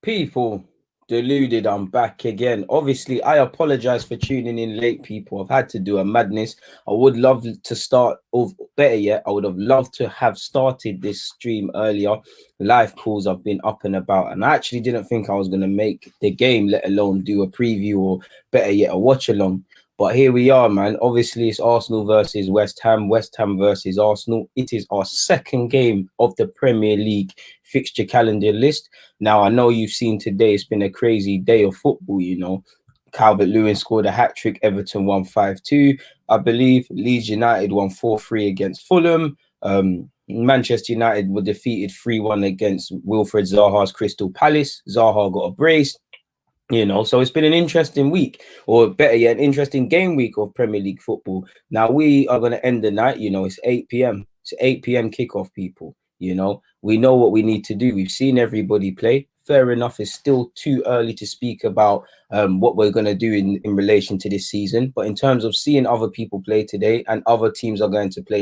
People, deluded, I'm back again. Obviously, I apologize for tuning in late, people. I've had to do a madness. I would love to start, or better yet, I would have loved to have started this stream earlier. Live calls, I've been up and about, and I actually didn't think I was going to make the game, let alone do a preview or better yet, a watch along. But here we are, man. Obviously, it's Arsenal versus West Ham versus Arsenal. It is our second game of the Premier League fixture calendar list. Now, I know you've seen today, it's been a crazy day of football, you know. Calvert-Lewin scored a hat-trick, Everton won 5-2. I believe Leeds United won 4-3 against Fulham. Manchester United were defeated 3-1 against Wilfred Zaha's Crystal Palace. Zaha got a brace. You know, so it's been an interesting week, or better yet, an interesting game week of Premier League football. Now we are going to end the night, you know, it's 8 p.m. It's 8 p.m. kickoff, people. You know, we know what we need to do. We've seen everybody play. Fair enough. It's still too early to speak about what we're going to do in relation to this season. But in terms of seeing other people play today and other teams are going to play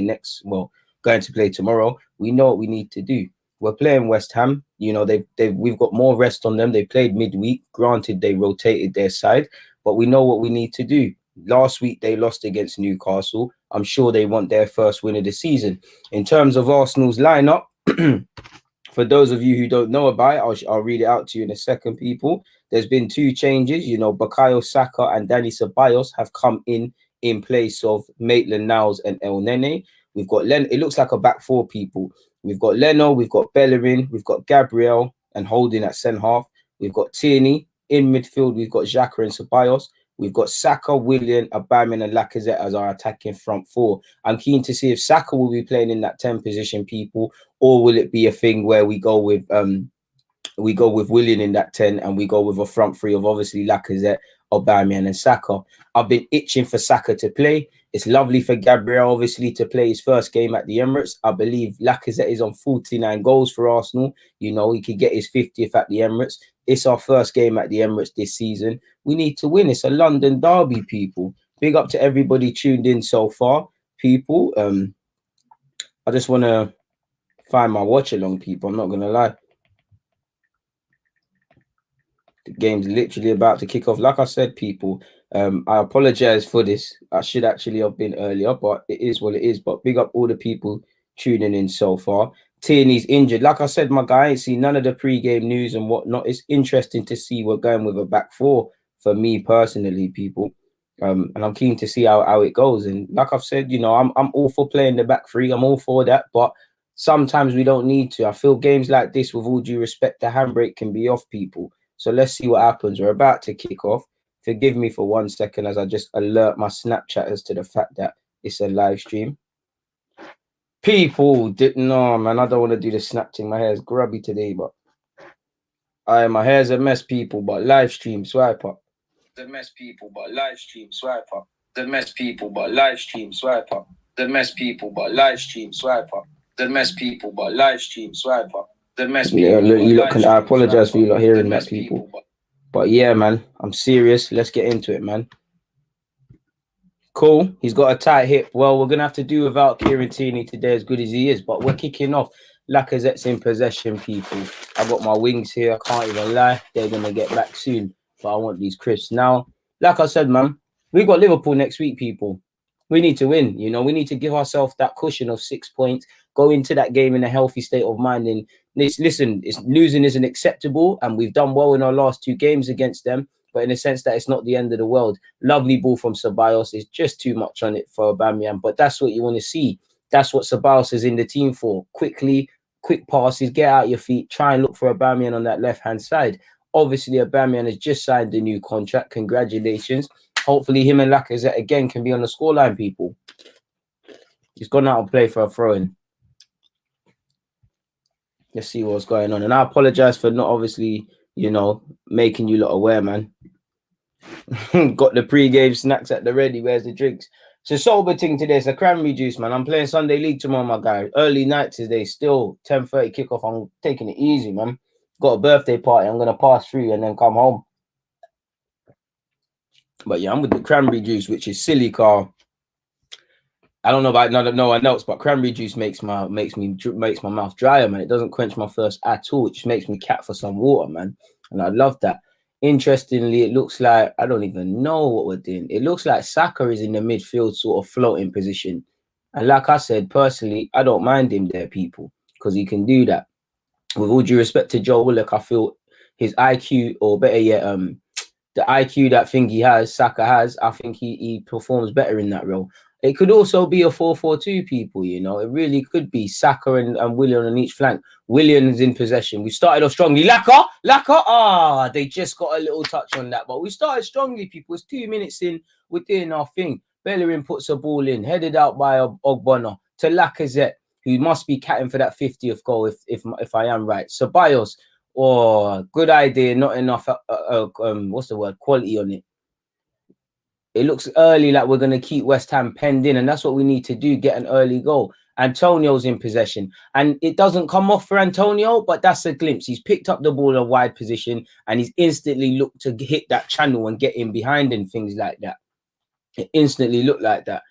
going to play tomorrow, we know what we need to do. We're playing West Ham. You know, we've got more rest on them. They played midweek. Granted, they rotated their side, but we know what we need to do. Last week, they lost against Newcastle. I'm sure they want their first win of the season. In terms of Arsenal's lineup, for those of you who don't know about it, I'll read it out to you in a second, people. There's been two changes. You know, Bukayo Saka and Dani Ceballos have come in place of Maitland-Niles and El Nene. We've got it looks like a back four, people. We've got Leno, we've got Bellerin, we've got Gabriel and Holding at centre half. We've got Tierney in midfield. We've got Xhaka and Ceballos. We've got Saka, Willian, Aubameyang and Lacazette as our attacking front four. I'm keen to see if Saka will be playing in that 10 position, people, or will it be a thing where we go with Willian in that 10 and we go with a front three of obviously Lacazette, Aubameyang and Saka. I've been itching for Saka to play. It's lovely for Gabriel, obviously, to play his first game at the Emirates. I believe Lacazette is on 49 goals for Arsenal. You know, he could get his 50th at the Emirates. It's our first game at the Emirates this season. We need to win. It's a London derby, people. Big up to everybody tuned in so far, people. I just want to find my watch along, people. I'm not going to lie. The game's literally about to kick off. Like I said, people, I apologize for this. I should actually have been earlier, but it is what it is. But big up all the people tuning in so far. Tierney's injured. Like I said, my guy, I ain't seen none of the pre-game news and whatnot. It's interesting to see we're going with a back four for me personally, people. And I'm keen to see how it goes. And like I've said, you know, I'm all for playing the back three. I'm all for that. But sometimes we don't need to. I feel games like this, with all due respect, the handbrake can be off, people. So let's see what happens. We're about to kick off. Forgive me for 1 second as I just alert my Snapchat as to the fact that it's a live stream. People didn't know, man. I don't want to do the snap thing. My hair is grubby today, but my hair's a mess, people. But live stream, swipe up. The mess, people, but live stream, swipe up. The mess, people, but live stream, swipe up. The mess, people, but live stream, swipe up. The mess, people, but live stream, swipe up. The mess, people, you look. I apologize for you not hearing that, people. But yeah, man, I'm serious. Let's get into it, man. Cool. He's got a tight hip. Well, we're going to have to do without Kieran Tierney today, as good as he is. But we're kicking off. Lacazette's in possession, people. I got my wings here. I can't even lie. They're going to get back soon. But I want these crisps. Now, like I said, man, we've got Liverpool next week, people. We need to win. You know, we need to give ourselves that cushion of 6 points. Go into that game in a healthy state of mind. And listen, losing isn't acceptable. And we've done well in our last 2 games against them. But in a sense that it's not the end of the world. Lovely ball from Ceballos. It's just too much on it for Aubameyang. But that's what you want to see. That's what Ceballos is in the team for. Quick passes, get out your feet, try and look for Aubameyang on that left-hand side. Obviously, Aubameyang has just signed a new contract. Congratulations. Hopefully, him and Lacazette again can be on the scoreline, people. He's gone out and play for a throw-in. Let's see what's going on. And I apologize for not obviously, you know, making you lot aware, man. Got the pre-game snacks at the ready. Where's the drinks? It's a sober thing today. It's a cranberry juice, man. I'm playing Sunday League tomorrow, my guy. Early night today. Still 10:30 kickoff. I'm taking it easy, man. Got a birthday party. I'm going to pass through and then come home. But yeah, I'm with the cranberry juice, which is silly, Carl. I don't know about no one else, but cranberry juice makes my mouth drier, man. It doesn't quench my thirst at all. It just makes me cat for some water, man. And I love that. Interestingly, it looks like I don't even know what we're doing. It looks like Saka is in the midfield sort of floating position. And like I said, personally, I don't mind him there, people, because he can do that. With all due respect to Joe Willock, I feel his IQ, or better yet, the IQ that thing he has, Saka has, I think he performs better in that role. It could also be a 4-4-2, people, you know. It really could be Saka and Willian on each flank. Willian's in possession. We started off strongly. Laka. They just got a little touch on that. But we started strongly, people. It's 2 minutes in. We're doing our thing. Bellerin puts a ball in, headed out by Ogbonna to Lacazette, who must be catting for that 50th goal, if I am right. Ceballos, good idea, not enough, what's the word, quality on it. It looks early like we're going to keep West Ham penned in, and that's what we need to do, get an early goal. Antonio's in possession, and it doesn't come off for Antonio, but that's a glimpse. He's picked up the ball in a wide position, and he's instantly looked to hit that channel and get in behind and things like that. It instantly looked like that.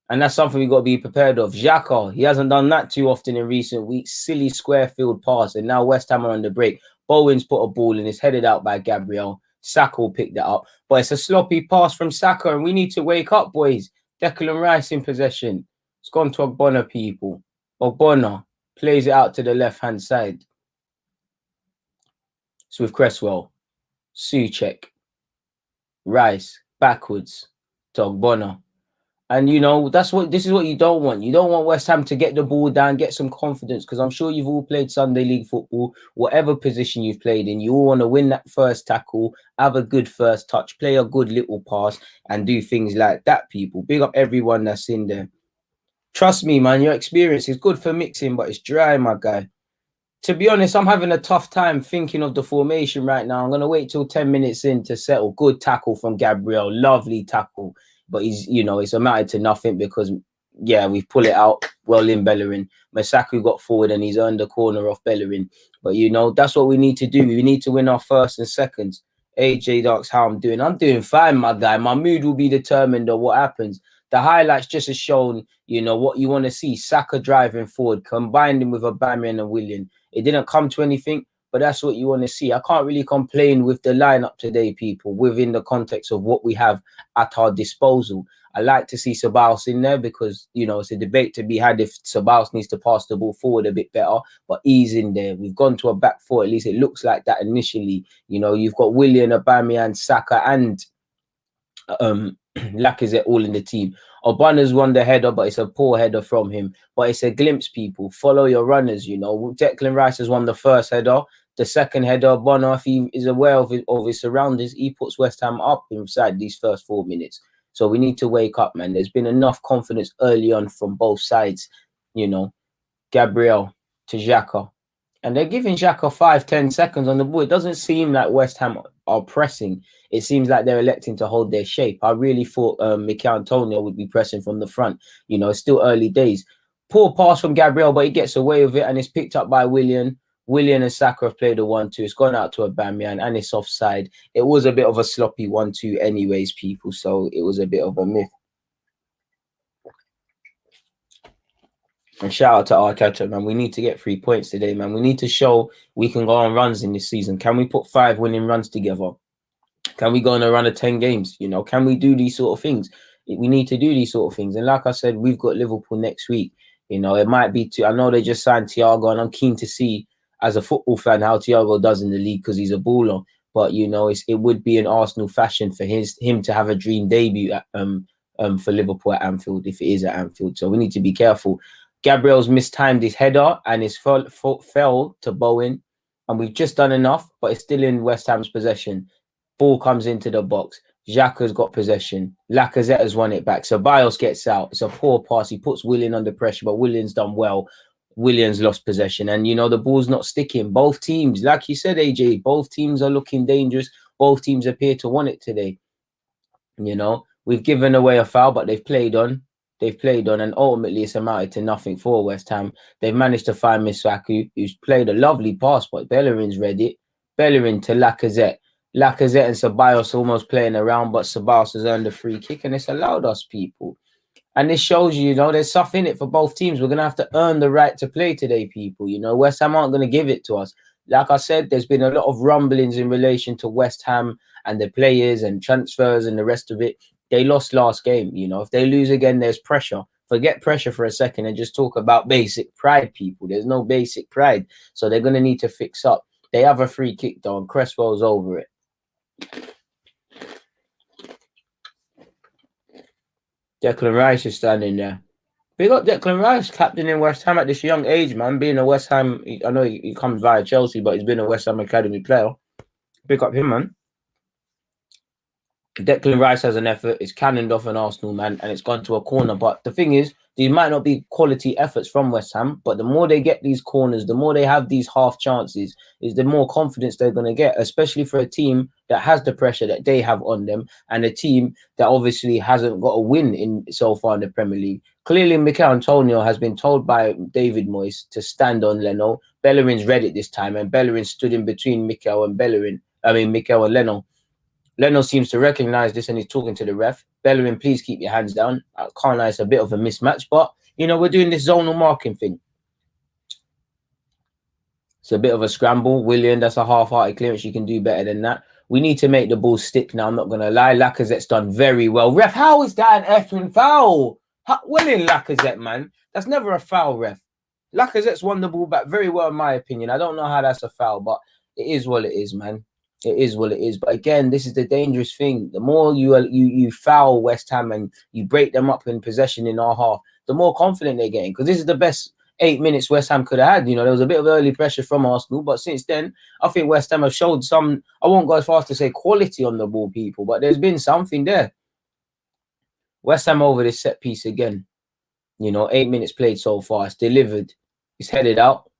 And that's something we've got to be prepared of. Xhaka, he hasn't done that too often in recent weeks. Silly square field pass. And now West Ham are on the break. Bowen's put a ball in. It's headed out by Gabriel. Saka will pick that up. But it's a sloppy pass from Saka. And we need to wake up, boys. Declan Rice in possession. It's gone to Ogbonna, people. Ogbonna plays it out to the left-hand side. It's with Cresswell. Souček. Rice. Backwards to Ogbonna. And, you know, this is what you don't want. You don't want West Ham to get the ball down, get some confidence, because I'm sure you've all played Sunday League football, whatever position you've played in. You all want to win that first tackle, have a good first touch, play a good little pass, and do things like that, people. Big up everyone that's in there. Trust me, man, your experience is good for mixing, but it's dry, my guy. To be honest, I'm having a tough time thinking of the formation right now. I'm going to wait till 10 minutes in to settle. Good tackle from Gabriel. Lovely tackle. But he's, you know, it's amounted to nothing because, yeah, we've pulled it out well in Bellerin. Masaku got forward and he's earned the corner off Bellerin. But, you know, that's what we need to do. We need to win our first and seconds. AJ Darks, how I'm doing? I'm doing fine, my guy. My mood will be determined on what happens. The highlights just have shown, you know, what you want to see. Saka driving forward, combined with Aubameyang and Willian. It didn't come to anything, but that's what you want to see. I can't really complain with the lineup today, people, within the context of what we have at our disposal. I like to see Ceballos in there because, you know, it's a debate to be had if Ceballos needs to pass the ball forward a bit better, but he's in there. We've gone to a back four. At least it looks like that initially. You know, you've got Willian, Aubameyang, Saka, and Lacazette all in the team. Obana's won the header, but it's a poor header from him. But it's a glimpse, people. Follow your runners, you know. Declan Rice has won the first header. The second header, Obana, if he is aware of his surroundings, he puts West Ham up inside these first 4 minutes. So we need to wake up, man. There's been enough confidence early on from both sides, you know. Gabriel to Xhaka. And they're giving Xhaka 5-10 seconds on the ball. It doesn't seem like West Ham are pressing. It seems like they're electing to hold their shape. I really thought Mikel Antonio would be pressing from the front. You know, it's still early days. Poor pass from Gabriel, but he gets away with it and it's picked up by Willian. Willian and Saka have played a 1-2. It's gone out to Aubameyang and it's offside. It was a bit of a sloppy 1-2 anyways, people. So it was a bit of a myth. And shout out to Arteta, man. We need to get 3 points today, man. We need to show we can go on runs in this season. Can we put 5 winning runs together? Can we go on a run of 10 games? You know, can we do these sort of things? We need to do these sort of things. And like I said, we've got Liverpool next week. You know, it might be I know they just signed Thiago, and I'm keen to see, as a football fan, how Thiago does in the league because he's a baller. But, you know, it would be an Arsenal fashion for him to have a dream debut at, for Liverpool at Anfield, if it is at Anfield. So we need to be careful. Gabriel's mistimed his header and his fell to Bowen. And we've just done enough, but it's still in West Ham's possession. Ball comes into the box. Xhaka's got possession. Lacazette has won it back. Ceballos gets out. It's a poor pass. He puts Willian under pressure, but Willian's done well. Willian's lost possession. And, you know, the ball's not sticking. Both teams, like you said, AJ, both teams are looking dangerous. Both teams appear to want it today. You know, we've given away a foul, but they've played on. And ultimately it's amounted to nothing for West Ham. They've managed to find Masaku, who's played a lovely pass, but Bellerin's read it. Bellerin to Lacazette. Lacazette and Ceballos almost playing around, but Ceballos has earned a free kick, and it's allowed us, people. And this shows you, you know, there's stuff in it for both teams. We're going to have to earn the right to play today, people. You know, West Ham aren't going to give it to us. Like I said, there's been a lot of rumblings in relation to West Ham and the players and transfers and the rest of it. They lost last game. You know, if they lose again, there's pressure. Forget pressure for a second and just talk about basic pride, people. There's no basic pride. So they're going to need to fix up. They have a free kick, though, and Cresswell's over it. Declan Rice is standing there. We got Declan Rice, captain in West Ham at this young age, man. Being a West Ham, I know he comes via Chelsea, but he's been a West Ham academy player. Pick up him, man. Declan Rice has an effort. It's cannoned off an Arsenal, man, and it's gone to a corner. But the thing is, these might not be quality efforts from West Ham, but the more they get these corners, the more they have these half chances, is the more confidence they're going to get, especially for a team that has the pressure that they have on them, and a team that obviously hasn't got a win in so far in the Premier League. Clearly, Mikel Antonio has been told by David Moyes to stand on Leno. Bellerin's read it this time, and Bellerin stood in between Mikel and Leno. Leno seems to recognize this and he's talking to the ref. Bellerin, please keep your hands down. I can't lie, it's a bit of a mismatch, but, you know, we're doing this zonal marking thing. It's a bit of a scramble. Willian, that's a half-hearted clearance. You can do better than that. We need to make the ball stick now. I'm not going to lie. Lacazette's done very well. Ref, how is that an effing foul? Willian Lacazette, man. That's never a foul, ref. Lacazette's won the ball back very well, in my opinion. I don't know how that's a foul, but it is what it is, man. It is what it is. But again, this is the dangerous thing. The more you foul West Ham and you break them up in possession in our half, the more confident they're getting. Because this is the best 8 minutes West Ham could have had. You know, there was a bit of early pressure from Arsenal, but since then, I think West Ham have showed some, I won't go as far as to say quality on the ball, people, but there's been something there. West Ham over this set piece again. You know, 8 minutes played so far. It's delivered. It's headed out.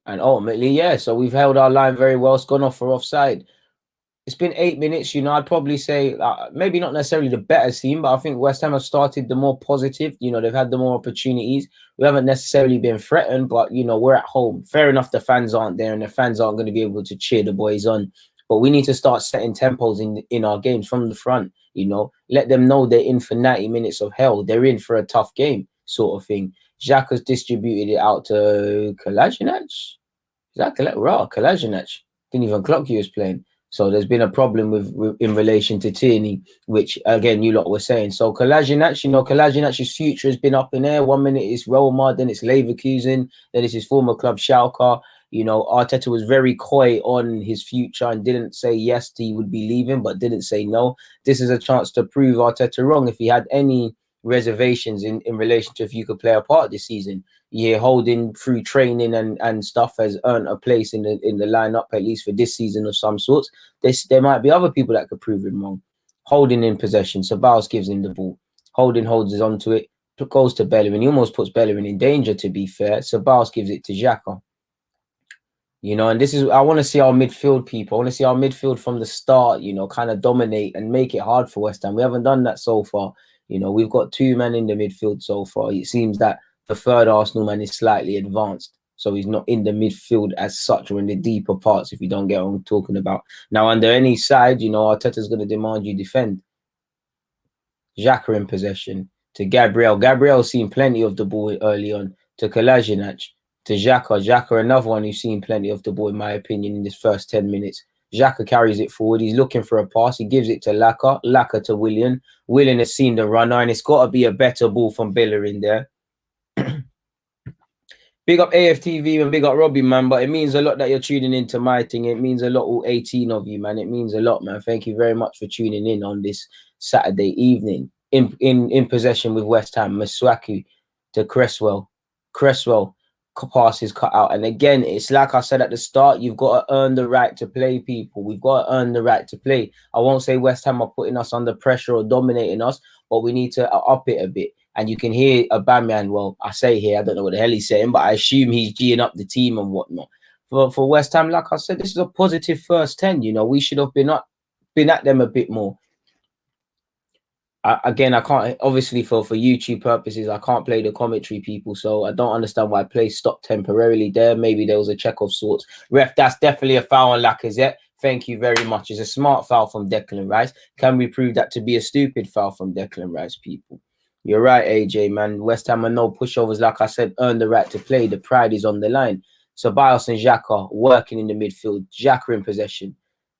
And ultimately, yeah, so we've held our line very well. It's gone off for offside. It's been 8 minutes, you know, I'd probably say maybe not necessarily the better team, but I think West Ham have started the more positive. You know, they've had the more opportunities. We haven't necessarily been threatened, but, you know, we're at home. Fair enough, the fans aren't there and the fans aren't going to be able to cheer the boys on. But we need to start setting tempos in our games from the front, you know. Let them know they're in for 90 minutes of hell. They're in for a tough game, sort of thing. Xhaka's distributed it out to Kolasinac. Is that Kolasinac? Didn't even clock he was playing. So there's been a problem with in relation to Tierney, which again you lot were saying. So Kolasinac, you know, Kolasinac's future has been up in air. 1 minute it's Roma, then it's Leverkusen, then it's his former club Schalke. You know, Arteta was very coy on his future and didn't say yes, he would be leaving, but didn't say no. This is a chance to prove Arteta wrong. If he had any reservations in relation to if you could play a part this season, yeah, Holding through training and stuff has earned a place in the lineup, at least for this season of some sorts. There might be other people that could prove him wrong. Holding in possession, Ceballos gives him the ball. Holding holds onto it, goes to Bellerin. He almost puts Bellerin in danger, to be fair. Ceballos gives it to Xhaka. You know, and this is, I want to see our midfield people. I want to see our midfield from the start, you know, kind of dominate and make it hard for West Ham. We haven't done that so far. You know, we've got 2 men in the midfield so far. It seems that the third Arsenal man is slightly advanced. So he's not in the midfield as such or in the deeper parts, if you don't get what I'm talking about. Now, under any side, you know, Arteta's going to demand you defend. Xhaka in possession to Gabriel. Gabriel's seen plenty of the ball early on. To Kolasinac. To Xhaka. Xhaka, another one who's seen plenty of the ball, in my opinion, in this first 10 minutes. Xhaka carries it forward. He's looking for a pass. He gives it to Laka. Laka to Willian. Willian has seen the runner, and it's got to be a better ball from Bellerin there. Big up AFTV and big up Robbie, man. But it means a lot that you're tuning into my thing. It means a lot, all 18 of you, man. It means a lot, man. Thank you very much for tuning in on this Saturday evening. In possession with West Ham. Masuaku to Cresswell. Cresswell. Passes cut out, and again, it's like I said at the start, you've got to earn the right to play, people. We've got to earn the right to play. I won't say West Ham are putting us under pressure or dominating us, but we need to up it a bit. And you can hear Aubameyang, well, I say here, I don't know what the hell he's saying, but I assume he's geeing up the team and whatnot. For West Ham, like I said, this is a positive first 10. You know, we should have been at them a bit more. Again, I can't, obviously for YouTube purposes, I can't play the commentary, people, so I don't understand why play stopped temporarily there. Maybe there was a check of sorts. Ref, that's definitely a foul on Lacazette. Thank you very much. It's a smart foul from Declan Rice. Can we prove that to be a stupid foul from Declan Rice, people? You're right, AJ, man. West Ham are no pushovers. Like I said, earn the right to play. The pride is on the line. Ceballos and Xhaka working in the midfield. Xhaka in possession.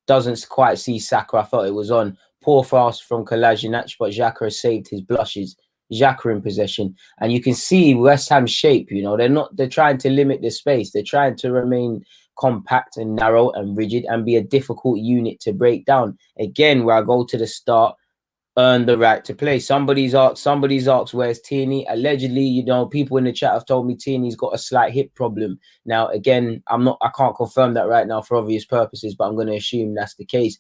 Doesn't quite see Saka. I thought it was on. Poor pass from Kolasinac, but Xhaka has saved his blushes. Xhaka in possession. And you can see West Ham's shape, you know. They're trying to limit the space. They're trying to remain compact and narrow and rigid and be a difficult unit to break down. Again, where I go to the start, earn the right to play. Somebody's asked where's Tierney. Allegedly, you know, people in the chat have told me Tierney's got a slight hip problem. Now, again, I can't confirm that right now for obvious purposes, but I'm going to assume that's the case.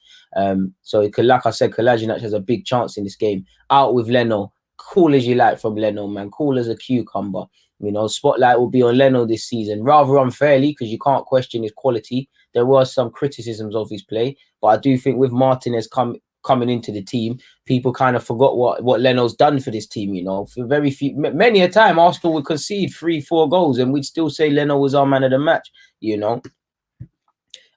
So like I said, Kolasinac has a big chance in this game. Out with Leno. Cool as you like from Leno, man. Cool as a cucumber. You know, spotlight will be on Leno this season, rather unfairly, because you can't question his quality. There were some criticisms of his play, but I do think with Martinez coming into the team, people kind of forgot what Leno's done for this team. You know, for many a time, Arsenal would concede 3-4 goals, and we'd still say Leno was our man of the match. You know,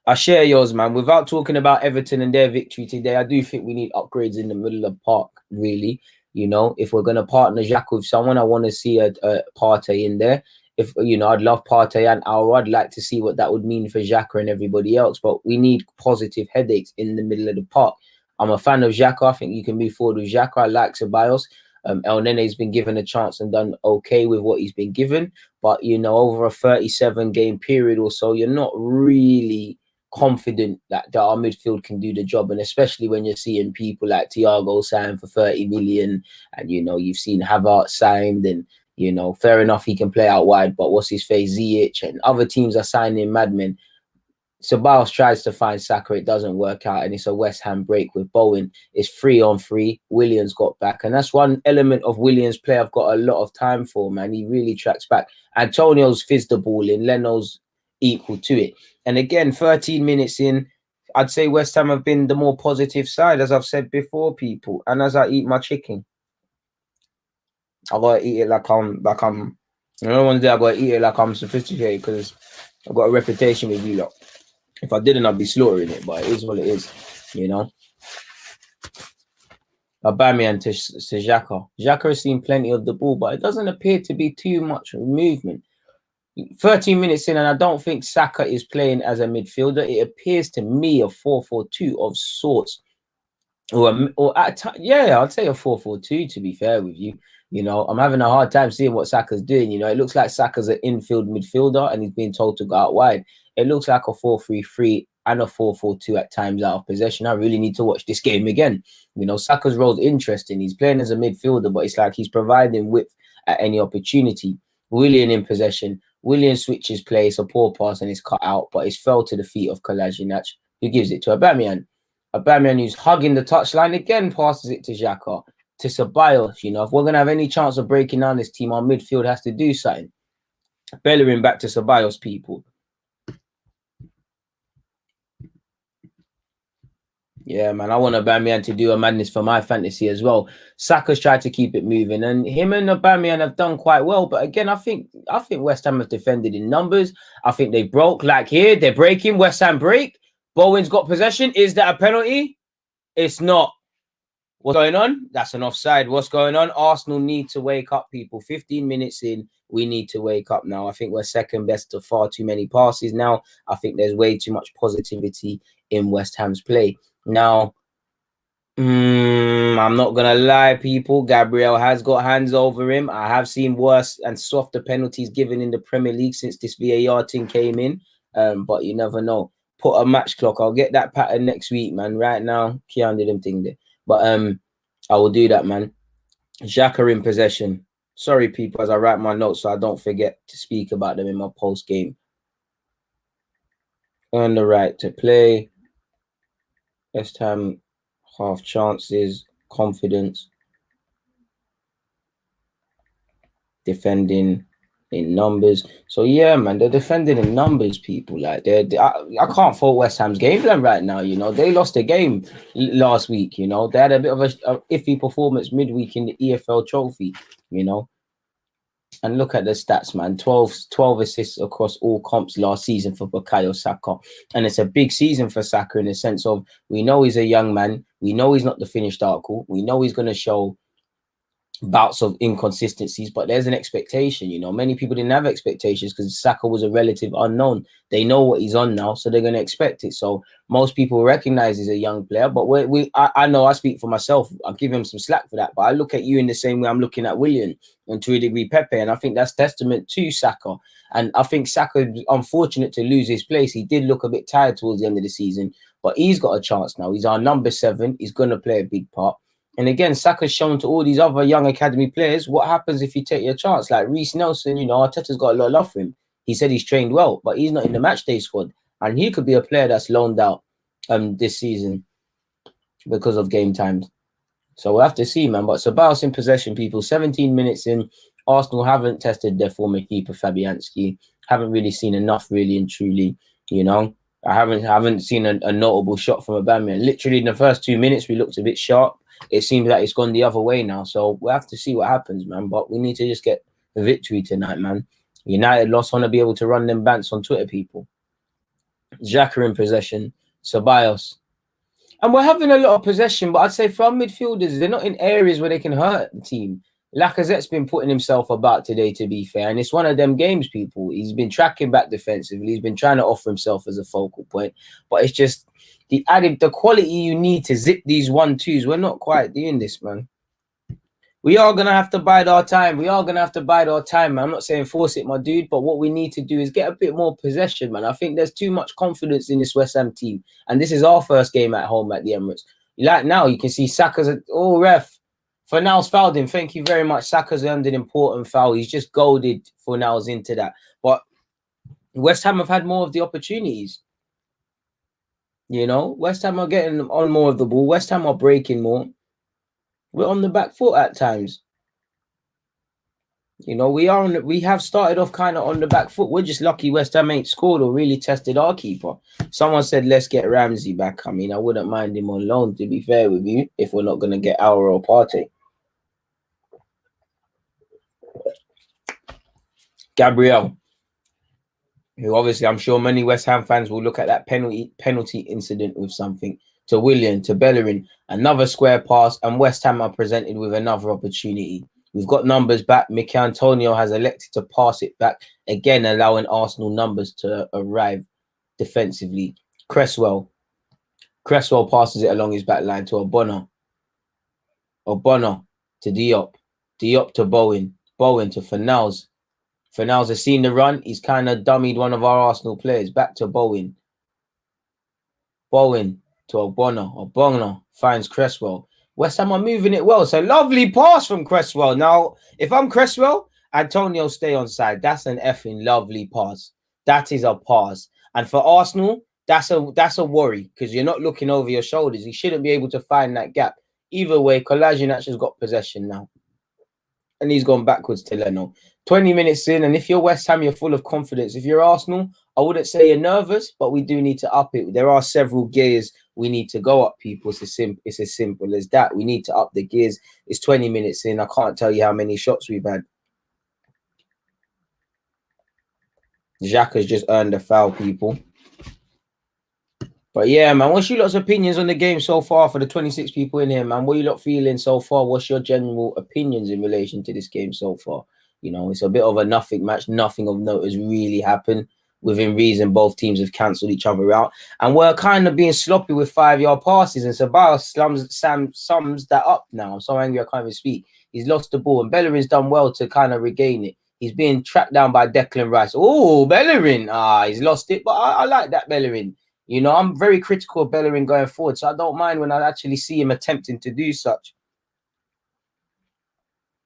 I share yours, man. Without talking about Everton and their victory today, I do think we need upgrades in the middle of the park, really. You know, if we're going to partner Xhaka with someone, I want to see a Partey in there. If, you know, I'd love Partey and Aouar. I'd like to see what that would mean for Xhaka and everybody else. But we need positive headaches in the middle of the park. I'm a fan of Xhaka. I think you can move forward with Xhaka. I like Ceballos. El Nene's been given a chance and done okay with what he's been given. But, you know, over a 37-game period or so, you're not really confident that our midfield can do the job, and especially when you're seeing people like Thiago signed for 30 million, and you know you've seen Havertz signed, and you know fair enough he can play out wide, but what's his face, Ziyech, and other teams are signing madmen. Ceballos tries to find Saka, it doesn't work out, and it's a West Ham break with Bowen. It's 3-on-3. Williams got back, and that's one element of Williams' play I've got a lot of time for, man. He really tracks back. Antonio's fizzed the ball in. Leno's equal to it. And again, 13 minutes in, I'd say West Ham have been the more positive side, as I've said before, people. And as I eat my chicken, I gotta eat it like I'm. You know, one day I gotta eat it like I'm sophisticated, because I've got a reputation with you lot. If I didn't, I'd be slaughtering it, but it is what it is, you know. Aubameyang to Xhaka. Xhaka has seen plenty of the ball, but it doesn't appear to be too much movement. 13 minutes in, and I don't think Saka is playing as a midfielder. It appears to me a 4-4-2 of sorts. Yeah, I'd say a 4-4-2, to be fair with you. You know, I'm having a hard time seeing what Saka's doing. You know, it looks like Saka's an infield midfielder and he's being told to go out wide. It looks like a 4-3-3 and a 4-4-2 at times out of possession. I really need to watch this game again. You know, Saka's role is interesting. He's playing as a midfielder, but it's like he's providing width at any opportunity. Willian in possession. Willian switches play. It's a poor pass and it's cut out, but it's fell to the feet of Kolasinac, who gives it to Aubameyang. Aubameyang, who's hugging the touchline, again passes it to Xhaka, to Ceballos. You know, if we're going to have any chance of breaking down this team, our midfield has to do something. Bellerin back to Ceballos, people. Yeah, man, I want Aubameyang to do a madness for my fantasy as well. Saka's tried to keep it moving, and him and Aubameyang have done quite well. But again, I think West Ham have defended in numbers. I think they broke, like here, they're breaking. West Ham break. Bowen's got possession. Is that a penalty? It's not. What's going on? That's an offside. What's going on? Arsenal need to wake up, people. 15 minutes in, we need to wake up now. I think we're second best to far too many passes now. I think there's way too much positivity in West Ham's play. Now, I'm not going to lie, people. Gabriel has got hands over him. I have seen worse and softer penalties given in the Premier League since this VAR thing came in. But you never know. Put a match clock. I'll get that pattern next week, man. Right now, Keanu did them thing there. But I will do that, man. Xhaka in possession. Sorry, people, as I write my notes so I don't forget to speak about them in my post-game. Earn the right to play. West Ham, half chances, confidence. Defending in numbers. So yeah, man, they're defending in numbers, people. Like I can't fault West Ham's game plan right now. You know, they lost a game last week. You know, they had a bit of a iffy performance midweek in the EFL Trophy. You know, and look at the stats, man. 12 assists across all comps last season for Bukayo Saka, and it's a big season for Saka in the sense of we know he's a young man. We know he's not the finished article. We know he's going to show bouts of inconsistencies, but there's an expectation. You know, many people didn't have expectations because Saka was a relative unknown. They know what he's on now, so they're going to expect it. So most people recognize he's a young player, but I know I speak for myself. I'll give him some slack for that, but I look at you in the same way I'm looking at Willian and to a degree Pepe, and I think that's testament to Saka. And I think Saka is unfortunate to lose his place. He did look a bit tired towards the end of the season, but he's got a chance now. He's our number 7. He's going to play a big part. And again, Saka's shown to all these other young academy players what happens if you take your chance. Like Reece Nelson, you know, Arteta's got a lot of love for him. He said he's trained well, but he's not in the matchday squad. And he could be a player that's loaned out this season because of game times. So we'll have to see, man. But Ceballos in possession, people. 17 minutes in. Arsenal haven't tested their former keeper, Fabianski. Haven't really seen enough, really and truly, you know. I haven't seen a notable shot from Aubameyang. Literally in the first 2 minutes, we looked a bit sharp. It seems like it's gone the other way now. So we'll have to see what happens, man. But we need to just get a victory tonight, man. United lost. Want to be able to run them bants on Twitter, people. Xhaka in possession. Ceballos. And we're having a lot of possession, but I'd say for our midfielders, they're not in areas where they can hurt the team. Lacazette's been putting himself about today, to be fair. And it's one of them games, people. He's been tracking back defensively. He's been trying to offer himself as a focal point. But it's just the quality you need to zip these 1-2s. We're not quite doing this, man. We are going to have to bide our time. Man. I'm not saying force it, my dude, but what we need to do is get a bit more possession, man. I think there's too much confidence in this West Ham team. And this is our first game at home at the Emirates. Like now, you can see Saka's ref. Fornals fouled him. Thank you very much. Saka's earned an important foul. He's just goaded Fornals into that. But West Ham have had more of the opportunities. You know, West Ham are getting on more of the ball. West Ham are breaking more. We're on the back foot at times. You know, we have started off kind of on the back foot. We're just lucky West Ham ain't scored or really tested our keeper. Someone said, let's get Ramsey back. I mean, I wouldn't mind him on loan, to be fair with you, if we're not going to get Aura or Partey. Gabriel, who obviously I'm sure many West Ham fans will look at that penalty incident with something. To Willian, to Bellerin, another square pass, and West Ham are presented with another opportunity. We've got numbers back. Mikel Antonio has elected to pass it back, again allowing Arsenal numbers to arrive defensively. Cresswell passes it along his back line to Obona to Diop to Bowen to Fornals. Fornals has seen the run. He's kind of dummied one of our Arsenal players. Back to Bowen to Obona finds Cresswell. West Ham are moving it well. So lovely pass from Cresswell. Now, if I'm Cresswell, Antonio stay on side. That's an effing lovely pass. That is a pass. And for Arsenal, that's a worry because you're not looking over your shoulders. He shouldn't be able to find that gap. Either way, Kolasinac has got possession now. And he's gone backwards to Leno. 20 minutes in, and if you're West Ham, you're full of confidence. If you're Arsenal, I wouldn't say you're nervous, but we do need to up it. There are several gears we need to go up, people. It's as simple as that. We need to up the gears. It's 20 minutes in. I can't tell you how many shots we've had. Xhaka's just earned a foul, people. But yeah, man, what's your lot's opinions on the game so far for the 26 people in here, man? What are you lot feeling so far? What's your general opinions in relation to this game so far? You know, it's a bit of a nothing match. Nothing of note has really happened. Within reason, both teams have cancelled each other out. And we're kind of being sloppy with 5-yard passes. And Ceballos sums that up now. I'm so angry I can't even speak. He's lost the ball. And Bellerin's done well to kind of regain it. He's being tracked down by Declan Rice. Oh, Bellerin. He's lost it. But I like that Bellerin. You know, I'm very critical of Bellerin going forward, so I don't mind when I actually see him attempting to do such.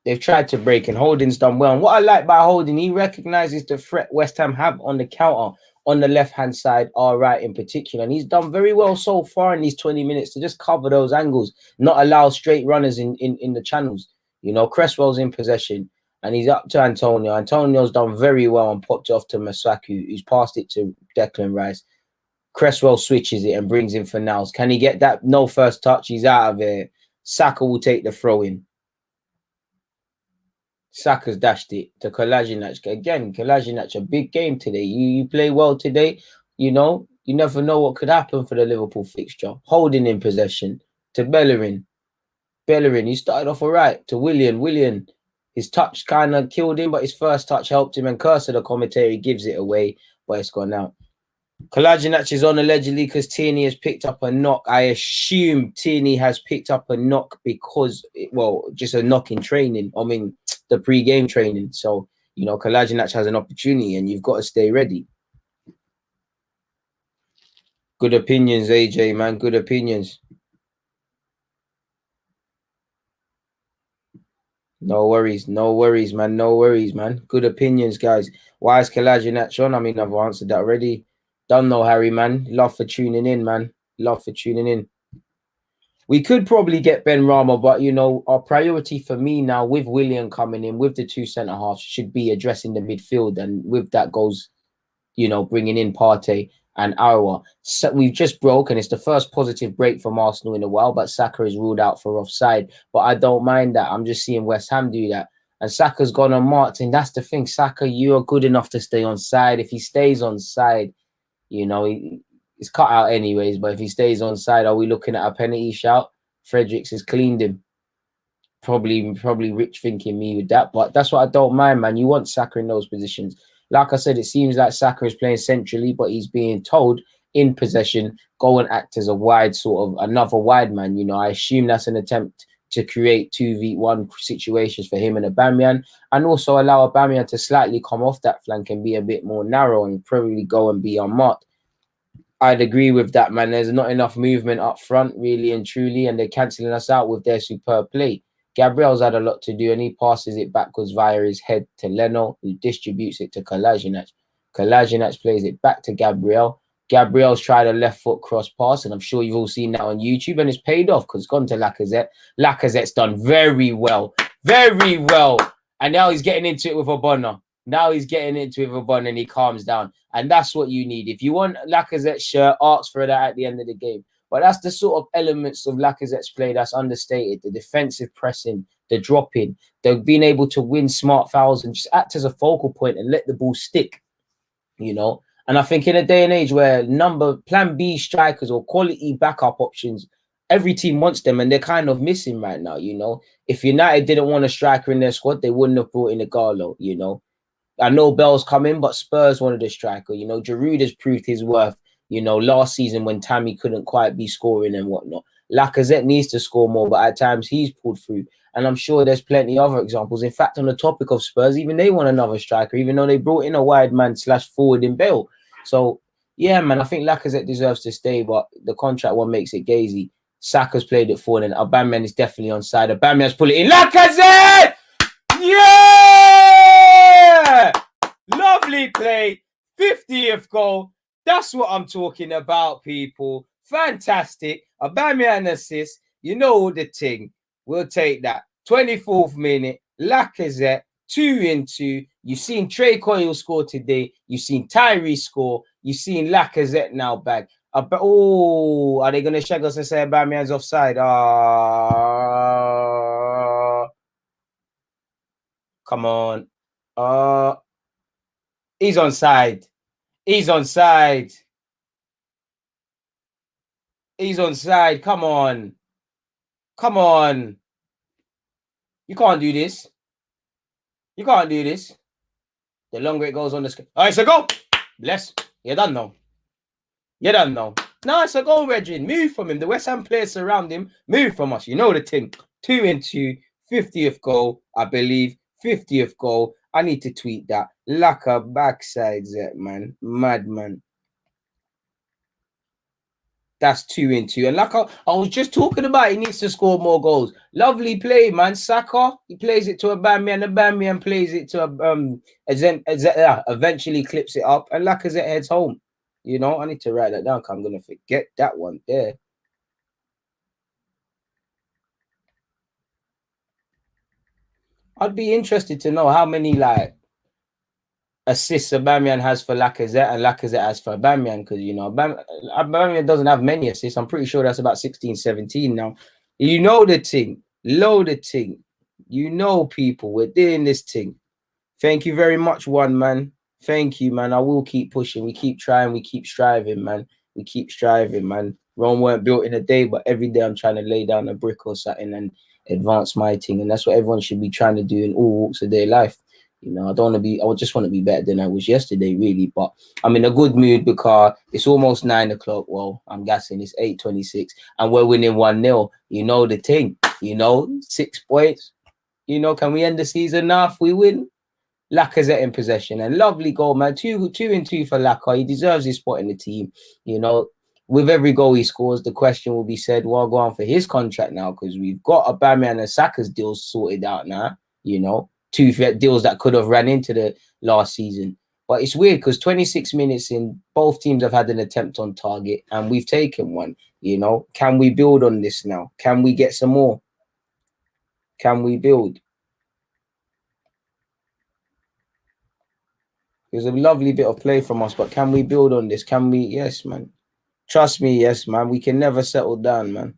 They've tried to break, and Holding's done well. And what I like by Holding, he recognises the threat West Ham have on the counter on the left-hand side, our right in particular. And he's done very well so far in these 20 minutes to just cover those angles, not allow straight runners in the channels. You know, Cresswell's in possession, and he's up to Antonio. Antonio's done very well and popped it off to Masuaku, who's passed it to Declan Rice. Cresswell switches it and brings in Fornals. Can he get that? No first touch. He's out of there. Saka will take the throw in. Saka's dashed it to Kolasinac. Again, Kolasinac, a big game today. You play well today. You know, you never know what could happen for the Liverpool fixture. Holding in possession to Bellerin. Bellerin, he started off all right to Willian. His touch kind of killed him, but his first touch helped him. And Cursor, the commentator, gives it away, but it's gone out. Kolasinac is on allegedly because Tierney has picked up a knock. I assume Tierney has picked up a knock because, well, just a knock in training. I mean, the pre-game training. So, you know, Kolasinac has an opportunity and you've got to stay ready. Good opinions, AJ, man. Good opinions. No worries, man. No worries, man. Good opinions, guys. Why is Kolasinac on? I mean, I've answered that already. Don't know, Harry, man. Love for tuning in, man. Love for tuning in. We could probably get Ben Rama, but, you know, our priority for me now with Willian coming in, with the two centre-halves, should be addressing the midfield. And with that goes, you know, bringing in Partey and Aouar. So we've just broken. It's the first positive break from Arsenal in a while, but Saka is ruled out for offside. But I don't mind that. I'm just seeing West Ham do that. And Saka's gone unmarked. And that's the thing. Saka, you are good enough to stay on side. If he stays on side, you know, he's cut out anyways. But if he stays on side, are we looking at a penalty shout? Fredericks has cleaned him. Probably Rich thinking me with that. But that's what I don't mind, man. You want Saka in those positions. Like I said, it seems like Saka is playing centrally, but he's being told in possession, go and act as a wide sort of another wide man. You know, I assume that's an attempt to create 2v1 situations for him and Aubameyang, and also allow Aubameyang to slightly come off that flank and be a bit more narrow and probably go and be unmarked. I'd agree with that, man. There's not enough movement up front, really and truly, and they're cancelling us out with their superb play. Gabriel's had a lot to do, and he passes it backwards via his head to Leno, who distributes it to Kolasinac. Kolasinac plays it back to Gabriel. Gabriel's tried a left foot cross pass, and I'm sure you've all seen that on YouTube, and it's paid off because it's gone to Lacazette. Lacazette's done very well, and now he's getting into it with Obona. And he calms down. And that's what you need. If you want Lacazette's shirt, ask for that at the end of the game. But that's the sort of elements of Lacazette's play that's understated. The defensive pressing, the dropping, the being able to win smart fouls and just act as a focal point and let the ball stick, you know. And I think in a day and age where plan B strikers or quality backup options, every team wants them and they're kind of missing right now, you know. If United didn't want a striker in their squad, they wouldn't have brought in Igalo, you know. I know Bell's coming, but Spurs wanted a striker. You know, Giroud has proved his worth, you know, last season when Tammy couldn't quite be scoring and whatnot. Lacazette needs to score more, but at times he's pulled through. And I'm sure there's plenty other examples. In fact, on the topic of Spurs, even they want another striker, even though they brought in a wide man / forward in Bell. So, yeah, man, I think Lacazette deserves to stay, but the contract one makes it gazy. Saka's played it forward, and Aubameyang is definitely on side. Aubameyang's put it in. Lacazette! Yeah! Lovely play. 50th goal. That's what I'm talking about, people. Fantastic. Aubameyang assist. You know the thing. We'll take that. 24th minute. Lacazette. 2-2. You've seen Trey Coyl score today. You've seen Tyree score. You've seen Lacazette now back. Oh, are they going to shag us and say Aubameyang's offside? Come on. He's onside. He's onside. He's onside. Come on. Come on. You can't do this. You can't do this. The longer it goes on the screen. All right, so go. Bless. You don't know. You don't know. No, it's a goal, Regin. Move from him. The West Ham players surround him. Move from us. You know the thing. 2-2. 50th goal, I believe. 50th goal. I need to tweet that. Like a backside, man. Madman. That's 2-2. And like I was just talking about, he needs to score more goals. Lovely play, man. Saka, he plays it to Aubameyang. Aubameyang plays it to eventually clips it up. And Lacazette heads home. You know, I need to write that down because I'm going to forget that one there. I'd be interested to know how many, like, assists Aubameyang has for Lacazette and Lacazette has for Aubameyang, because, you know, Aubameyang doesn't have many assists. I'm pretty sure that's about 16, 17 now. You know the thing. Loaded thing. You know, people, we're doing this thing. Thank you very much, one man. Thank you, man. I will keep pushing. We keep trying. We keep striving, man. We keep striving, man. Rome weren't built in a day, but every day I'm trying to lay down a brick or something and advance my thing, and that's what everyone should be trying to do in all walks of their life. You know, I don't want to be. I would just want to be better than I was yesterday, really. But I'm in a good mood because it's almost 9 o'clock. Well, I'm guessing it's 8:26, and we're winning 1-0. You know the thing. You know, 6 points. You know, can we end the season now if we win? Lacazette in possession, and lovely goal, man. Two and two for Lacazette. He deserves his spot in the team. You know, with every goal he scores, the question will be said, well, go on for his contract now, because we've got Aubameyang and Saka's deals sorted out now. You know, two deals that could have ran into the last season. But it's weird because 26 minutes in, both teams have had an attempt on target, and we've taken one. You know, can we build on this now? Can we get some more? Can we build? It was a lovely bit of play from us, but can we build on this? Can we? Yes, man. Trust me, yes, man. We can never settle down, man.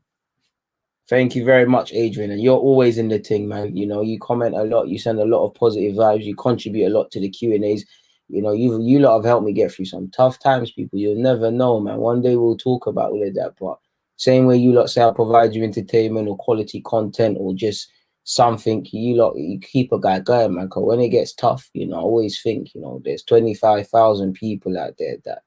Thank you very much, Adrian. And you're always in the thing, man. You know, you comment a lot. You send a lot of positive vibes. You contribute a lot to the Q&As. You know, you lot have helped me get through some tough times, people. You'll never know, man. One day we'll talk about all of that. But same way you lot say I'll provide you entertainment or quality content or just something, you keep a guy going, man. Because when it gets tough, you know, I always think, you know, there's 25,000 people out there that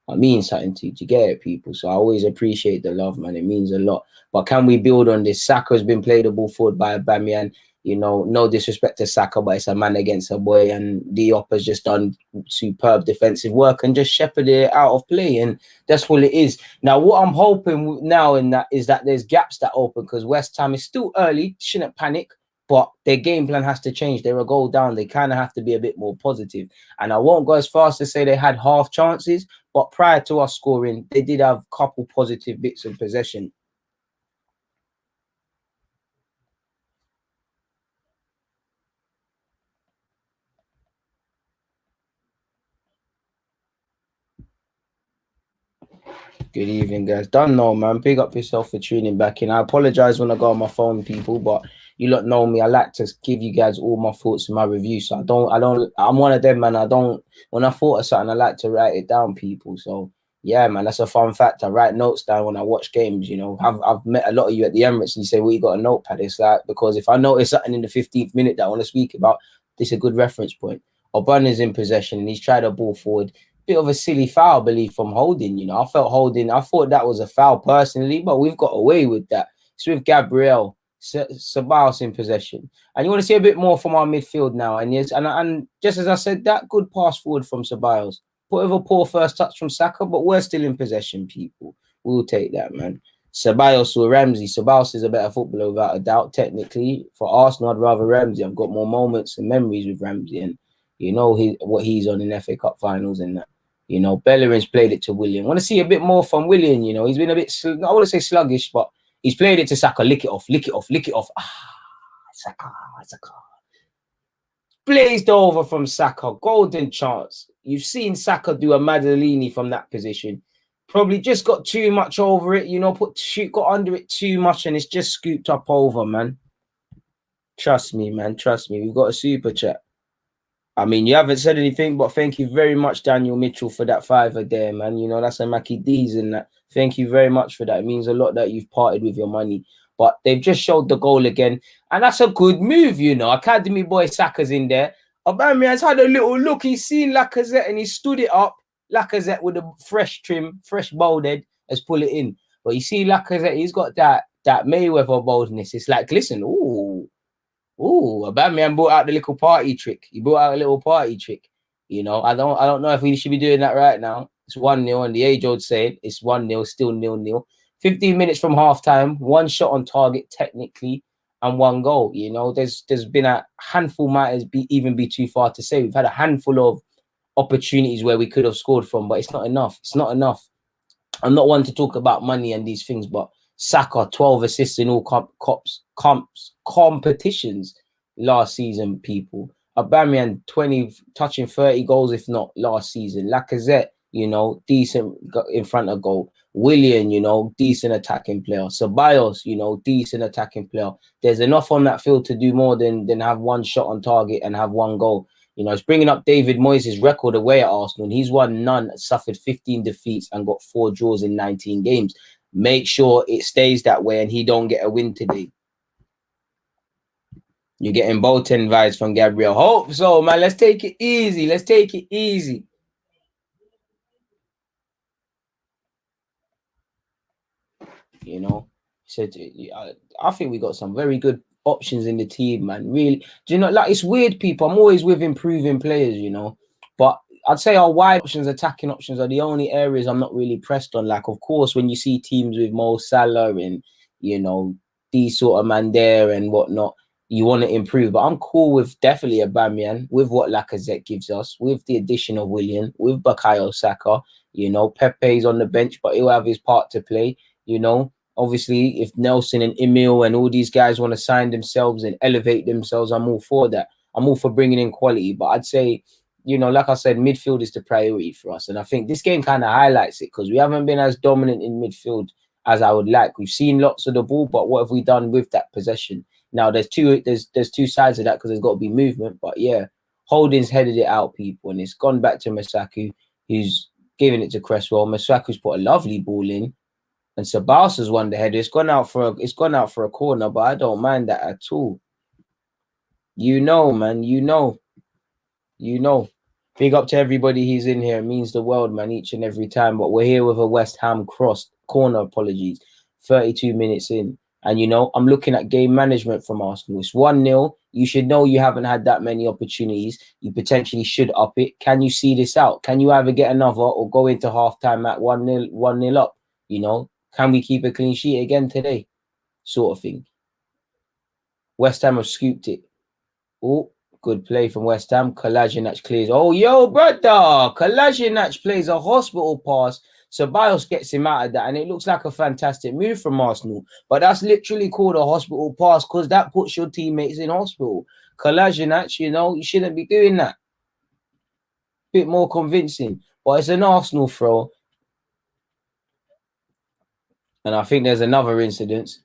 I mean something to get at people. So I always appreciate the love, man. It means a lot. But can we build on this? Saka has been played a ball forward by Aubameyang. You know, no disrespect to Saka, but it's a man against a boy, and Diop has just done superb defensive work and just shepherded it out of play, and that's all it is. Now, what I'm hoping now in that is that there's gaps that open, because West Ham is still early, shouldn't panic, but their game plan has to change. They're a goal down. They kind of have to be a bit more positive. And I won't go as far as to say they had half chances, but prior to us scoring, they did have a couple positive bits of possession. Good evening, guys. Don't know, man. Big up yourself for tuning back in. I apologize when I go on my phone, people, but you lot know me. I like to give you guys all my thoughts in my review. So I'm one of them, man. When I thought of something, I like to write it down, people. So yeah, man, that's a fun fact. I write notes down when I watch games, you know. I've met a lot of you at the Emirates and you say, well, you got a notepad. It's like, because if I notice something in the 15th minute that I want to speak about, this is a good reference point. Oban's in possession and he's tried a ball forward. Bit of a silly foul, I believe, from Holding. You know, I thought that was a foul personally, but we've got away with that. It's with Gabriel, Ceballos in possession, and you want to see a bit more from our midfield now. And yes, and just as I said, that good pass forward from Ceballos, put of a poor first touch from Saka, but we're still in possession, people. We'll take that, man. Ceballos or Ramsey. Ceballos is a better footballer without a doubt. Technically, for Arsenal, I'd rather Ramsey. I've got more moments and memories with Ramsey, and you know what he's on in FA Cup finals and that. You know, Bellerin's played it to Willian. Want to see a bit more from Willian. You know, he's been a bit, I want to say sluggish, but he's played it to Saka. Lick it off, lick it off, lick it off. Saka. Blazed over from Saka. Golden chance. You've seen Saka do a Madalini from that position. Probably just got too much over it. You know, got under it too much, and it's just scooped up over, man. Trust me, man. Trust me. We've got a super chat. I mean, you haven't said anything, but thank you very much, Daniel Mitchell, for that $5 there, man. You know, that's a Mackie D's in that. Thank you very much for that. It means a lot that you've parted with your money. But they've just showed the goal again. And that's a good move, you know. Academy boy Saka's in there. Aubameyang's had a little look. He's seen Lacazette and he stood it up. Lacazette with a fresh trim, fresh bald head, has pulled it in. But you see Lacazette, he's got that Mayweather boldness. It's like, listen, ooh, Aubameyang brought out the little party trick. He brought out a little party trick. You know, I don't know if we should be doing that right now. It's 1-0, and the age-old saying it's 1-0, still 0-0. 15 minutes from halftime, one shot on target technically, and one goal. You know, there's been a handful, might even be too far to say. We've had a handful of opportunities where we could have scored from, but it's not enough. It's not enough. I'm not one to talk about money and these things, but Saka 12 assists in all competitions last season, people. Aubameyang 20 touching 30 goals, if not last season. Lacazette, you know, decent in front of goal. Willian, you know, decent attacking player. Ceballos, you know, decent attacking player. There's enough on that field to do more than have one shot on target and have one goal. You know, it's bringing up David Moyes' record away at Arsenal. He's won none, suffered 15 defeats and got 4 draws in 19 games. Make sure it stays that way and he don't get a win today. You're getting Bolton vibes from Gabriel. Hope so, man. Let's take it easy. Let's take it easy. You know, so I think we got some very good options in the team, man. Really, do you know? Like, it's weird, people. I'm always with improving players, you know, but I'd say our wide options, attacking options, are the only areas I'm not really pressed on. Like, of course, when you see teams with Mo Salah and, you know, these sort of man there and whatnot, you want to improve. But I'm cool with definitely Aubameyang, with what Lacazette gives us, with the addition of Willian, with Bukayo Saka. You know, Pepe's on the bench, but he'll have his part to play. You know, obviously, if Nelson and Emil and all these guys want to sign themselves and elevate themselves, I'm all for that. I'm all for bringing in quality. But I'd say, you know, like I said, midfield is the priority for us. And I think this game kind of highlights it, because we haven't been as dominant in midfield as I would like. We've seen lots of the ball, but what have we done with that possession? Now, there's two sides of that, because there's got to be movement. But yeah, Holding's headed it out, people, and it's gone back to Masaku, who's giving it to Cresswell. Masaku's put a lovely ball in, and Ceballos has won the header. It's gone out for a corner, but I don't mind that at all. You know, man. You know. Big up to everybody who's in here. It means the world, man, each and every time. But we're here with a West Ham cross corner. Apologies. 32 minutes in. And, you know, I'm looking at game management from Arsenal. It's 1-0. You should know you haven't had that many opportunities. You potentially should up it. Can you see this out? Can you either get another or go into halftime at 1-0 up? You know, can we keep a clean sheet again today? Sort of thing. West Ham have scooped it. Oh, good play from West Ham. Kolasinac clears. Oh, yo, brother. Kolasinac plays a hospital pass. Ceballos gets him out of that, and it looks like a fantastic move from Arsenal. But that's literally called a hospital pass, because that puts your teammates in hospital. Kolasinac, you know, you shouldn't be doing that. Bit more convincing. But it's an Arsenal throw. And I think there's another incident.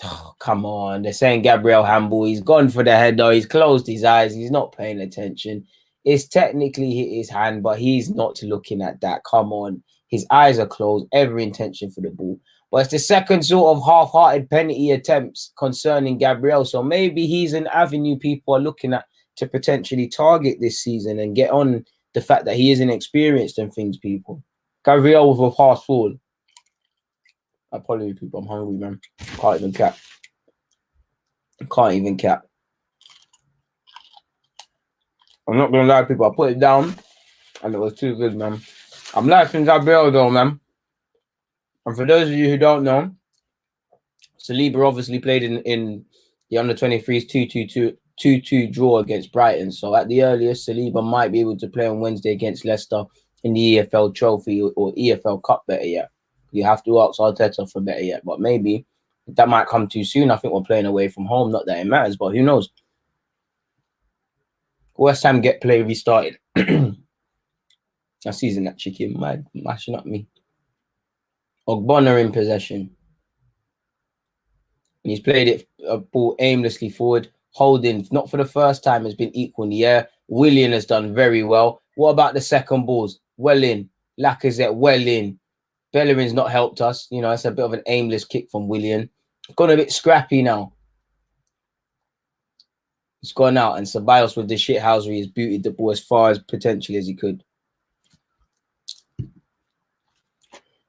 Oh, come on. They're saying Gabriel handball. He's gone for the head, though. He's closed his eyes. He's not paying attention. It's technically hit his hand, but he's not looking at that. Come on. His eyes are closed. Every intention for the ball. But it's the second sort of half-hearted penalty attempts concerning Gabriel. So maybe he's an avenue people are looking at to potentially target this season and get on the fact that he isn't experienced and things, people. Gabriel with a pass forward. Apologies, people. I'm hungry, man. Can't even cap. I'm not gonna lie, people. I put it down, and it was too good, man. I'm liking Gabriel, though, man. And for those of you who don't know, Saliba obviously played in the under-23s 2-2 draw against Brighton. So at the earliest, Saliba might be able to play on Wednesday against Leicester in the EFL Trophy or EFL Cup, better yet. You have to ask Arteta for better yet, but maybe that might come too soon. I think we're playing away from home. Not that it matters, but who knows? West Ham get play restarted. I season that chicken, mashing up me. Ogbonna in possession. And he's played it a ball aimlessly forward. Holding, not for the first time, has been equal in the air. Willian has done very well. What about the second balls? Well in. Lacazette, well in. Bellerin's not helped us. You know, it's a bit of an aimless kick from Willian. Gone a bit scrappy now. It's gone out, and Ceballos with the shithousery has booted the ball as far as potentially as he could.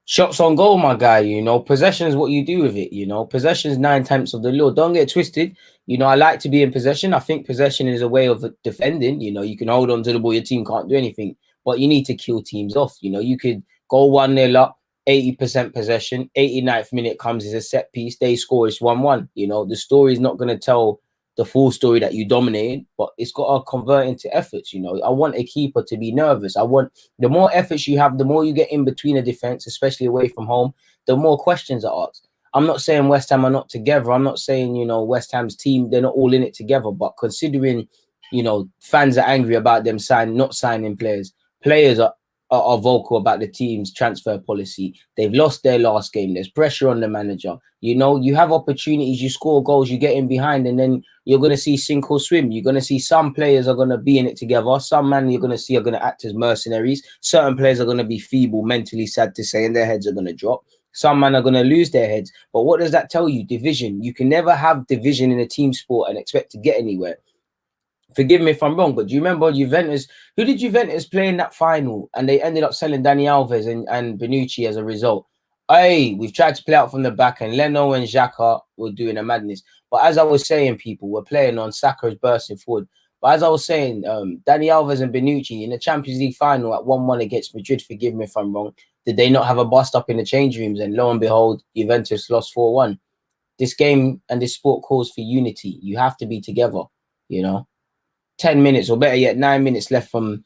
Shots on goal, my guy. You know, possession is what you do with it. You know, possession is 9 tenths of the law. Don't get twisted. You know, I like to be in possession. I think possession is a way of defending. You know, you can hold on to the ball. Your team can't do anything, but you need to kill teams off. You know, you could go 1-0 up. 80% possession, 89th minute comes as a set piece. They score, it's 1-1. You know, the story is not going to tell the full story that you dominated, but it's got to convert into efforts. You know, I want a keeper to be nervous. I want the more efforts you have, the more you get in between a defense, especially away from home, the more questions are asked. I'm not saying West Ham are not together. I'm not saying, you know, West Ham's team, they're not all in it together, but considering, you know, fans are angry about them not signing players. Players are vocal about the team's transfer policy. They've lost their last game. There's pressure on the manager. You know, you have opportunities, you score goals, you get in behind, and then you're going to see sink or swim. You're going to see some players are going to be in it together. Some men you're going to see are going to act as mercenaries. Certain players are going to be feeble, mentally sad to say, and their heads are going to drop. Some men are going to lose their heads. But what does that tell you? Division. You can never have division in a team sport and expect to get anywhere. Forgive me if I'm wrong, but do you remember Juventus? Who did Juventus play in that final? And they ended up selling Dani Alves and Bonucci as a result. Hey, we've tried to play out from the back, and Leno and Xhaka were doing a madness. But as I was saying, people were playing on Saka's bursting forward. But as I was saying, Dani Alves and Bonucci in the Champions League final at 1-1 against Madrid, forgive me if I'm wrong, did they not have a bust up in the change rooms? And lo and behold, Juventus lost 4-1. This game and this sport calls for unity. You have to be together, you know. 10 minutes, or better yet, 9 minutes left from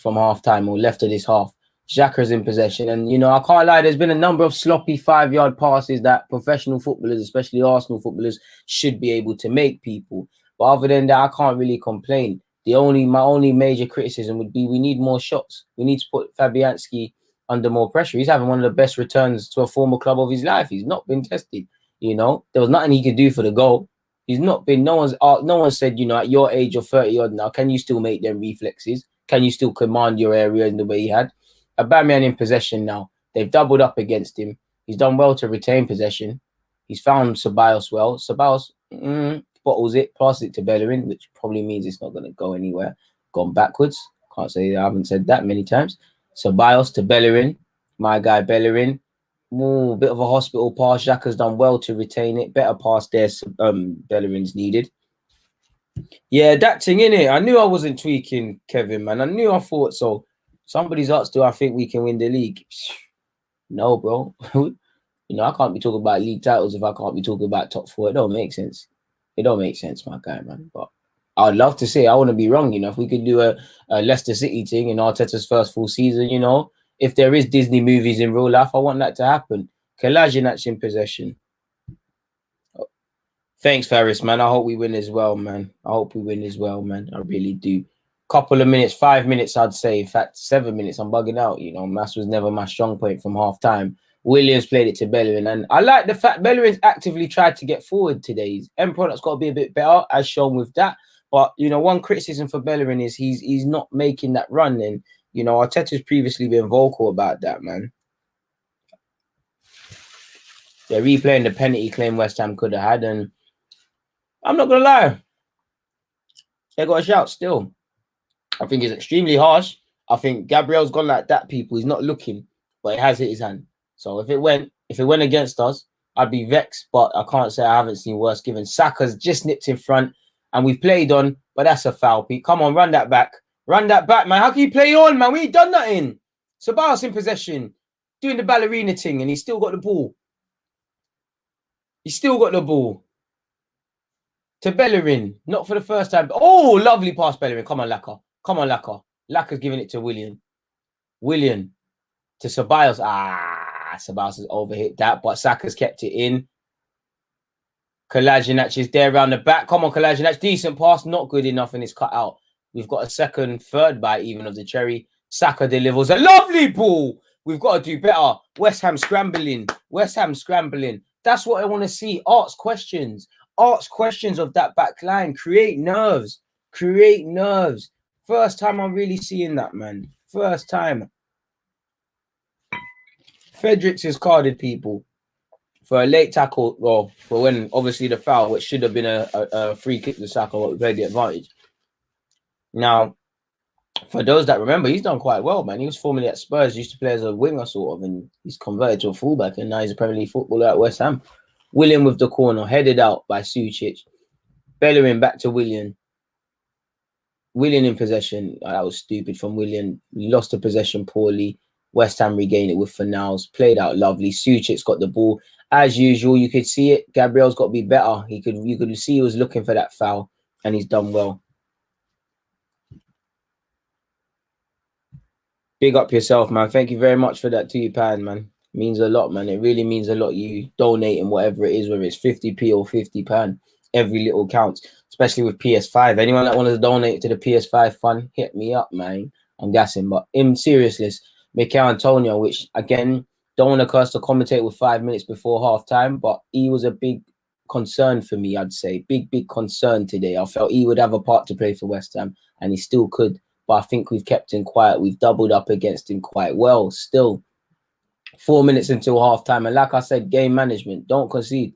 half time, or left of this half. Xhaka's in possession, and you know, I can't lie, there's been a number of sloppy 5-yard passes that professional footballers, especially Arsenal footballers, should be able to make, people. But other than that, I can't really complain. My only major criticism would be we need more shots. We need to put Fabianski under more pressure. He's having one of the best returns to a former club of his life. He's not been tested. You know, there was nothing he could do for the goal. He's not been. No one said, you know, at your age of 30 odd now, can you still make them reflexes? Can you still command your area in the way he had? Aubameyang in possession now. They've doubled up against him. He's done well to retain possession. He's found Ceballos well. Ceballos bottles it, passes it to Bellerin, which probably means it's not going to go anywhere. Gone backwards. Can't say I haven't said that many times. Ceballos to Bellerin. My guy Bellerin. Ooh, bit of a hospital pass. Xhaka's done well to retain it. Better pass there. Bellerin's needed. Yeah, that thing in it. I knew I wasn't tweaking, Kevin, man. I thought so. Somebody's asked, do I think we can win the league? No, bro. You know, I can't be talking about league titles if I can't be talking about top four. It don't make sense. It don't make sense, my guy, man. But I'd love to say I want to be wrong. You know, if we could do a Leicester City thing in Arteta's first full season, you know, if there is Disney movies in real life, I want that to happen. Kolasinac in possession. Thanks, Ferris, man. I hope we win as well, man. I hope we win as well, man. I really do. Couple of minutes, 5 minutes, I'd say. In fact, 7 minutes. I'm bugging out. You know, Mass was never my strong point from half time. Williams played it to Bellerin, and I like the fact Bellerin's actively tried to get forward today. His end product's got to be a bit better, as shown with that. But you know, one criticism for Bellerin is he's not making that run, and you know, Arteta's previously been vocal about that, man. They're replaying the penalty claim West Ham could have had, and I'm not gonna lie, they got a shout still. I think it's extremely harsh. I think Gabriel's gone like that, people. He's not looking, but it has hit his hand. So if it went against us, I'd be vexed, but I can't say I haven't seen worse, given Saka's just nipped in front and we've played on, but that's a foul, Pete. Come on, run that back. Run that back, man. How can you play on, man? We ain't done nothing. Ceballos in possession, doing the ballerina thing, and he's still got the ball. He's still got the ball. To Bellerin, not for the first time. Oh, lovely pass, Bellerin. Come on, Laka. Come on, Laka. Laka's giving it to William. William to Ceballos. Ceballos has overhit that, but Saka's kept it in. Kolasinac is there around the back. Come on, Kolasinac. Decent pass, not good enough, and it's cut out. We've got a third bite even of the cherry. Saka delivers a lovely ball. We've got to do better. West Ham scrambling. West Ham scrambling. That's what I want to see. Ask questions. Ask questions of that back line. Create nerves. Create nerves. First time I'm really seeing that, man. First time. Fredericks is carded, people, for a late tackle. Well, for when obviously the foul, which should have been a free kick to Saka, but we played the advantage. Now, for those that remember, he's done quite well, man. He was formerly at Spurs, used to play as a winger, sort of, and he's converted to a fullback, and now he's a Premier League footballer at West Ham. William with the corner, headed out by Sucic. Bellerin back to William. William in possession. That was stupid from William. We lost the possession poorly. West Ham regained it with Fornals. Played out lovely. Sucic's got the ball. As usual, you could see it. Gabriel's got to be better. You could see he was looking for that foul, and he's done well. Big up yourself, man. Thank you very much for that £2, man. Means a lot, man. It really means a lot. You donating whatever it is, whether it's 50p or £50. Every little counts, especially with PS5. Anyone that wants to donate to the PS5 fund, hit me up, man. I'm gassing. But in seriousness, Mikel Antonio, which again, don't want to curse the commentator with 5 minutes before half time, but he was a big concern for me, I'd say. Big concern today. I felt he would have a part to play for West Ham, and he still could. But I think we've kept him quiet. We've doubled up against him quite well still. 4 minutes until half time. And like I said, game management, don't concede.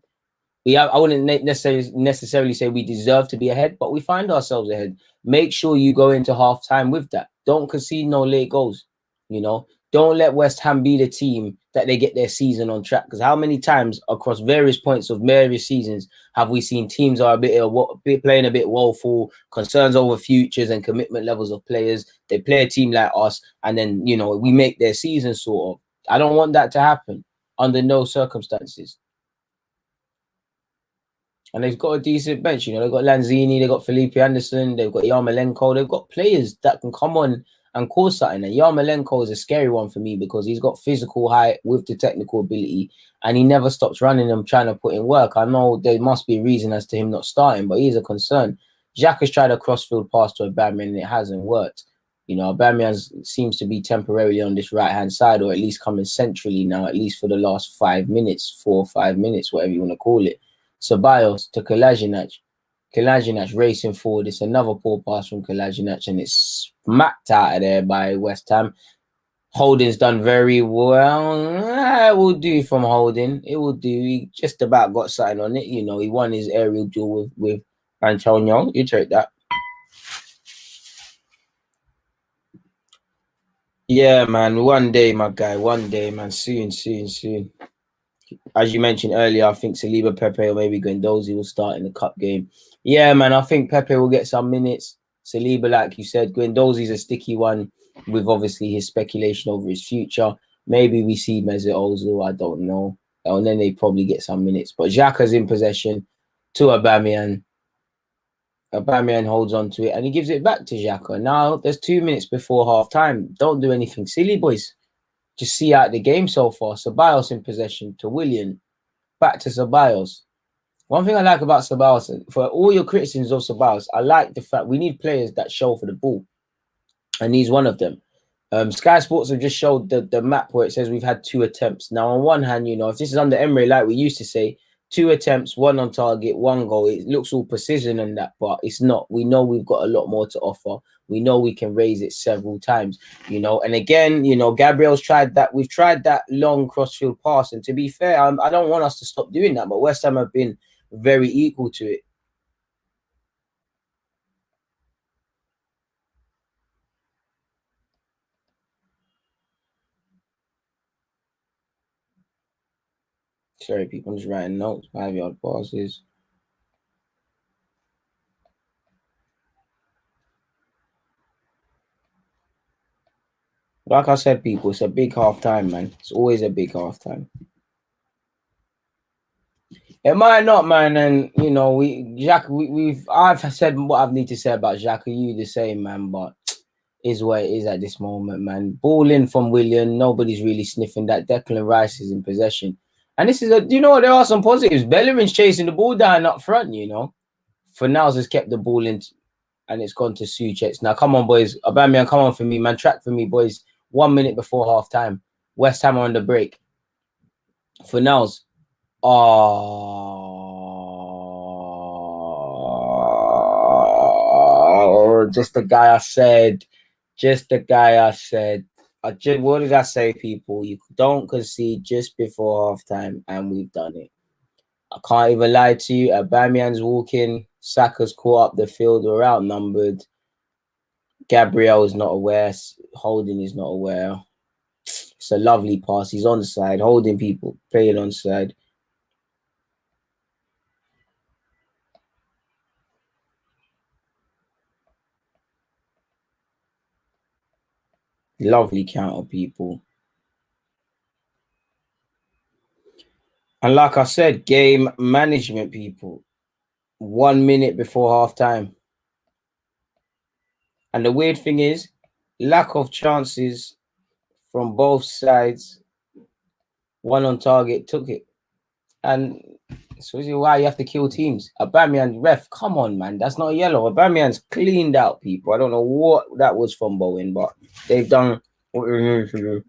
I wouldn't necessarily say we deserve to be ahead, but we find ourselves ahead. Make sure you go into half time with that. Don't concede no late goals. You know, don't let West Ham be the team that they get their season on track. Because how many times across various points of various seasons have we seen teams are playing a bit woeful, concerns over futures and commitment levels of players? They play a team like us, and then we make their season sort of. I don't want that to happen under no circumstances. And they've got a decent bench, they've got Lanzini, they've got Felipe Anderson, they've got Yarmolenko, they've got players that can come on and cause something. And Yarmolenko is a scary one for me because he's got physical height with the technical ability, and he never stops running and trying to put in work. I know there must be a reason as to him not starting, but he's a concern. Jack has tried a crossfield pass to Aubameyang and it hasn't worked. Aubameyang seems to be temporarily on this right-hand side, or at least coming centrally now, at least for the last 4 or 5 minutes, whatever you want to call it. Ceballos to Kolasinac. Kolasinac racing forward. It's another poor pass from Kolasinac, and it's smacked out of there by West Ham. Holding's done very well. It will do from Holding. It will do. He just about got something on it. He won his aerial duel with Antonio. You take that. Yeah, man. One day, my guy. One day, man. Soon. As you mentioned earlier, I think Saliba, Pepe, or maybe Guendouzi will start in the cup game. Yeah, man, I think Pepe will get some minutes. Saliba, like you said, Guendouzi's a sticky one with obviously his speculation over his future. Maybe we see Mesut Ozil, I don't know. And then they probably get some minutes. But Xhaka's in possession to Aubameyang. Aubameyang holds on to it and he gives it back to Xhaka. Now, there's 2 minutes before half time. Don't do anything silly, boys. Just see out the game so far. Ceballos in possession to Willian. Back to Ceballos. One thing I like about Ceballos, for all your criticisms of Ceballos, I like the fact we need players that show for the ball. And he's one of them. Sky Sports have just showed the map where it says we've had 2 attempts. Now, on one hand, if this is under Emery, like we used to say, 2 attempts, 1 on target, 1 goal. It looks all precision and that, but it's not. We know we've got a lot more to offer. We know we can raise it several times, And again, Gabriel's tried that. We've tried that long crossfield pass. And to be fair, I don't want us to stop doing that, but West Ham have been very equal to it. Sorry, people, I'm just writing notes. 5-yard passes. Like I said, people, it's a big half time, man. It's always a big half time. It might not, man. And I've said what I need to say about Xhaka. You the same, man. But is where it is at this moment, man. Ball in from Willian. Nobody's really sniffing that. Declan Rice is in possession. And this is there are some positives. Bellerin's chasing the ball down up front, Fornals has kept the ball in and it's gone to Suchek. Now, come on, boys. Aubameyang, come on for me, man. Track for me, boys. 1 minute before half time. West Ham are on the break. Fornals. Oh, just the guy I said. What did I say, people? You don't concede just before halftime, and we've done it. I can't even lie to you. Aubameyang's walking. Saka's caught up the field. We're outnumbered. Gabriel is not aware. Holding is not aware. It's a lovely pass. He's on the side. Holding people. Playing on the side. Lovely counter, people. And like I said, game management, people. 1 minute before half time. And the weird thing is, lack of chances from both sides. 1 on target, took it. And so is it why you have to kill teams? Aubameyang, ref, come on, man. That's not a yellow. Aubameyang's cleaned out, people. I don't know what that was from Bowen, but they've done what they need to do.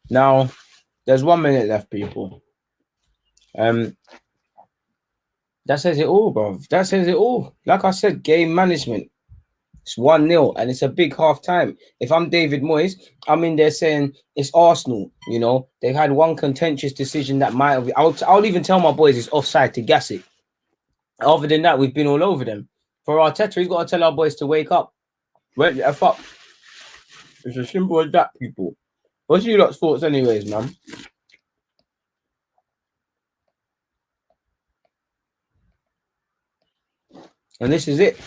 Now, there's 1 minute left, people. That says it all, bro. That says it all. Like I said, game management. It's 1-0 and it's a big half time. If I'm David Moyes, I'm in there saying it's Arsenal. You know, they've had one contentious decision that might have. I'll even tell my boys it's offside to gas it. Other than that, we've been all over them. For Arteta, he's got to tell our boys to wake up. Wake the F up. It's as simple as that, people. What's your lot's thoughts, anyways, man? And this is it.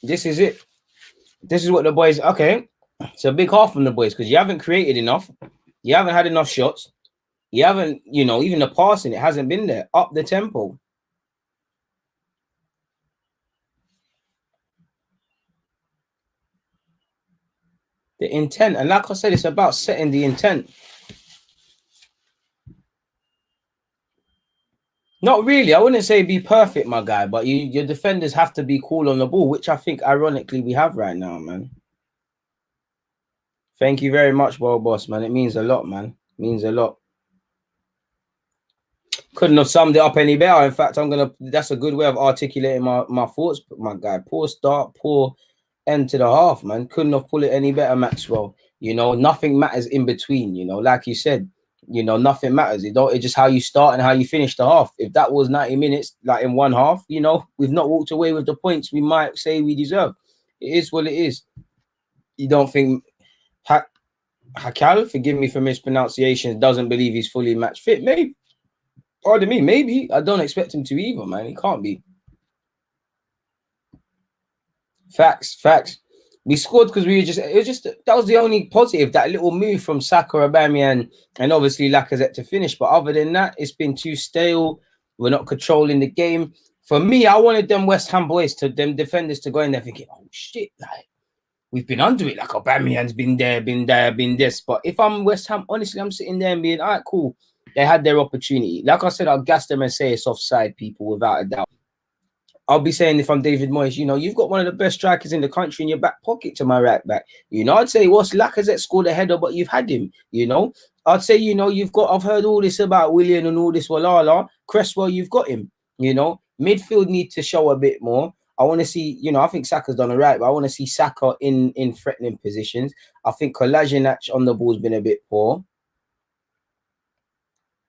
This is it. This is what the boys. Okay, it's a big half from the boys because you haven't created enough. You haven't had enough shots. You haven't, you know, even the passing, it hasn't been there. Up the tempo. The intent. And like I said, it's about setting the intent. Not really. I wouldn't say be perfect, my guy, but your defenders have to be cool on the ball, which I think, ironically, we have right now, man. Thank you very much, World Boss, man. It means a lot, man. It means a lot. Couldn't have summed it up any better. In fact, that's a good way of articulating my thoughts, my guy. Poor start, poor end to the half, man. Couldn't have pulled it any better, Maxwell. You know, nothing matters in between, you know, like you said, you know, nothing matters. It's just how you start and how you finish the half. If that was 90 minutes, like in one half, you know, we've not walked away with the points we might say we deserve. It is what it is. You don't think Hakal, forgive me for mispronunciations, doesn't believe he's fully match fit? Maybe. Pardon me, maybe. I don't expect him to either, man. He can't be. Facts. We scored because that was the only positive, that little move from Saka, Aubameyang, and obviously Lacazette to finish. But other than that, it's been too stale. We're not controlling the game. For me, I wanted them West Ham boys, them defenders, to go in there thinking, oh shit, like we've been under it. Like Aubameyang's been this. But if I'm West Ham, honestly, I'm sitting there and being, all right, cool. They had their opportunity. Like I said, I'll gas them and say it's offside, people, without a doubt. I'll be saying, if I'm David Moyes, you know, you've got one of the best strikers in the country in your back pocket to my right back. You know, I'd say, what's Lacazette scored a header, but you've had him, you know. I'd say, you know, I've heard all this about Willian and all this, Walala. Cresswell, you've got him, you know. Midfield need to show a bit more. I want to see, you know, I think Saka's done all right, but I want to see Saka in threatening positions. I think Kolasinac on the ball's been a bit poor.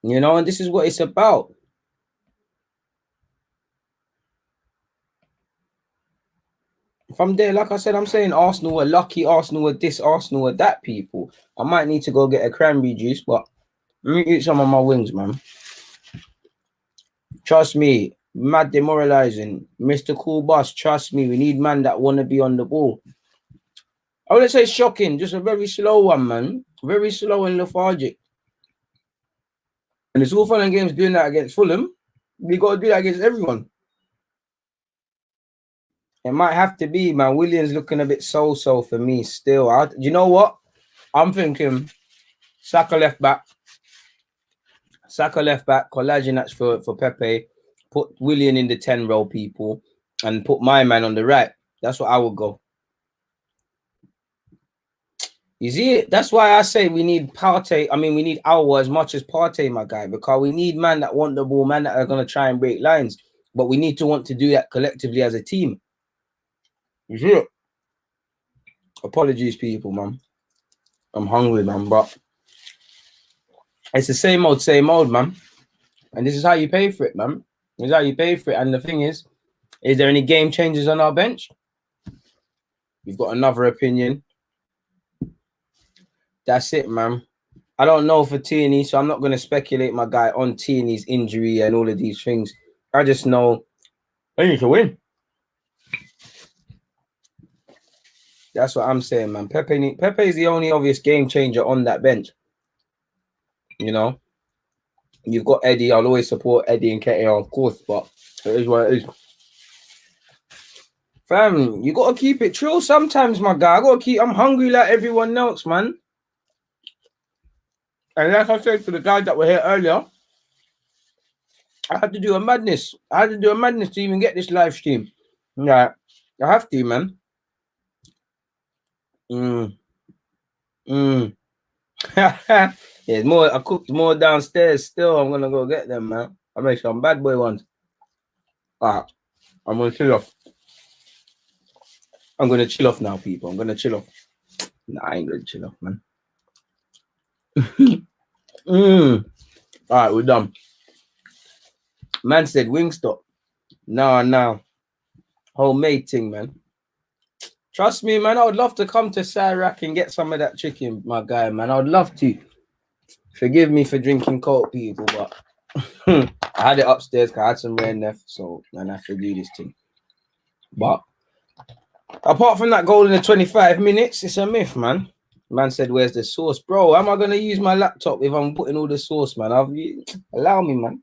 You know, and this is what it's about. If I'm there, like I said, I'm saying Arsenal are lucky, Arsenal are this, Arsenal are that, people. I might need to go get a cranberry juice, but let me eat some of my wings, man. Trust me, mad demoralizing. Mr. Cool Boss, trust me, we need man that want to be on the ball. I wouldn't say shocking, just a very slow one, man. Very slow and lethargic. And it's all fun and games doing that against Fulham. We got to do that against everyone. It might have to be, man. Williams looking a bit so-so for me still. You know what? I'm thinking Saka left back, Kolasinac for Pepe, put Willian in the 10 role, people, and put my man on the right. That's what I would go. You see it? That's why I say we need Partey. I mean, we need Aouar as much as Partey, my guy, because we need man that want the ball, man that are going to try and break lines. But we need to want to do that collectively as a team. You see it? Apologies, people, man. I'm hungry, man, but it's the same old, man. And this is how you pay for it, man. This is how you pay for it. And the thing is there any game changers on our bench? You've got another opinion. That's it, man. I don't know for Tierney, so I'm not going to speculate, my guy, on Tierney's injury and all of these things. I just know they need to win. That's what I'm saying, man. Pepe is the only obvious game changer on that bench. You know, you've got Eddie. I'll always support Eddie and Ketia, of course, but it is what it is. Fam, you got to keep it true sometimes, my guy. I'm hungry like everyone else, man. And like I said to the guys that were here earlier, I had to do a madness. I had to do a madness to even get this live stream. Yeah, I have to, man. Yeah, more. I cooked more downstairs. Still, I'm gonna go get them, man. I make some bad boy ones. All right, I'm gonna chill off. I'm gonna chill off now, people. I'm gonna chill off. Nah, I ain't gonna chill off, man. All right, we're done. Man said Wingstop. No. Homemade thing, man. Trust me, man. I would love to come to Sarak and get some of that chicken, my guy, man. I would love to. Forgive me for drinking Coke, people, but I had it upstairs because I had some rare nef, so man, I have to do this thing. But apart from that goal in the 25 minutes, it's a myth, man. Man said, "Where's the sauce, bro? How am I gonna use my laptop if I'm putting all the sauce, man? Allow me, man."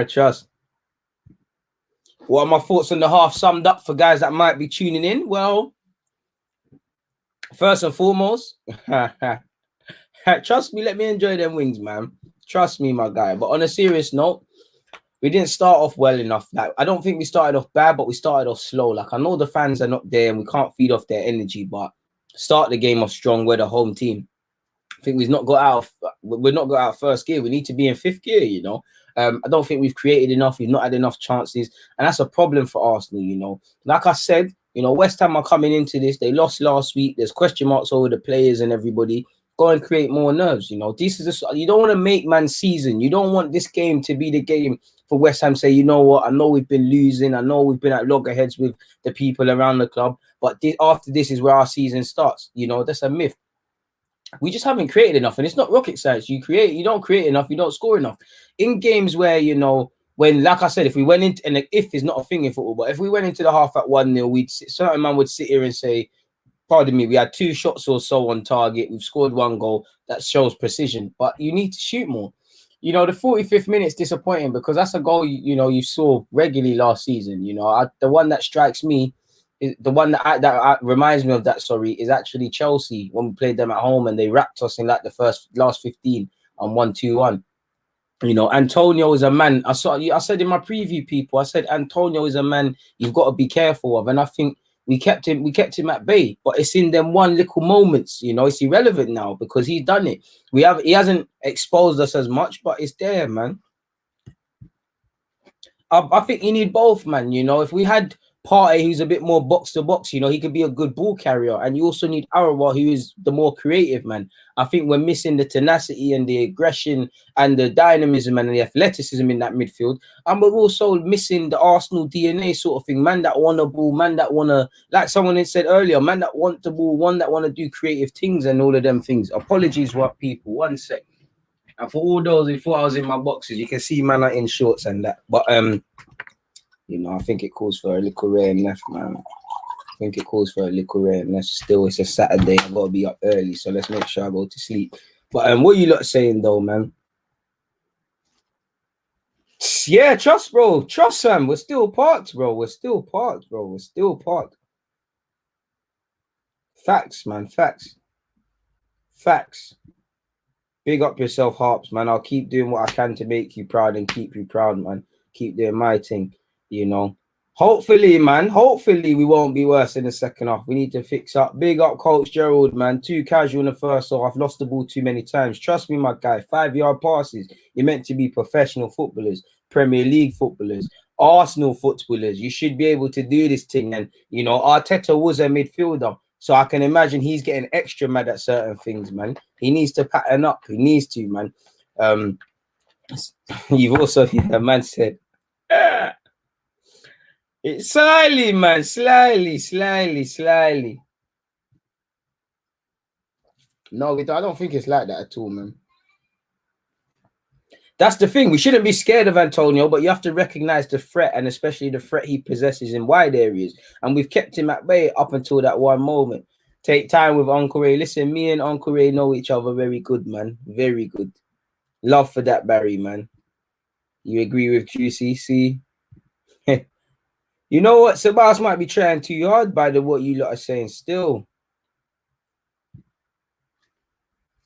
Trust. What are my thoughts on the half summed up for guys that might be tuning in? Well, first and foremost, trust me, let me enjoy them wings, man. Trust me, my guy. But on a serious note, we didn't start off well enough. Like, I don't think we started off bad, but we started off slow. Like, I know the fans are not there and we can't feed off their energy, but start the game off strong. We're the home team. I think we've not got out of first gear. We need to be in fifth gear, you know. I don't think we've created enough. We've not had enough chances. And that's a problem for Arsenal, you know. Like I said, you know, West Ham are coming into this. They lost last week. There's question marks over the players and everybody. Go and create more nerves, you know. You don't want to make man season. You don't want this game to be the game for West Ham. Say, you know what, I know we've been losing. I know we've been at loggerheads with the people around the club. But after this is where our season starts. You know, that's a myth. We just haven't created enough, and it's not rocket science. You don't create enough, you don't score enough. In games where, you know, when, like I said, if we went into, and if is not a thing in football, but if we went into the half at 1-0, certain man would sit here and say, pardon me, we had 2 shots or so on target, we've scored 1 goal. That shows precision, but you need to shoot more. You know, the 45th minute's disappointing because that's a goal you saw regularly last season. You know, the one that strikes me, the one that reminds me of that, is actually Chelsea when we played them at home and they wrapped us in like the last 15 and 1-2-1. You know, Antonio is a man. I said in my preview, people, I said Antonio is a man you've got to be careful of, and I think we kept him at bay. But it's in them one little moments, you know, it's irrelevant now because he's done it. He hasn't exposed us as much, but it's there, man. I think you need both, man. You know, if we had Partey, who's a bit more box to box, you know, he could be a good ball carrier, and you also need Arawa, who is the more creative man. I think we're missing the tenacity and the aggression and the dynamism and the athleticism in that midfield, and we're also missing the Arsenal DNA sort of thing. Man that want a ball, man that want to, like someone had said earlier, man that want the ball, one that want to do creative things and all of them things. Apologies, what people? 1 sec. And for all those who thought I was in my boxes, you can see man are in shorts and that. But you know, I think it calls for a little rareness, man. I think it calls for a little rareness. Still, it's a Saturday. I've got to be up early, so let's make sure I go to sleep. But what are you lot saying though, man? Yeah, trust, bro. Trust, Sam. We're still parked, bro. We're still parked. Facts, man. Facts. Big up yourself, Harps, man. I'll keep doing what I can to make you proud and keep you proud, man. Keep doing my thing, you know. Hopefully, man. Hopefully, we won't be worse in the second half. We need to fix up. Big up, Coach Gerald, man. Too casual in the first half. I've lost the ball too many times. Trust me, my guy. 5-yard passes. You're meant to be professional footballers, Premier League footballers, Arsenal footballers. You should be able to do this thing. And, you know, Arteta was a midfielder. So I can imagine he's getting extra mad at certain things, man. He needs to pattern up. He needs to, man. You've also, the man said, it's slyly, man. Slyly. No, I don't think it's like that at all, man. That's the thing. We shouldn't be scared of Antonio, but you have to recognize the threat, and especially the threat he possesses in wide areas. And we've kept him at bay up until that one moment. Take time with Uncle Ray. Listen, me and Uncle Ray know each other very good, man. Very good. Love for that, Barry, man. You agree with QCC? You know what? Sebas might be trying too hard by what you lot are saying still.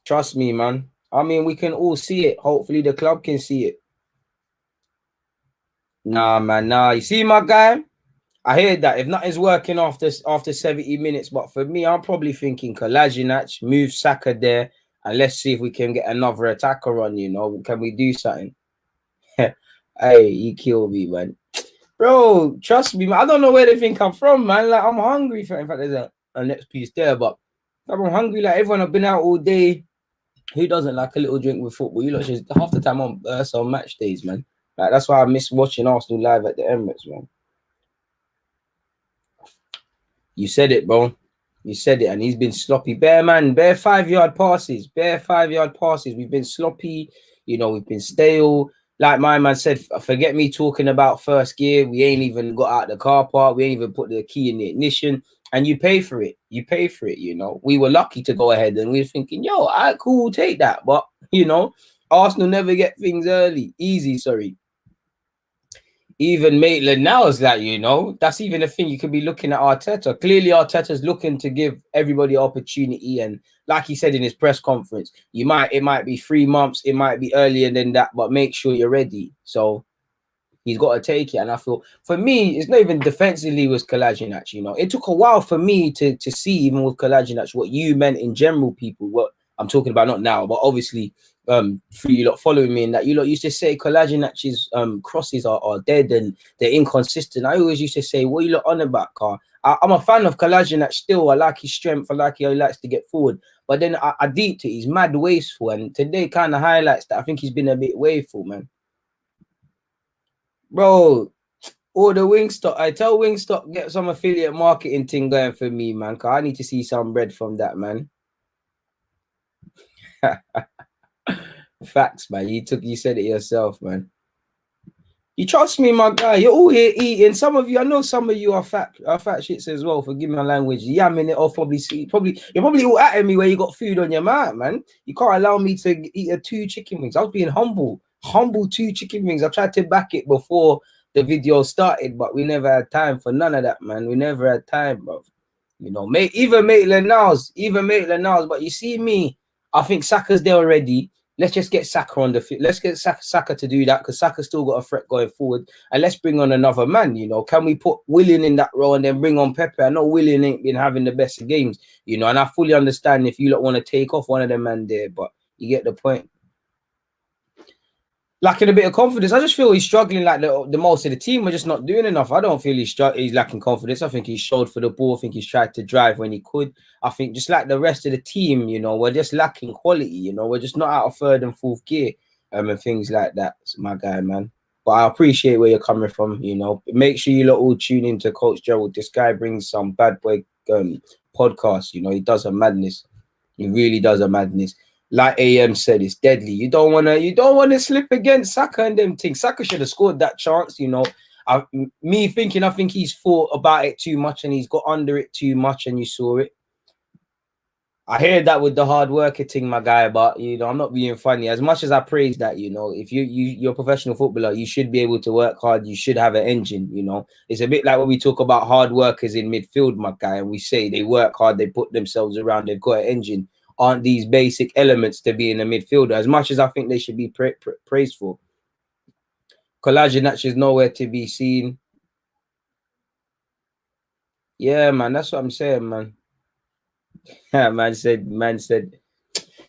Trust me, man. I mean, we can all see it. Hopefully the club can see it. Nah, man, nah. You see, my guy? I hear that. If nothing's working after 70 minutes, but for me, I'm probably thinking Kolasinac, move Saka there, and let's see if we can get another attacker on, you know. Can we do something? Hey, you kill me, man. Bro, trust me, man. I don't know where they think I'm from, man. Like, I'm hungry. In fact, there's a next piece there, but I'm hungry. Like, everyone have been out all day. Who doesn't like a little drink with football? You lot just half the time on match days, man. Like, that's why I miss watching Arsenal live at the Emirates, man. You said it, bro. You said it, and he's been sloppy. Bare 5-yard passes. Bare 5-yard passes. We've been sloppy. You know, we've been stale. Like my man said, forget me talking about first gear. We ain't even got out the car park. We ain't even put the key in the ignition. And you pay for it. You pay for it, you know. We were lucky to go ahead, and we were thinking, yo, all right, cool, take that. But, you know, Arsenal never get things easy, sorry. Even Maitland now is like, you know, that's even a thing. You could be looking at Arteta. Clearly, Arteta's looking to give everybody opportunity. And like he said in his press conference, it might be 3 months, it might be earlier than that, but make sure you're ready. So he's got to take it. And I feel, for me, it's not even defensively with Kolasinac, you know. It took a while for me to see, even with Kolasinac, what you meant in general, people, what I'm talking about, not now, but obviously for you lot following me, and that you lot used to say Kolasinac's crosses are dead and they're inconsistent. I always used to say, what you lot on about, Car? I'm a fan of Kolasinac still. I like his strength. I like how he likes to get forward. But then I deeped it. He's mad wasteful. And today kind of highlights that I think he's been a bit wasteful, man. Bro, or the Wingstop. I tell Wingstop, get some affiliate marketing thing going for me, man. Cause I need to see some bread from that, man. Facts, man. You said it yourself, man. You trust me, my guy. You're all here eating. Some of you, I know some of you are fat shits as well. Forgive my language. Yamming it off, you're probably all at me where you got food on your mouth, man. You can't allow me to eat 2 chicken wings. I was being humble. 2 chicken wings. I tried to back it before the video started, but we never had time for none of that, man. We never had time, bro. You know, even Maitland Niles. But you see me, I think Saka's there already. Let's just get Saka on the field. Let's get Saka to do that, because Saka's still got a threat going forward. And let's bring on another man, you know. Can we put Willian in that role and then bring on Pepe? I know Willian ain't been having the best of games, you know, and I fully understand if you lot want to take off one of them man there, but you get the point. Lacking a bit of confidence. I just feel he's struggling like the most of the team. We're just not doing enough. I don't feel he's lacking confidence. I think he showed for the ball. I think he's tried to drive when he could. I think just like the rest of the team, you know, we're just lacking quality. You know, we're just not out of 3rd and 4th gear and things like that. So my guy, man. But I appreciate where you're coming from. You know, make sure you lot all tune into Coach Gerald. This guy brings some bad boy podcast. You know, he does a madness. He really does a madness. Like AM said, it's deadly. You don't wanna slip against Saka and them things. Saka should have scored that chance, you know. I think he's thought about it too much and he's got under it too much, and you saw it. I hear that with the hard worker thing, my guy, but you know, I'm not being funny. As much as I praise that, you know, if you're a professional footballer, you should be able to work hard. You should have an engine, you know. It's a bit like when we talk about hard workers in midfield, my guy, and we say they work hard, they put themselves around, they've got an engine. Aren't these basic elements to being a midfielder? As much as I think they should be praised for. Kolasinac is nowhere to be seen. Yeah, man, that's what I'm saying, man. Yeah, man said,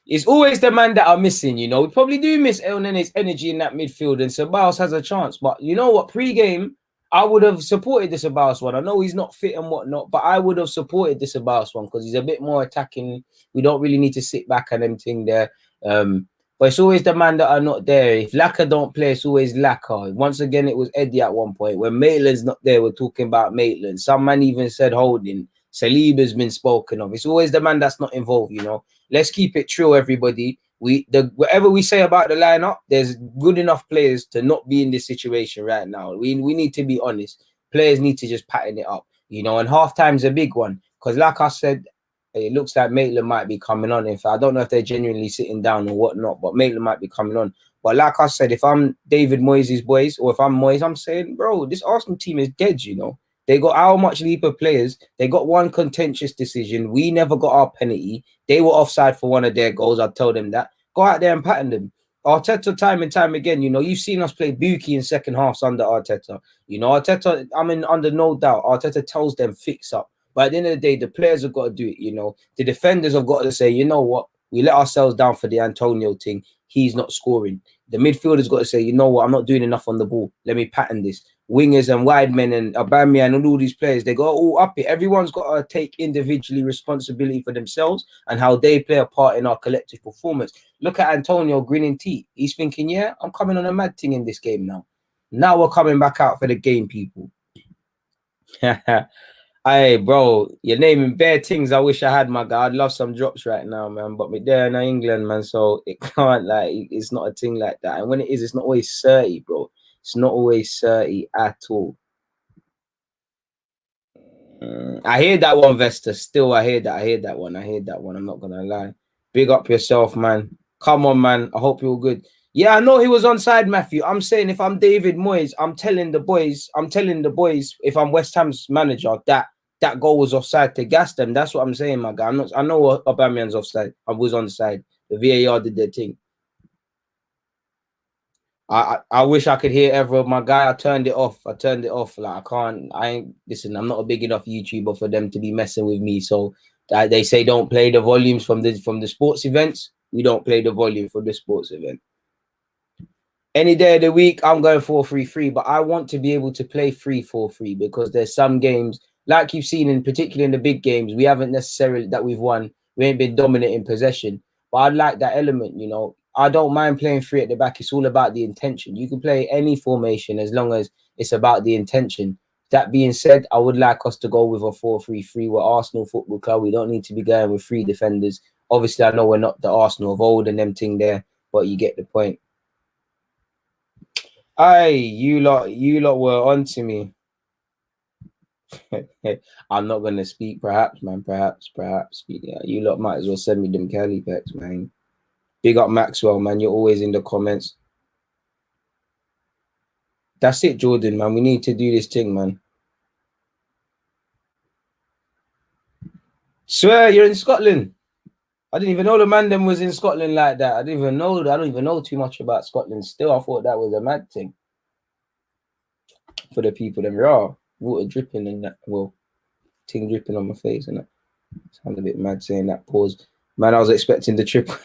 it's always the man that are missing, you know. We probably do miss El Nene's energy in that midfield, and Ceballos has a chance. But you know what? Pre-game, I would have supported the Ceballos one. I know he's not fit and whatnot, but I would have supported the Ceballos one because he's a bit more attacking. We don't really need to sit back and them thing there. But it's always the man that are not there. If Laka don't play, it's always Laka. Once again, it was Eddie at one point. When Maitland's not there, we're talking about Maitland. Some man even said Holding. Saliba's been spoken of. It's always the man that's not involved, you know. Let's keep it true, everybody. Whatever we say about the lineup, there's good enough players to not be in this situation right now. We need to be honest. Players need to just pattern it up, you know. And halftime's a big one because, like I said, it looks like Maitland might be coming on. In fact, I don't know if they're genuinely sitting down or whatnot, but Maitland might be coming on. But like I said, if I'm David Moyes' boys, or if I'm Moyes, I'm saying, bro, this Arsenal team is dead, you know. They got how much leaper players. They got one contentious decision. We never got our penalty. They were offside for one of their goals. I'll tell them that. Go out there and pattern them. Arteta, time and time again, you know, you've seen us play Buki in second halves under Arteta. You know, Arteta, under no doubt, Arteta tells them fix up. But at the end of the day, the players have got to do it, you know. The defenders have got to say, you know what, we let ourselves down for the Antonio thing. He's not scoring. The midfielders got to say, you know what, I'm not doing enough on the ball. Let me pattern this. wingers and wide men and Aubameyang and all these players, they got all up it. Everyone's got to take individually responsibility for themselves and how they play a part in our collective performance. Look at Antonio grinning teeth. He's thinking, yeah, I'm coming on a mad thing in this game now. Now we're coming back out for the game, people. Hey, bro, you're naming bare things I wish I had, my guy. I'd love some drops right now, man. But me there in England, man, so it can't, like, it's not a thing like that. And when it is, it's not always 30, bro. It's not always 30 at all. I hear that one, Vesta. Still, I hear that one. I'm not gonna lie. Big up yourself, man. Come on, man. I hope you're all good. Yeah, I know he was onside, Matthew. I'm saying if I'm David Moyes, I'm telling the boys, if I'm West Ham's manager, that goal was offside to gas them. That's what I'm saying, my guy. I know Aubameyang's offside. I was onside. The VAR did their thing. I wish I could hear ever my guy. I turned it off. Like I ain't listen, I'm not a big enough YouTuber for them to be messing with me. So they say don't play the volumes from the sports events. We don't play the volume for the sports event. Any day of the week, I'm going 4-3-3, but I want to be able to play 3-4-3 because there's some games, like you've seen in particular in the big games, we haven't necessarily that we've won. We ain't been dominant in possession, but I'd like that element, you know. I don't mind playing 3 at the back. It's all about the intention. You can play any formation as long as it's about the intention. That being said, I would like us to go with a 4-3-3. We're Arsenal Football Club. We don't need to be going with 3 defenders. Obviously, I know we're not the Arsenal of old and them thing there, but you get the point. Aye, you lot were on to me. I'm not gonna speak, perhaps, man. Perhaps. Yeah, you lot might as well send me them Kelly packs, man. Big up Maxwell, man. You're always in the comments. That's it, Jordan, man. We need to do this thing, man. Swear you're in Scotland. I didn't even know the man them was in Scotland like that. I don't even know too much about Scotland still. I thought that was a mad thing. For the people, them raw. Water dripping and that. Well, thing dripping on my face and that. Sound a bit mad saying that. Pause. Man, I was expecting the triple.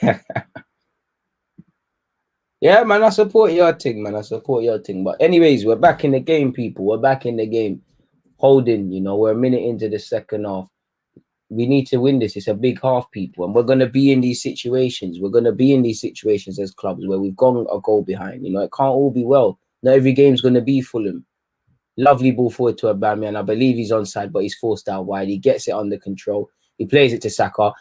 Yeah, man, I support your thing, man. But anyways, we're back in the game, people. We're back in the game. Holding, you know, we're a minute into the second half. We need to win this. It's a big half, people. And we're going to be in these situations. We're going to be in these situations as clubs where we've gone a goal behind. You know, it can't all be well. Not every game's going to be Fulham. Lovely ball forward to Aubameyang. I believe he's onside, but he's forced out wide. He gets it under control. He plays it to Saka.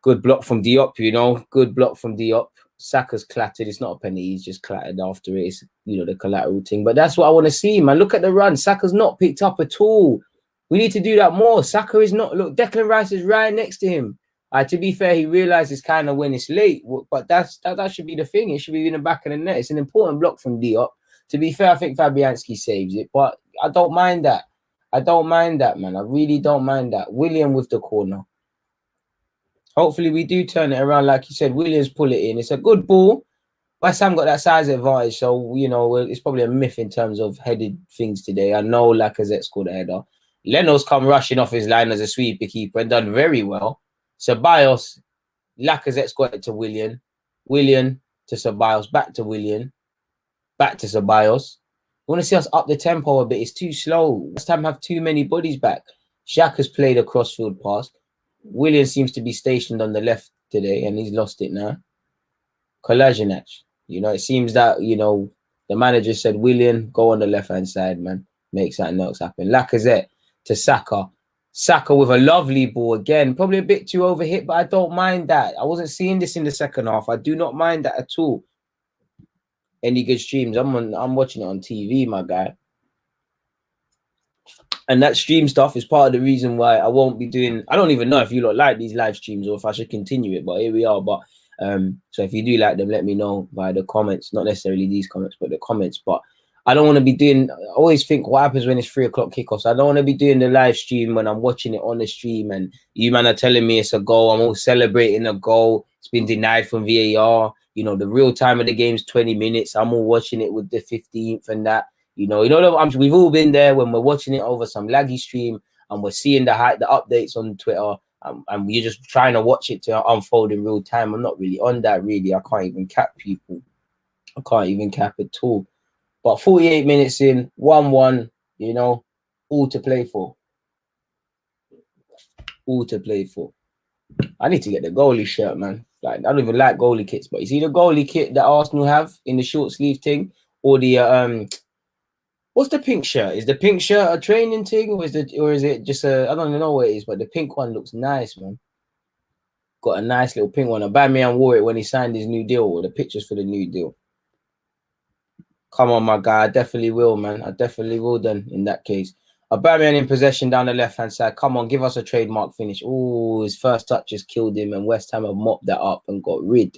Good block from Diop, you know. Good block from Diop. Saka's clattered. It's not a penny. He's just clattered after it. It's, you know, the collateral thing. But that's what I want to see, man. Look at the run. Saka's not picked up at all. We need to do that more. Saka is not. Look, Declan Rice is right next to him. To be fair, he realizes kind of when it's late. But that should be the thing. It should be in the back of the net. It's an important block from Diop. To be fair, I think Fabianski saves it. But I don't mind that. Man. I really don't mind that. William with the corner. Hopefully we do turn it around, like you said. Williams pull it in. It's a good ball. West Ham got that size advantage, so you know it's probably a myth in terms of headed things today. I know Lacazette scored a header. Leno's come rushing off his line as a sweeper keeper and done very well. Ceballos, Lacazette's got it to William. William to Ceballos, back to William, back to Ceballos. You want to see us up the tempo a bit? It's too slow. West Ham have too many bodies back. Xhaka's played a crossfield pass. William seems to be stationed on the left today, and he's lost it now. Kolasinac. You know, it seems that, you know, the manager said, William, go on the left-hand side, man. Make something else happen. Lacazette to Saka. Saka with a lovely ball again. Probably a bit too overhit, but I don't mind that. I wasn't seeing this in the second half. I do not mind that at all. Any good streams? I'm watching it on TV, my guy. And that stream stuff is part of the reason why I won't be doing. I don't even know if you lot like these live streams or if I should continue it, but here we are. But so if you do like them, let me know via the comments. Not necessarily these comments, but the comments. But I don't want to be doing. I always think what happens when it's 3 o'clock kickoffs. I don't want to be doing the live stream when I'm watching it on the stream and you man are telling me it's a goal. I'm all celebrating a goal. It's been denied from VAR. You know, the real time of the game's 20 minutes. I'm all watching it with the 15th and that. You know, we've all been there when we're watching it over some laggy stream and we're seeing the updates on Twitter and we're just trying to watch it to unfold in real time. I'm not really on that, really. I can't even cap people. I can't even cap at all. But 48 minutes in, 1-1, you know, all to play for. All to play for. I need to get the goalie shirt, man. Like, I don't even like goalie kits, but you see the goalie kit that Arsenal have in the short sleeve thing, or the what's the pink shirt? Is the pink shirt a training thing, or is it just a? I don't even know what it is, but the pink one looks nice, man. Got a nice little pink one. Aubameyang wore it when he signed his new deal, or the pictures for the new deal. Come on, my guy. I definitely will, man. I definitely will then in that case. Aubameyang in possession down the left-hand side. Come on, give us a trademark finish. Oh, his first touch just killed him, and West Ham have mopped that up and got rid.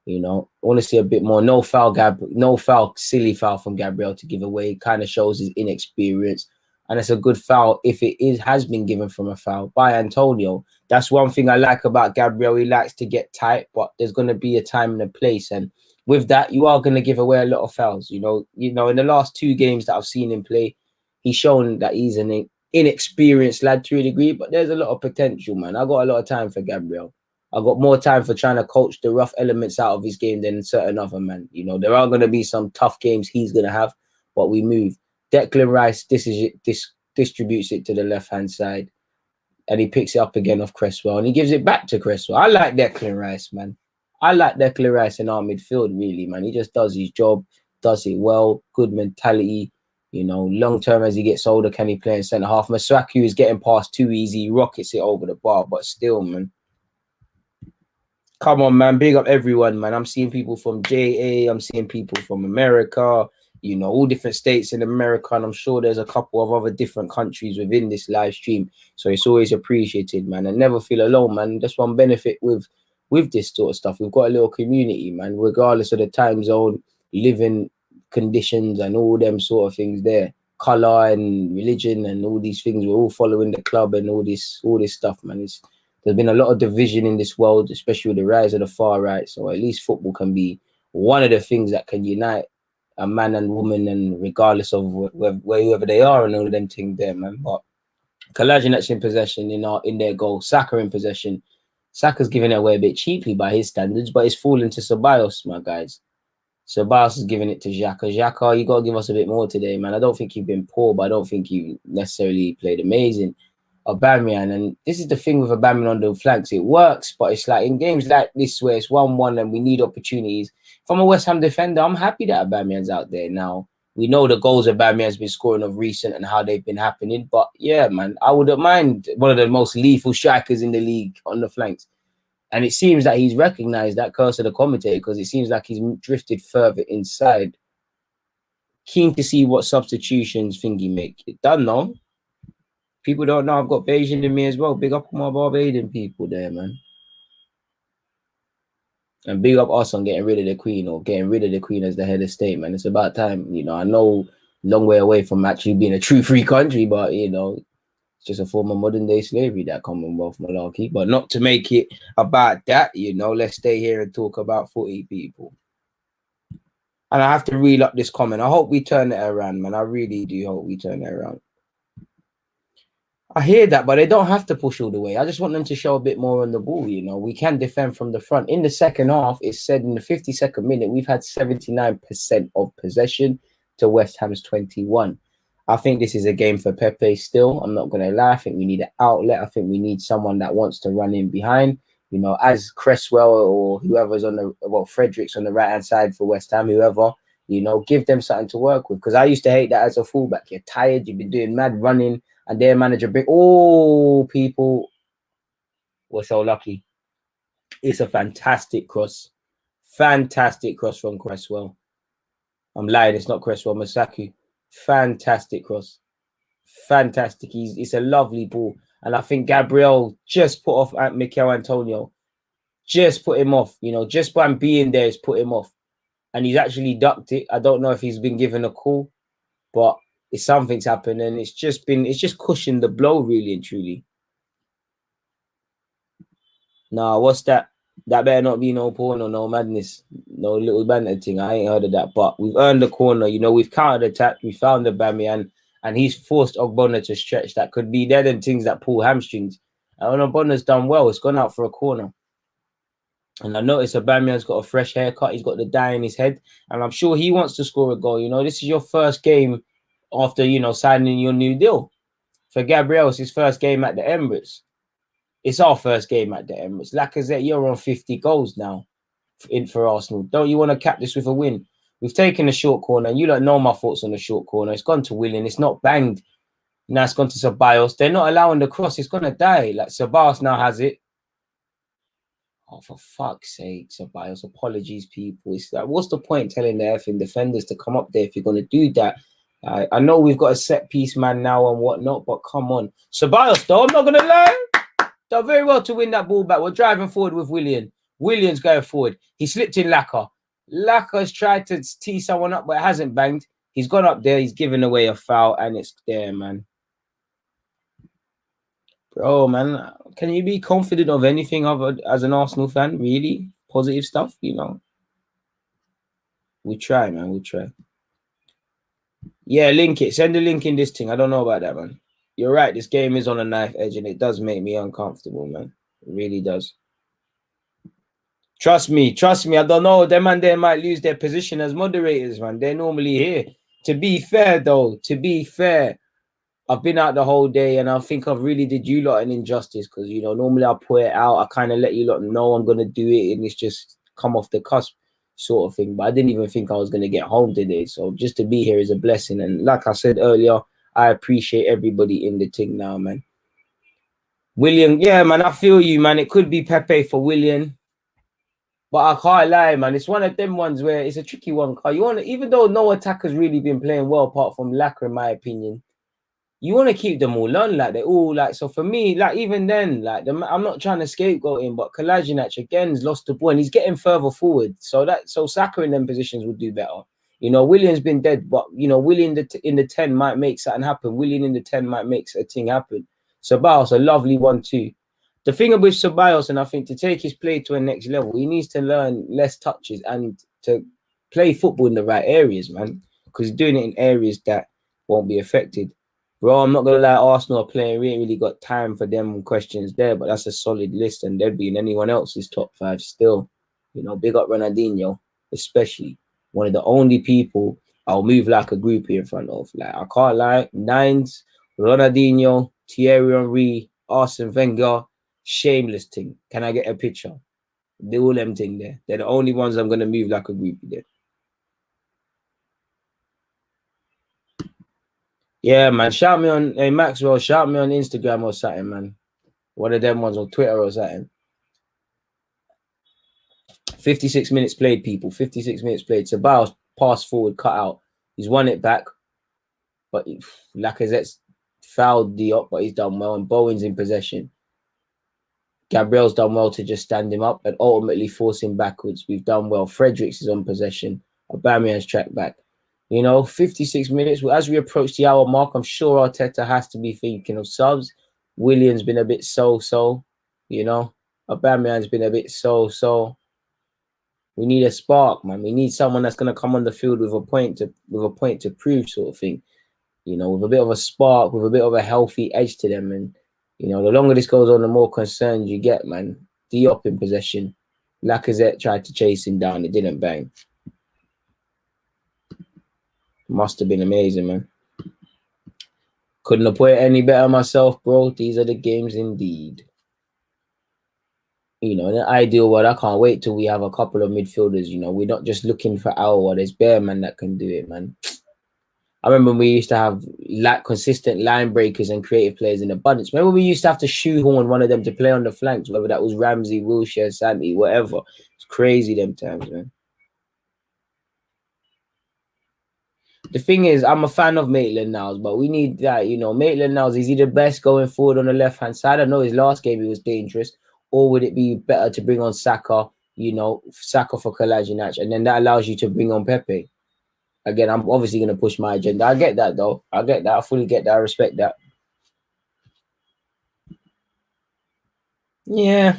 You know, I want to see a bit more. No foul, no foul, silly foul from Gabriel to give away. Kind of shows his inexperience. And it's a good foul if it has been given from a foul by Antonio. That's one thing I like about Gabriel. He likes to get tight, but there's going to be a time and a place. And with that, you are going to give away a lot of fouls. You know, in the last 2 games that I've seen him play, he's shown that he's an inexperienced lad to a degree, but there's a lot of potential, man. I got a lot of time for Gabriel. I got more time for trying to coach the rough elements out of his game than certain other men. You know, there are going to be some tough games he's going to have, but we move. Declan Rice distributes it to the left-hand side, and he picks it up again off Cresswell, and he gives it back to Cresswell. I like Declan Rice, man. I like Declan Rice in our midfield, really, man. He just does his job, does it well, good mentality. You know, long-term as he gets older, can he play in centre-half? Masuaku is getting past too easy, rockets it over the bar, but still, man. Come on, man. Big up everyone, man. I'm seeing people from JA. I'm seeing people from America, you know, all different states in America. And I'm sure there's a couple of other different countries within this live stream. So it's always appreciated, man. And never feel alone, man. That's one benefit with this sort of stuff. We've got a little community, man, regardless of the time zone, living conditions and all them sort of things there. Color and religion and all these things. We're all following the club and all this stuff, man. There's been a lot of division in this world, especially with the rise of the far right. So at least football can be one of the things that can unite a man and woman, and regardless of wherever they are and all of them things there, man. But Kolasinac in possession in their goal. Saka in possession. Saka's giving it away a bit cheaply by his standards, but it's falling to Ceballos, my guys. Ceballos is giving it to Xhaka. Xhaka, you got to give us a bit more today, man. I don't think you've been poor, but I don't think you necessarily played amazing. Aubameyang, and this is the thing with Aubameyang on the flanks. It works, but it's like in games like this where it's 1-1 and we need opportunities. If I'm a West Ham defender, I'm happy that Aubameyang's out there now. We know the goals Aubameyang's been scoring of recent and how they've been happening. But yeah, man, I wouldn't mind one of the most lethal strikers in the league on the flanks. And it seems that he's recognized that, curse of the commentator, because it seems like he's drifted further inside. Keen to see what substitutions thingy make. It done, no? People don't know I've got Bayesian in me as well. Big up my Barbadian people there, man. And big up us on getting rid of the Queen, or getting rid of the Queen as the head of state, man. It's about time. You know, I know long way away from actually being a true free country, but, you know, it's just a form of modern day slavery, that Commonwealth monarchy. But not to make it about that, you know, let's stay here and talk about footy, people. And I have to reel up this comment. I hope we turn it around, man. I really do hope we turn it around. I hear that, but they don't have to push all the way. I just want them to show a bit more on the ball, you know. We can defend from the front. In the second half, it's said in the 52nd minute, we've had 79% of possession to West Ham's 21. I think this is a game for Pepe still. I'm not going to lie. I think we need an outlet. I think we need someone that wants to run in behind. You know, as Cresswell or whoever's on the, well, Fredericks on the right-hand side for West Ham, whoever, you know, give them something to work with. Because I used to hate that as a fullback. You're tired. You've been doing mad running. And their manager, people were so lucky. It's a fantastic cross. Fantastic cross from Cresswell. I'm lying, it's not Cresswell, Masuaku. Fantastic cross. Fantastic. It's a lovely ball. And I think Gabriel just put off Mikel Antonio. Just put him off. You know, just by him being there, has put him off. And he's actually ducked it. I don't know if he's been given a call, but if something's happened, and it's just cushioned the blow, really and truly. Nah, what's that? That better not be no porno, no madness, no little banter thing. I ain't heard of that. But we've earned the corner. You know, we've countered attacked. We found the Bamian, and he's forced Ogbonna to stretch. That could be dead and things that pull hamstrings. And when Ogbonna's done well, it's gone out for a corner. And I noticed Aubameyang's got a fresh haircut. He's got the dye in his head. And I'm sure he wants to score a goal. You know, this is your first game after, you know, signing your new deal. For Gabriel, it's his first game at the Emirates. It's our first game at the Emirates. Lacazette, you're on 50 goals now for Arsenal. Don't you want to cap this with a win? We've taken a short corner. You don't know my thoughts on the short corner. It's gone to Willian. It's not banged. Now it's gone to Ceballos. They're not allowing the cross. It's going to die. Like Ceballos now has it. Oh, for fuck's sake, Ceballos. Apologies, people. It's like, what's the point telling the effing defenders to come up there if you're going to do that? I know we've got a set piece man now and whatnot, but come on. Ceballos, though, I'm not going to lie. Done very well to win that ball back. We're driving forward with Willian. Willian's going forward. He slipped in Laka. Laka's tried to tee someone up, but it hasn't banged. He's gone up there. He's given away a foul, and it's there, man. Bro, man, can you be confident of anything as an Arsenal fan? Really? Positive stuff, you know? We try, man. We try. Yeah, link it. Send the link in this thing. I don't know about that, man. You're right. This game is on a knife edge, and it does make me uncomfortable, man. It really does. Trust me. I don't know. Them man there might lose their position as moderators, man. They're normally here. To be fair, though, I've been out the whole day, and I think I've really did you lot an injustice because, you know, normally I put it out. I kind of let you lot know I'm going to do it, and it's just come off the cusp sort of thing. But I didn't even think I was going to get home today. So just to be here is a blessing. And like I said earlier, I appreciate everybody in the thing now, man. William, yeah, man, I feel you, man. It could be Pepe for William. But I can't lie, man. It's one of them ones where it's a tricky one. You want to, even though no attacker's really been playing well apart from Lacquer, in my opinion, you want to keep them all on, like they're all like. So for me, like even then, like I'm not trying to scapegoat him, but Kolasinac again has lost the ball and he's getting further forward. So Saka in them positions would do better. You know, William's been dead, but you know, William in the 10 might make something happen. William in the 10 might make a thing happen. Ceballos, a lovely one too. The thing with Ceballos, and I think to take his play to a next level, he needs to learn less touches and to play football in the right areas, man. Because he's doing it in areas that won't be affected. Bro, I'm not going to lie, Arsenal are playing. We ain't really got time for them questions there, but that's a solid list, and they'd be in anyone else's top 5 still. You know, big up Ronaldinho, especially. One of the only people I'll move like a groupie in front of. Like, I can't lie. 9s, Ronaldinho, Thierry Henry, Arsene Wenger, shameless thing. Can I get a picture? They all them thing there. They're the only ones I'm going to move like a groupie there. Yeah, man. Shout me on, hey Maxwell, shout me on Instagram or something, man. One of them ones on Twitter or something. 56 minutes played, people. 56 minutes played. Ceballos pass forward, cut out. He's won it back. But Lacazette's fouled Diop, but he's done well. And Bowen's in possession. Gabriel's done well to just stand him up and ultimately force him backwards. We've done well. Fredericks is on possession. Aubameyang's tracked back. You know, 56 minutes. As we approach the hour mark, I'm sure Arteta has to be thinking of subs. William's been a bit so-so, you know. Aubameyang's been a bit so-so. We need a spark, man. We need someone that's going to come on the field with a point to prove, sort of thing. You know, with a bit of a spark, with a bit of a healthy edge to them. And, you know, the longer this goes on, the more concerned you get, man. Diop in possession. Lacazette tried to chase him down. It didn't bang. Must have been amazing, man. Couldn't have put it any better myself, bro. These are the games indeed. You know, in an ideal world, I can't wait till we have a couple of midfielders. You know, we're not just looking for our. There's bare man that can do it, man. I remember we used to have consistent line breakers and creative players in abundance. Remember we used to have to shoehorn one of them to play on the flanks, whether that was Ramsey, Wilshere, Santi, whatever. It's crazy them times, man. The thing is, I'm a fan of Maitland-Niles, but we need that, you know, Maitland-Niles, is he the best going forward on the left-hand side? I know his last game he was dangerous. Or would it be better to bring on Saka, you know, Saka for Kolasinac, and then that allows you to bring on Pepe? Again, I'm obviously going to push my agenda. I get that, though. I get that. I fully get that. I respect that. Yeah.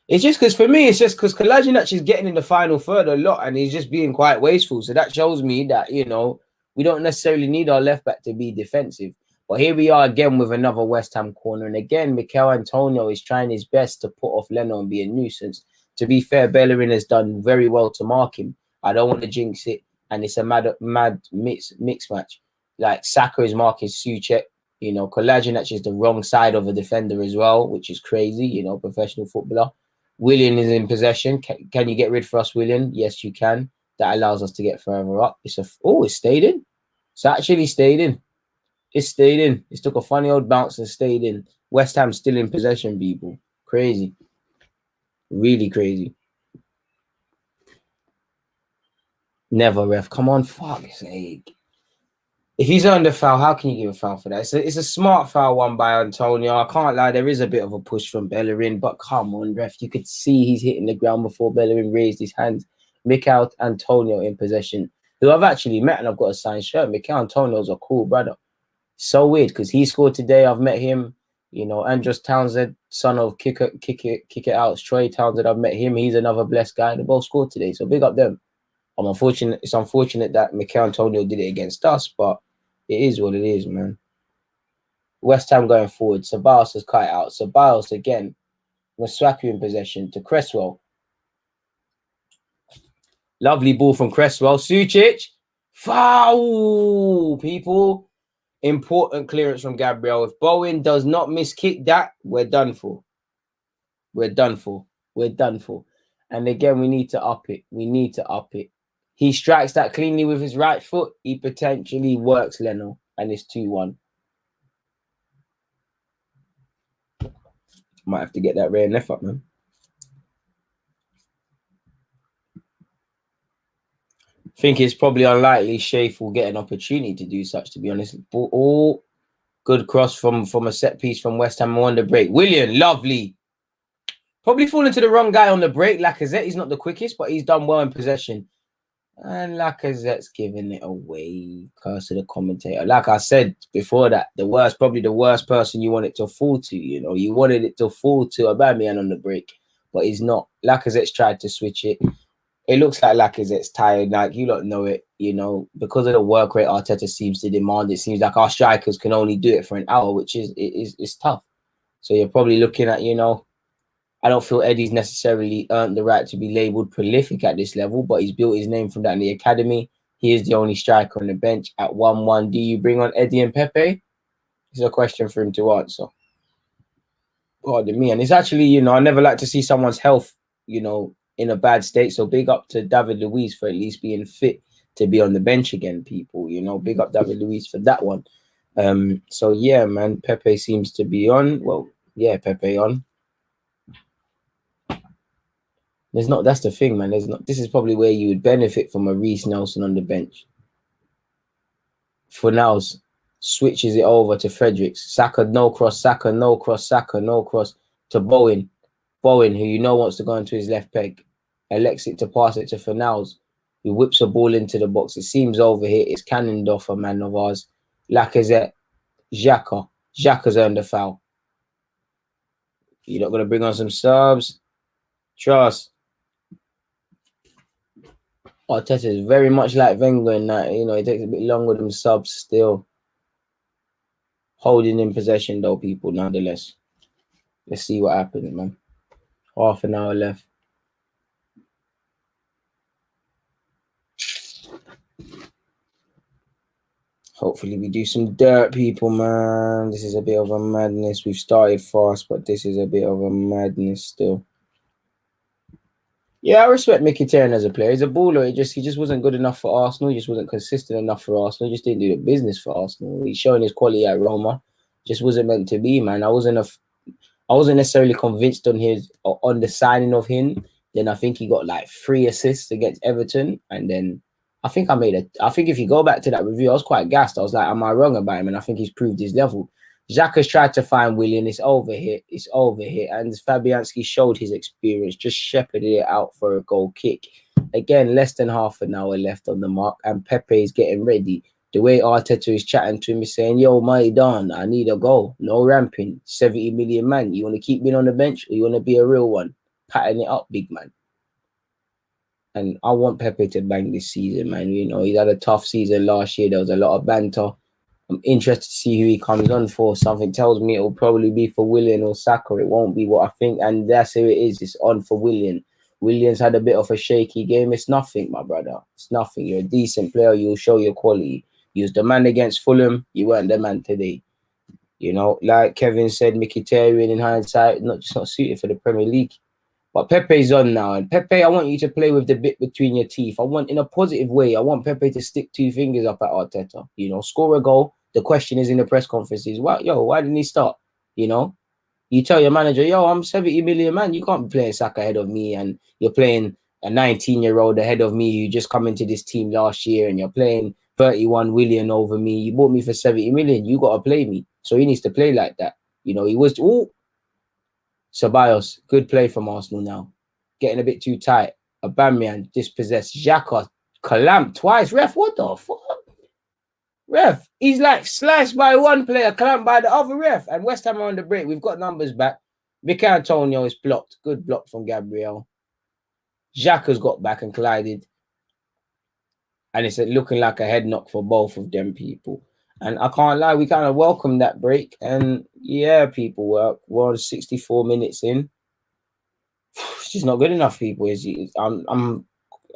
It's just because for me, it's just because Kolasinac is getting in the final third a lot and he's just being quite wasteful. So that shows me that, you know, we don't necessarily need our left back to be defensive. But here we are again with another West Ham corner. And again, Mikel Antonio is trying his best to put off Leno and be a nuisance. To be fair, Bellerin has done very well to mark him. I don't want to jinx it, and it's a mad mix match. Like Saka is marking Suchek. Kolasinac is the wrong side of a defender as well, which is crazy. Professional footballer. Willian is in possession. Can you get rid for us, Willian? Yes, you can. That allows us to get further up. It stayed in. It's actually stayed in. It stayed in. It took a funny old bounce and stayed in. West Ham still in possession, people. Crazy. Really crazy. Never, ref. Come on, fuck's sake. If he's earned a foul, how can you give a foul for that? It's a smart foul one by Antonio. I can't lie, there is a bit of a push from Bellerin, but come on, ref. You could see he's hitting the ground before Bellerin raised his hands. Mikel Antonio in possession, who I've actually met and I've got a signed shirt. Mikel Antonio's a cool brother. So weird because he scored today. I've met him. Andros Townsend, son of Kick It Out, Troy Townsend. I've met him. He's another blessed guy. They both scored today, so big up them. It's unfortunate that Mikel Antonio did it against us, but it is what it is, man. West Ham going forward. Ceballos has cut it out. Ceballos again. Masuaku in possession to Cresswell. Lovely ball from Cresswell. Suchek. Foul, people. Important clearance from Gabriel. If Bowen does not miss kick that, we're done for. We're done for. We're done for. And again, we need to up it. We need to up it. He strikes that cleanly with his right foot. He potentially works Leno, and it's 2-1. Might have to get that rear left up, man. I think it's probably unlikely Shafe will get an opportunity to do such, to be honest. Oh, good cross from a set piece from West Ham on the break. Willian, lovely. Probably falling to the wrong guy on the break. Lacazette, he's not the quickest, but he's done well in possession. And Lacazette's giving it away. Curse to the commentator. Like I said before that, probably the worst person you want it to fall to. You wanted it to fall to Aubameyang on the break, but he's not. Lacazette's tried to switch it. It looks like Lacazette's tired. Like, you don't know it, because of the work rate Arteta seems to demand. It seems like our strikers can only do it for an hour, which is tough. So you're probably looking at, I don't feel Eddie's necessarily earned the right to be labelled prolific at this level, but he's built his name from that in the academy. He is the only striker on the bench at 1-1. Do you bring on Eddie and Pepe? It's a question for him to answer. Pardon me. And it's actually, I never like to see someone's health, in a bad state. So big up to David Luiz for at least being fit to be on the bench again, people. Big up David Luiz for that one. So yeah, man, Pepe seems to be on. Well, yeah, Pepe on. That's the thing, man. This is probably where you would benefit from a Reece Nelson on the bench. Fornals switches it over to Fredericks. Saka, no cross. Saka, no cross. Saka, no cross to Bowen. Bowen, who wants to go into his left peg. Elects it to pass it to Fornals, who whips a ball into the box. It seems over here. It's cannoned off a man of ours. Lacazette. Xhaka. Xhaka's earned a foul. You're not going to bring on some subs. Trust. Arteta is very much like Wenger in that, it takes a bit longer than subs still. Holding in possession, though, people, nonetheless. Let's see what happens, man. Half an hour left. Hopefully we do some dirt, people, man. This is a bit of a madness. We've started fast, but this is a bit of a madness still. Yeah, I respect Mkhitaryan as a player. He's a baller. He just wasn't good enough for Arsenal. He just wasn't consistent enough for Arsenal. He just didn't do the business for Arsenal. He's showing his quality at Roma. Just wasn't meant to be, man. I wasn't necessarily convinced on the signing of him. Then I think he got like 3 assists against Everton, and then I think if you go back to that review, I was quite gassed. I was like, am I wrong about him? And I think he's proved his level. Xhaka's tried to find Willian. It's over here. And Fabianski showed his experience, just shepherded it out for a goal kick. Again, less than half an hour left on the mark, and Pepe is getting ready. The way Arteta is chatting to him is saying, yo, Maidan, I need a goal. No ramping. 70 million man. You want to keep me on the bench, or you want to be a real one? Patting it up, big man. And I want Pepe to bang this season, man. He's had a tough season last year. There was a lot of banter. I'm interested to see who he comes on for. Something tells me it'll probably be for Willian or Saka. It won't be what I think. And that's who it is. It's on for Willian. Williams had a bit of a shaky game. It's nothing, my brother. It's nothing. You're a decent player. You'll show your quality. You was the man against Fulham. You weren't the man today. You know, like Kevin said, Mkhitaryan in hindsight, not suited for the Premier League. But Pepe's on now. And Pepe, I want you to play with the bit between your teeth. I want, in a positive way, I want Pepe to stick 2 fingers up at Arteta. You know, score a goal. The question is in the press conferences, why didn't he start? You know? You tell your manager, yo, I'm 70 million, man. You can't be playing Saka ahead of me, and you're playing a 19-year-old ahead of me. You just come into this team last year, and you're playing 31 million over me. You bought me for 70 million. You got to play me. So he needs to play like that. You know, he was, Ceballos, good play from Arsenal now. Getting a bit too tight. Aubameyang dispossessed. Xhaka clamped twice. Ref, what the fuck? Ref, he's like sliced by one player, clamped by the other ref. And West Ham are on the break. We've got numbers back. Mikel Antonio is blocked. Good block from Gabriel. Xhaka's got back and collided. And it's looking like a head knock for both of them people. And I can't lie, we kind of welcomed that break. And yeah, people, we're 64 minutes in. It's just not good enough, people. I'm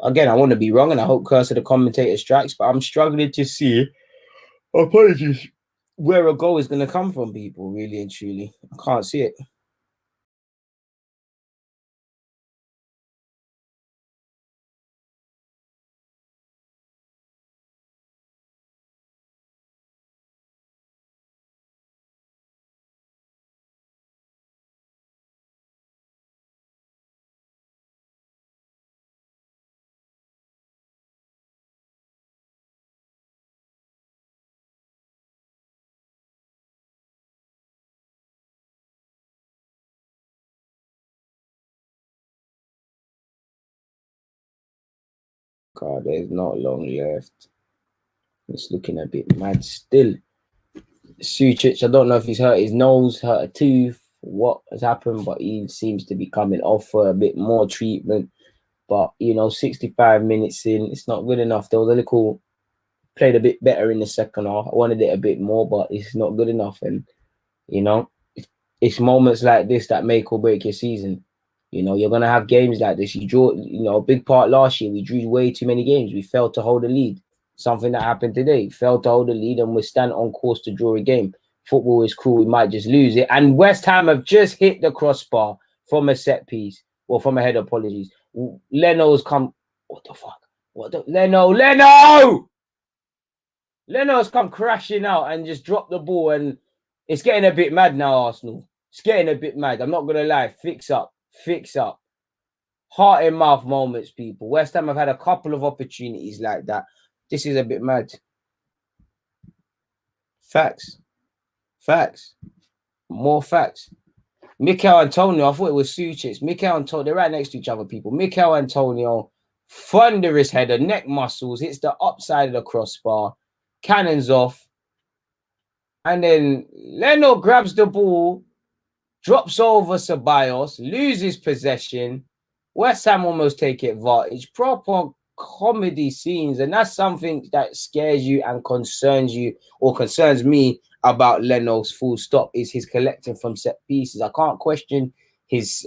again, I want to be wrong, and I hope curse of the commentator strikes, but I'm struggling to see, apologies, where a goal is going to come from, people, really and truly. I can't see it. God, there's not long left. It's looking a bit mad still. Suchich, I don't know if he's hurt his nose, hurt a tooth, what has happened, but he seems to be coming off for a bit more treatment. But, you know, 65 minutes in, it's not good enough. There was a little, played a bit better in the second half. I wanted it a bit more, but it's not good enough. And, you know, it's moments like this that make or break your season. You know, you're going to have games like this. You draw, you know, a big part last year, we drew way too many games. We failed to hold a lead. Something that happened today. Failed to hold a lead, and we stand on course to draw a game. Football is cruel. We might just lose it. And West Ham have just hit the crossbar from a set piece. Or from a head, apologies. Leno's come. What the fuck? Leno's come crashing out and just dropped the ball, and it's getting a bit mad now, Arsenal. It's getting a bit mad. I'm not going to lie. Fix up. Heart in mouth moments, people. West Ham have had a couple of opportunities like that. This is a bit mad. Facts. More facts. Mikel Antonio, I thought it was Suchich. Mikel Antonio, they're right next to each other, people. Mikel Antonio, thunderous header, neck muscles, hits the upside of the crossbar, cannons off. And then Leno grabs the ball, drops over Ceballos, loses possession. West Ham almost take advantage. Proper comedy scenes. And that's something that scares you and concerns you, or concerns me, about Leno's full stop, is his collecting from set pieces. I can't question his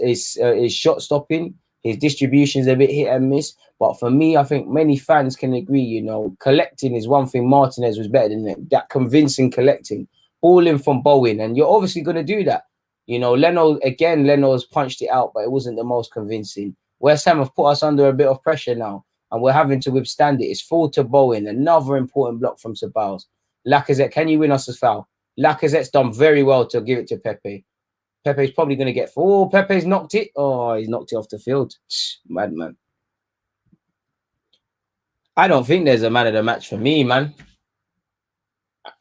shot stopping. His distribution's a bit hit and miss. But for me, I think many fans can agree, you know, collecting is one thing. Martinez was better than it. That convincing collecting. All in from Bowen. And you're obviously going to do that. You know, Leno's punched it out, but it wasn't the most convincing. West Ham have put us under a bit of pressure now, and we're having to withstand it. It's full to Bowen. Another important block from Ceballos. Lacazette, can you win us a foul? Lacazette's done very well to give it to Pepe. Pepe's probably going to get... Oh, Pepe's knocked it. Oh, he's knocked it off the field. Madman. I don't think there's a man of the match for me, man.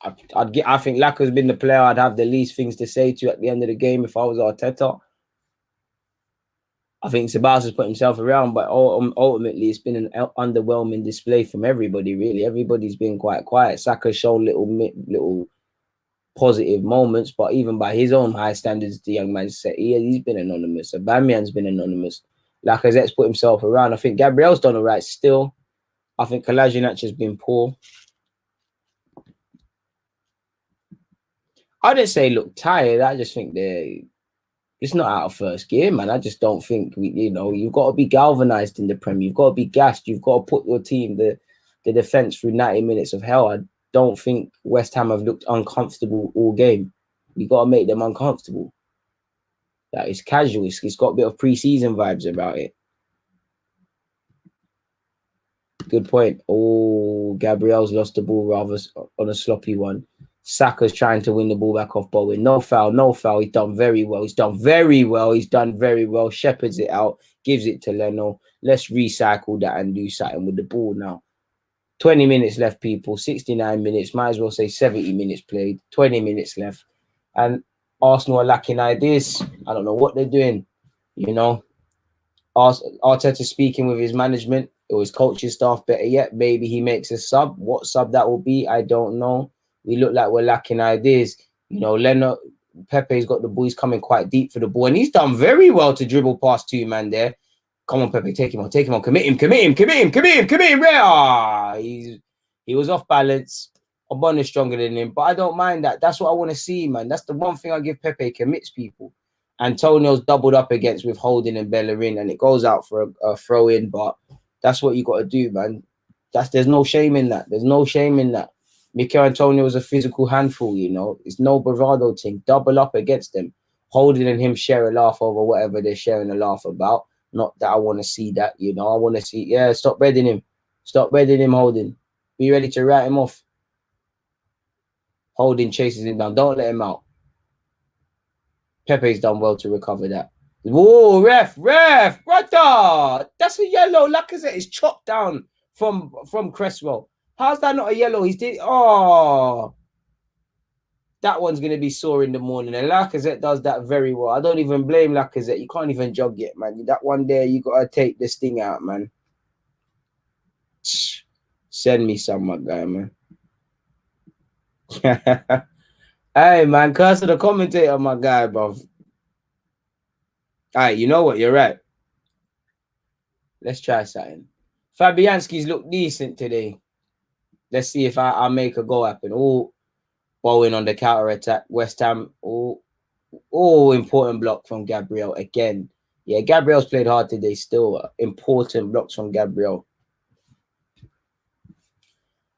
I think Laka's been the player I'd have the least things to say to at the end of the game if I was Arteta. I think Ceballos has put himself around, but ultimately it's been an underwhelming display from everybody, really. Everybody's been quite quiet. Saka's shown little positive moments, but even by his own high standards, the young man said he's been anonymous. Aubameyang's been anonymous. Lacazette's put himself around. I think Gabriel's done all right still. I think Kolasinac has been poor. I didn't say look tired. I just think It's not out of first gear, man. I just don't think you've got to be galvanized in the Premier. You've got to be gassed. You've got to put your team, the defense, through 90 minutes of hell. I don't think West Ham have looked uncomfortable all game. You got to make them uncomfortable. That is casual. It's got a bit of pre-season vibes about it. Good point. Oh, Gabriel's lost the ball rather on a sloppy one. Saka's trying to win the ball back off Bowen. No foul, no foul. He's done very well. He's done very well. Shepherds it out, gives it to Leno. Let's recycle that and do something with the ball now. 20 minutes left, people. 69 minutes. Might as well say 70 minutes played. 20 minutes left. And Arsenal are lacking ideas. I don't know what they're doing. Arteta speaking with his management or his coaching staff, better yet. Maybe he makes a sub. What sub that will be, I don't know. We look like we're lacking ideas. Pepe's got the boys coming quite deep for the ball, and he's done very well to dribble past two man there. Come on, Pepe, take him on, commit him. He was off balance. Obon is stronger than him, but I don't mind that. That's what I want to see, man. That's the one thing I give Pepe. He commits people. Antonio's doubled up against with Holding and Bellerin, and it goes out for a throw in, but that's what you got to do, man. There's no shame in that. Mikel Antonio is a physical handful, It's no bravado thing. Double up against them. Holding and him share a laugh over whatever they're sharing a laugh about. Not that I want to see that, I want to see, stop reading him. Stop reading him, Holding. Be ready to write him off. Holding chases him down. Don't let him out. Pepe's done well to recover that. Whoa, ref, brother! That's a yellow. Lacazette is chopped down from Cresswell. How's that not a yellow? That one's going to be sore in the morning. And Lacazette does that very well. I don't even blame Lacazette. You can't even jog yet, man. That one there, you got to take this thing out, man. Send me some, my guy, man. Hey, man, curse to the commentator, my guy, bruv. All right, you know what? You're right. Let's try something. Fabianski's look decent today. Let's see if I make a goal happen. Oh, Bowen on the counter attack. West Ham. Oh, important block from Gabriel again. Yeah, Gabriel's played hard today still. Important blocks from Gabriel.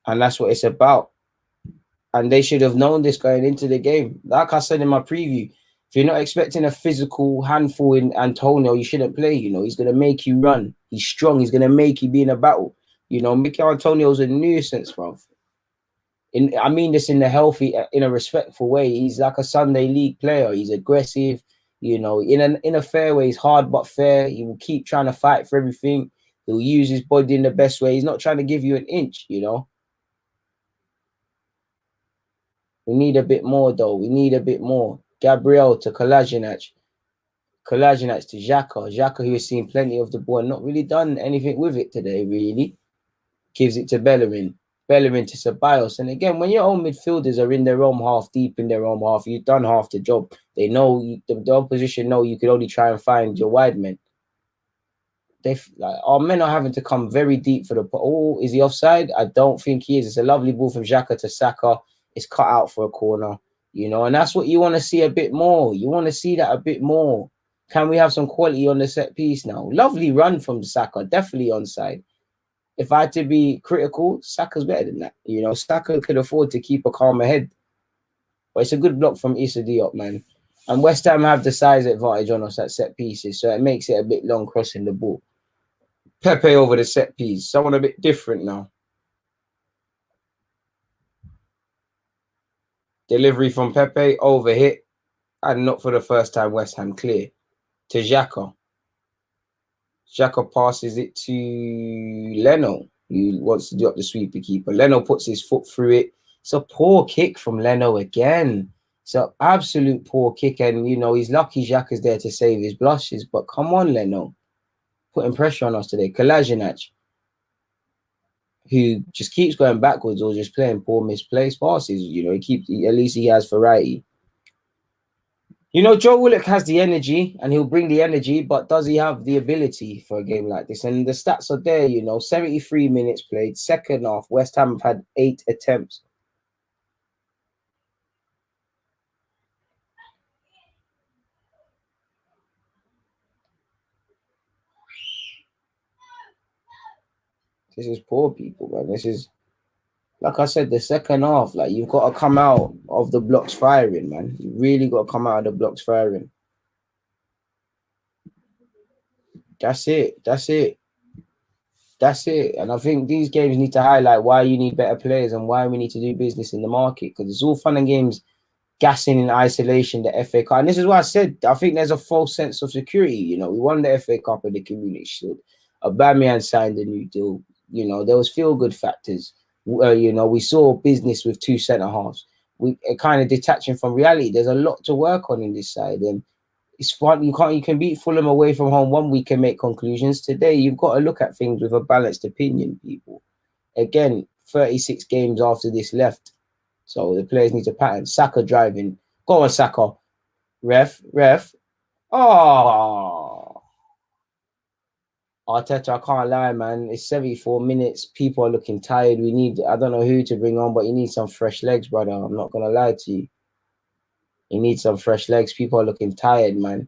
And that's what it's about. And they should have known this going into the game. Like I said in my preview, if you're not expecting a physical handful in Antonio, you shouldn't play. He's going to make you run. He's strong. He's going to make you be in a battle. Mikel Antonio's a nuisance, bro. I mean this in a respectful way. He's like a Sunday league player. He's aggressive. In a fair way. He's hard but fair. He will keep trying to fight for everything. He'll use his body in the best way. He's not trying to give you an inch, We need a bit more, though. We need a bit more. Gabriel to Kolasinac. Kolasinac to Xhaka. Xhaka, who has seen plenty of the ball and not really done anything with it today, really. Gives it to Bellerin. Bellerin to Ceballos. And again, when your own midfielders are in their own half, deep in their own half, you've done half the job. They know, the opposition know you could only try and find your wide men. Our men are having to come very deep for the... Oh, is he offside? I don't think he is. It's a lovely ball from Xhaka to Saka. It's cut out for a corner, and that's what you want to see a bit more. You want to see that a bit more. Can we have some quality on the set piece now? Lovely run from Saka, definitely onside. If I had to be critical, Saka's better than that. Saka could afford to keep a calmer head. But it's a good block from Issa Diop, man. And West Ham have the size advantage on us at set pieces, so it makes it a bit long crossing the ball. Pepe over the set piece. Someone a bit different now. Delivery from Pepe, over hit, and not for the first time. West Ham clear to Xhaka. Xhaka passes it to Leno, who wants to do up the sweeper keeper. Leno puts his foot through it. It's a poor kick from Leno again. It's an absolute poor kick, and he's lucky Xhaka's there to save his blushes. But come on, Leno, putting pressure on us today. Kolasinac, who just keeps going backwards or just playing poor misplaced passes. At least he has variety. Joe Willock has the energy and he'll bring the energy, but does he have the ability for a game like this? And the stats are there, 73 minutes played. Second half, West Ham have had 8 attempts. This is poor people, man. This is, like I said, the second half. Like, you've got to come out of the blocks firing, man. You really got to come out of the blocks firing. That's it. That's it. That's it. And I think these games need to highlight why you need better players and why we need to do business in the market. Because it's all fun and games gassing in isolation the FA Cup. And this is why I said I think there's a false sense of security. You know, we won the FA Cup and the Community Shield. Aubameyang signed a new deal. You know, there was feel-good factors. You know, we saw business with two centre-halves. We kind of detaching from reality. There's a lot to work on in this side. And it's fun. You can beat Fulham away from home one week and make conclusions. Today, you've got to look at things with a balanced opinion, people. Again, 36 games after this left. So the players need to pattern. Saka driving. Go on, Saka. Ref. Oh. Arteta, I can't lie, man. It's 74 minutes. People are looking tired. We need, I don't know who to bring on, but you need some fresh legs, brother. I'm not going to lie to you. You need some fresh legs. People are looking tired, man.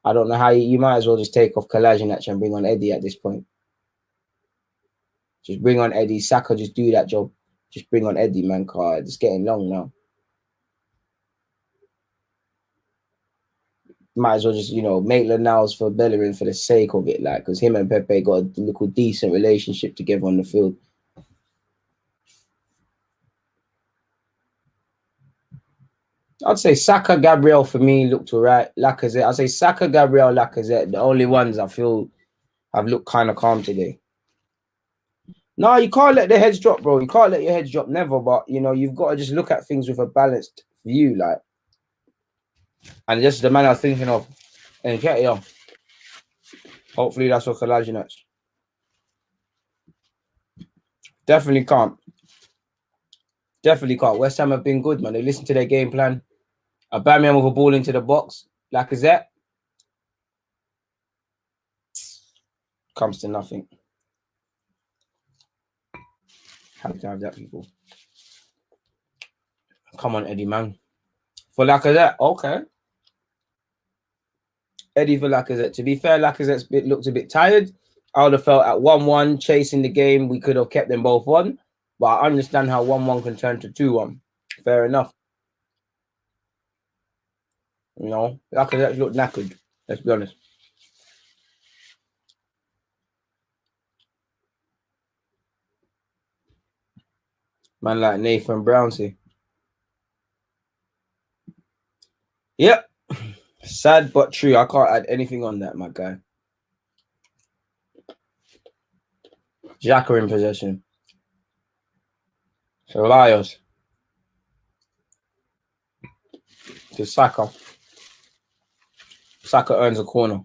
I don't know how you might as well just take off Kolasinac and bring on Eddie at this point. Just bring on Eddie. Saka, just do that job. Just bring on Eddie, man. Card. It's getting long now. Might as well just, you know, make Lanals for Bellerin for the sake of it, like, because him and Pepe got a little decent relationship together on the field. I'd say Saka, Gabriel for me looked alright. Lacazette, I'd say Saka, Gabriel, Lacazette, the only ones I feel have looked kind of calm today. No, you can't let the heads drop, bro. You can't let your heads drop, never. But, you know, you've got to just look at things with a balanced view, like. And just the man I was thinking of. And yeah, hopefully that's what Kolasinac. Definitely can't. Definitely can't. West Ham have been good, man. They listened to their game plan. Aubameyang with a ball into the box. Lacazette. Comes to nothing. Have to have that, people. Come on, Eddie, man. For Lacazette, okay. Eddie for Lacazette. To be fair, Lacazette's looked a bit tired. I would have felt at 1-1, chasing the game, we could have kept them both on. But I understand how 1-1 can turn to 2-1. Fair enough. You know, Lacazette looked knackered. Let's be honest. Man like Nathan Brownsey. Yep. Sad but true. I can't add anything on that, my guy. Xhaka in possession. Ceballos. To Saka. Saka earns a corner.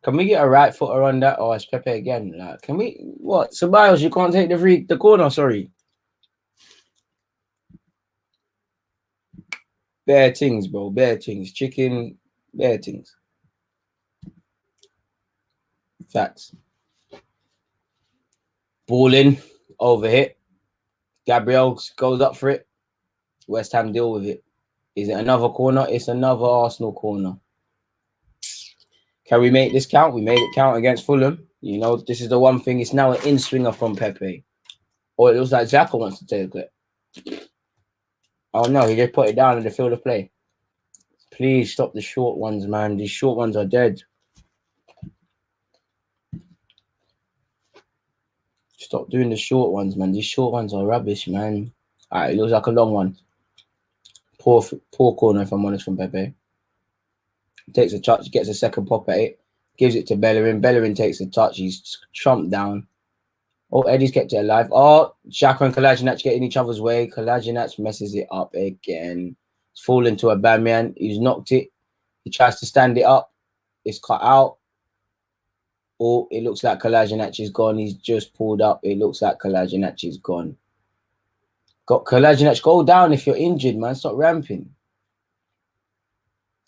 Can we get a right footer on that? Or it's Pepe again? Like, can we? What? Ceballos, you can't take the corner. Sorry. Bare things, bro. Bare things. Chicken. Bare things. Facts. Ball in. Over hit. Gabriel goes up for it. West Ham deal with it. Is it another corner? It's another Arsenal corner. Can we make this count? We made it count against Fulham. You know, this is the one thing. It's now an in-swinger from Pepe. Or it looks like Xhaka wants to take it. Oh, no. He just put it down in the field of play. Please stop the short ones, man. These short ones are dead. Stop doing the short ones, man. These short ones are rubbish, man. All right, it looks like a long one. Poor corner, if I'm honest, from Pepe. Takes a touch, gets a second pop at it. Gives it to Bellerin. Bellerin takes a touch. He's trumped down. Oh, Eddie's kept it alive. Oh, Xhaka and Kolasinac get in each other's way. Kolasinac messes it up again. It's fallen to Aubameyang. He's knocked it. He tries to stand it up. It's cut out. Oh, it looks like Kolasinac is gone. He's just pulled up. It looks like Kolasinac is gone. Got Kolasinac. Go down if you're injured, man. Stop ramping.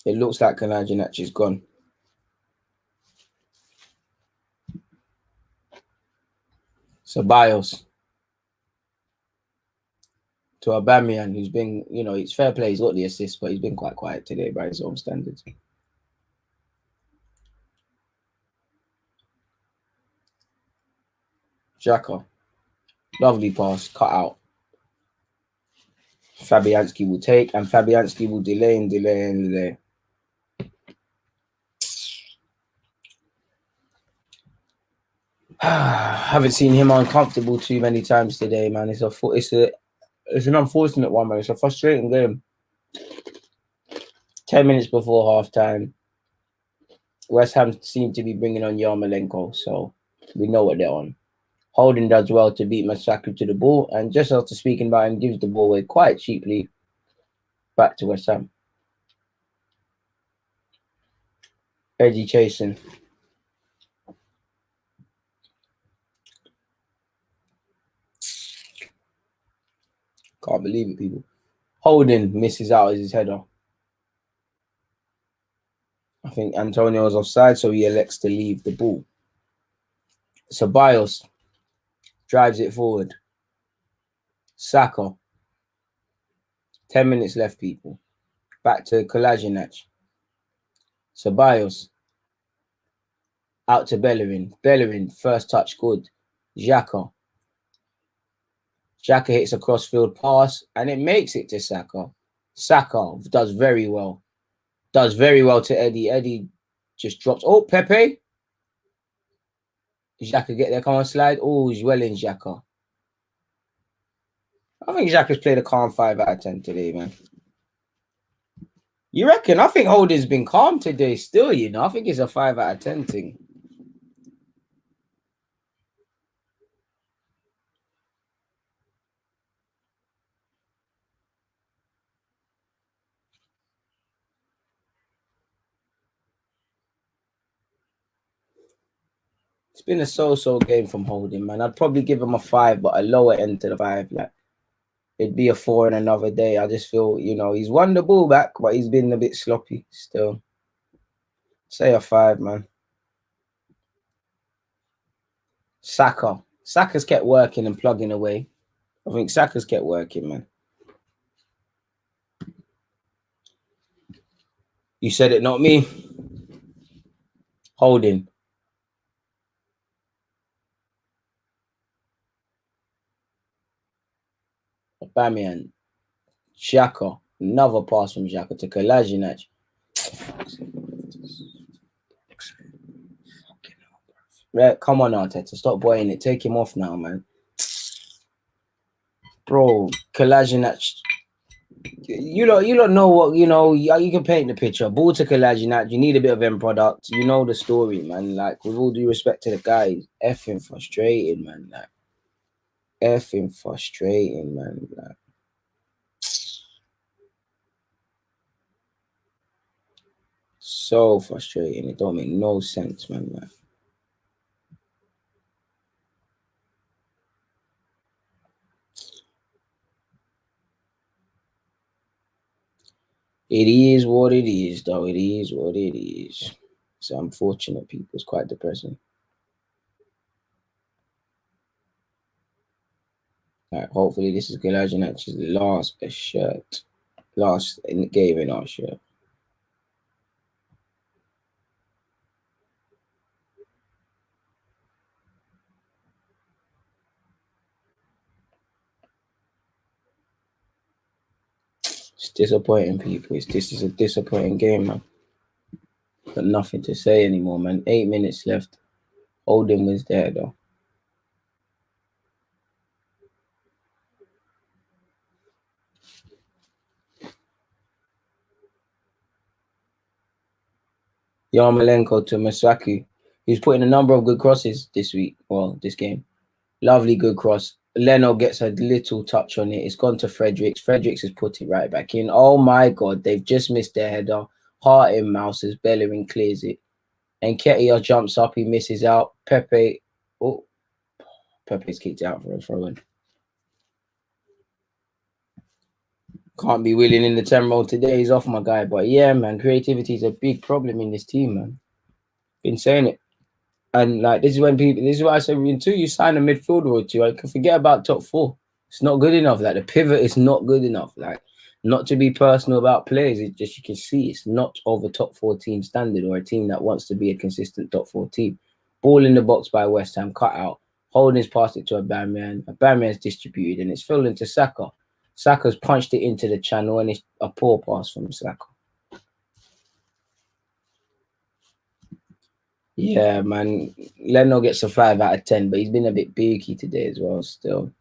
It looks like Kolasinac is gone. Ceballos to Aubameyang, who's been, you know, it's fair play. He's got the assist, but he's been quite quiet today by his own standards. Xhaka. Lovely pass. Cut out. Fabianski will take, and Fabianski will delay and delay and delay. Haven't seen him uncomfortable too many times today, man. It's an unfortunate one, man. It's a frustrating game. 10 minutes before half time, West Ham seem to be bringing on Yarmolenko, so we know what they're on. Holding does well to beat Masaki to the ball, and just after speaking about him, gives the ball away quite cheaply back to West Ham. Eddie chasing. Can't believe it, people. Holding misses out as his header. I think Antonio's offside, so he elects to leave the ball. Ceballos drives it forward. Saka. 10 minutes left, people. Back to Kolasinac. Ceballos. Out to Bellerin. Bellerin, first touch, good. Xhaka. Xhaka hits a cross-field pass, and it makes it to Saka. Saka does very well. Does very well to Eddie. Eddie just drops. Oh, Pepe. Xhaka get there. Come on, slide. Oh, he's well in Xhaka. I think Xhaka's played a calm 5 out of 10 today, man. You reckon? I think Holding's been calm today still, you know. I think it's a 5 out of 10 thing. It's been a so-so game from Holding, man. I'd probably give him a 5, but a lower end to the 5. Like, it'd be a 4 in another day. I just feel, you know, he's won the ball back, but he's been a bit sloppy still. Say a 5, man. Saka. Saka's kept working and plugging away. I think Saka's kept working, man. You said it, not me. Holding. Aubameyang. Xhaka. Another pass from Xhaka to Kolasinac. Come on, Arteta. Stop boying it. Take him off now, man. Bro, Kolasinac. You don't know what, you know, you can paint the picture. Ball to Kolasinac. You need a bit of end product. You know the story, man. Like, with all due respect to the guy, he's effing frustrating, man. Like, effing frustrating, man. Like, so frustrating. It don't make no sense, man. Like, it is what it is, though. It is what it is. It's unfortunate, people. It's quite depressing. Like, hopefully this is Kolasinac's last shirt. Last game in our shirt. It's disappointing, people. This is a disappointing game, man. Got nothing to say anymore, man. 8 minutes left. Holding was there, though. Yarmolenko to Masaki. He's putting a number of good crosses this week. Well, this game. Lovely good cross. Leno gets a little touch on it. It's gone to Fredericks. Fredericks has put it right back in. Oh, my God. They've just missed their header. Heart in mouse as Bellerin clears it. And Ketia jumps up. He misses out. Pepe. Oh, Pepe's kicked out for a throw-in. Can't be willing in the 10 roll today. He's off, my guy. But yeah, man, creativity is a big problem in this team, man. Been saying it. And like, this is why I say until you sign a midfielder or two, I can forget about top 4. It's not good enough. Like, the pivot is not good enough. Like, not to be personal about players, it's just, you can see it's not of a top 4 team standard or a team that wants to be a consistent top 4 team. Ball in the box by West Ham, cut out. Holding's passed it to Aubameyang's distributed, and it's filled into Saka. Saka's punched it into the channel, and it's a poor pass from Saka. Yeah, man. Leno gets a 5 out of 10, but he's been a bit beaky today as well, still.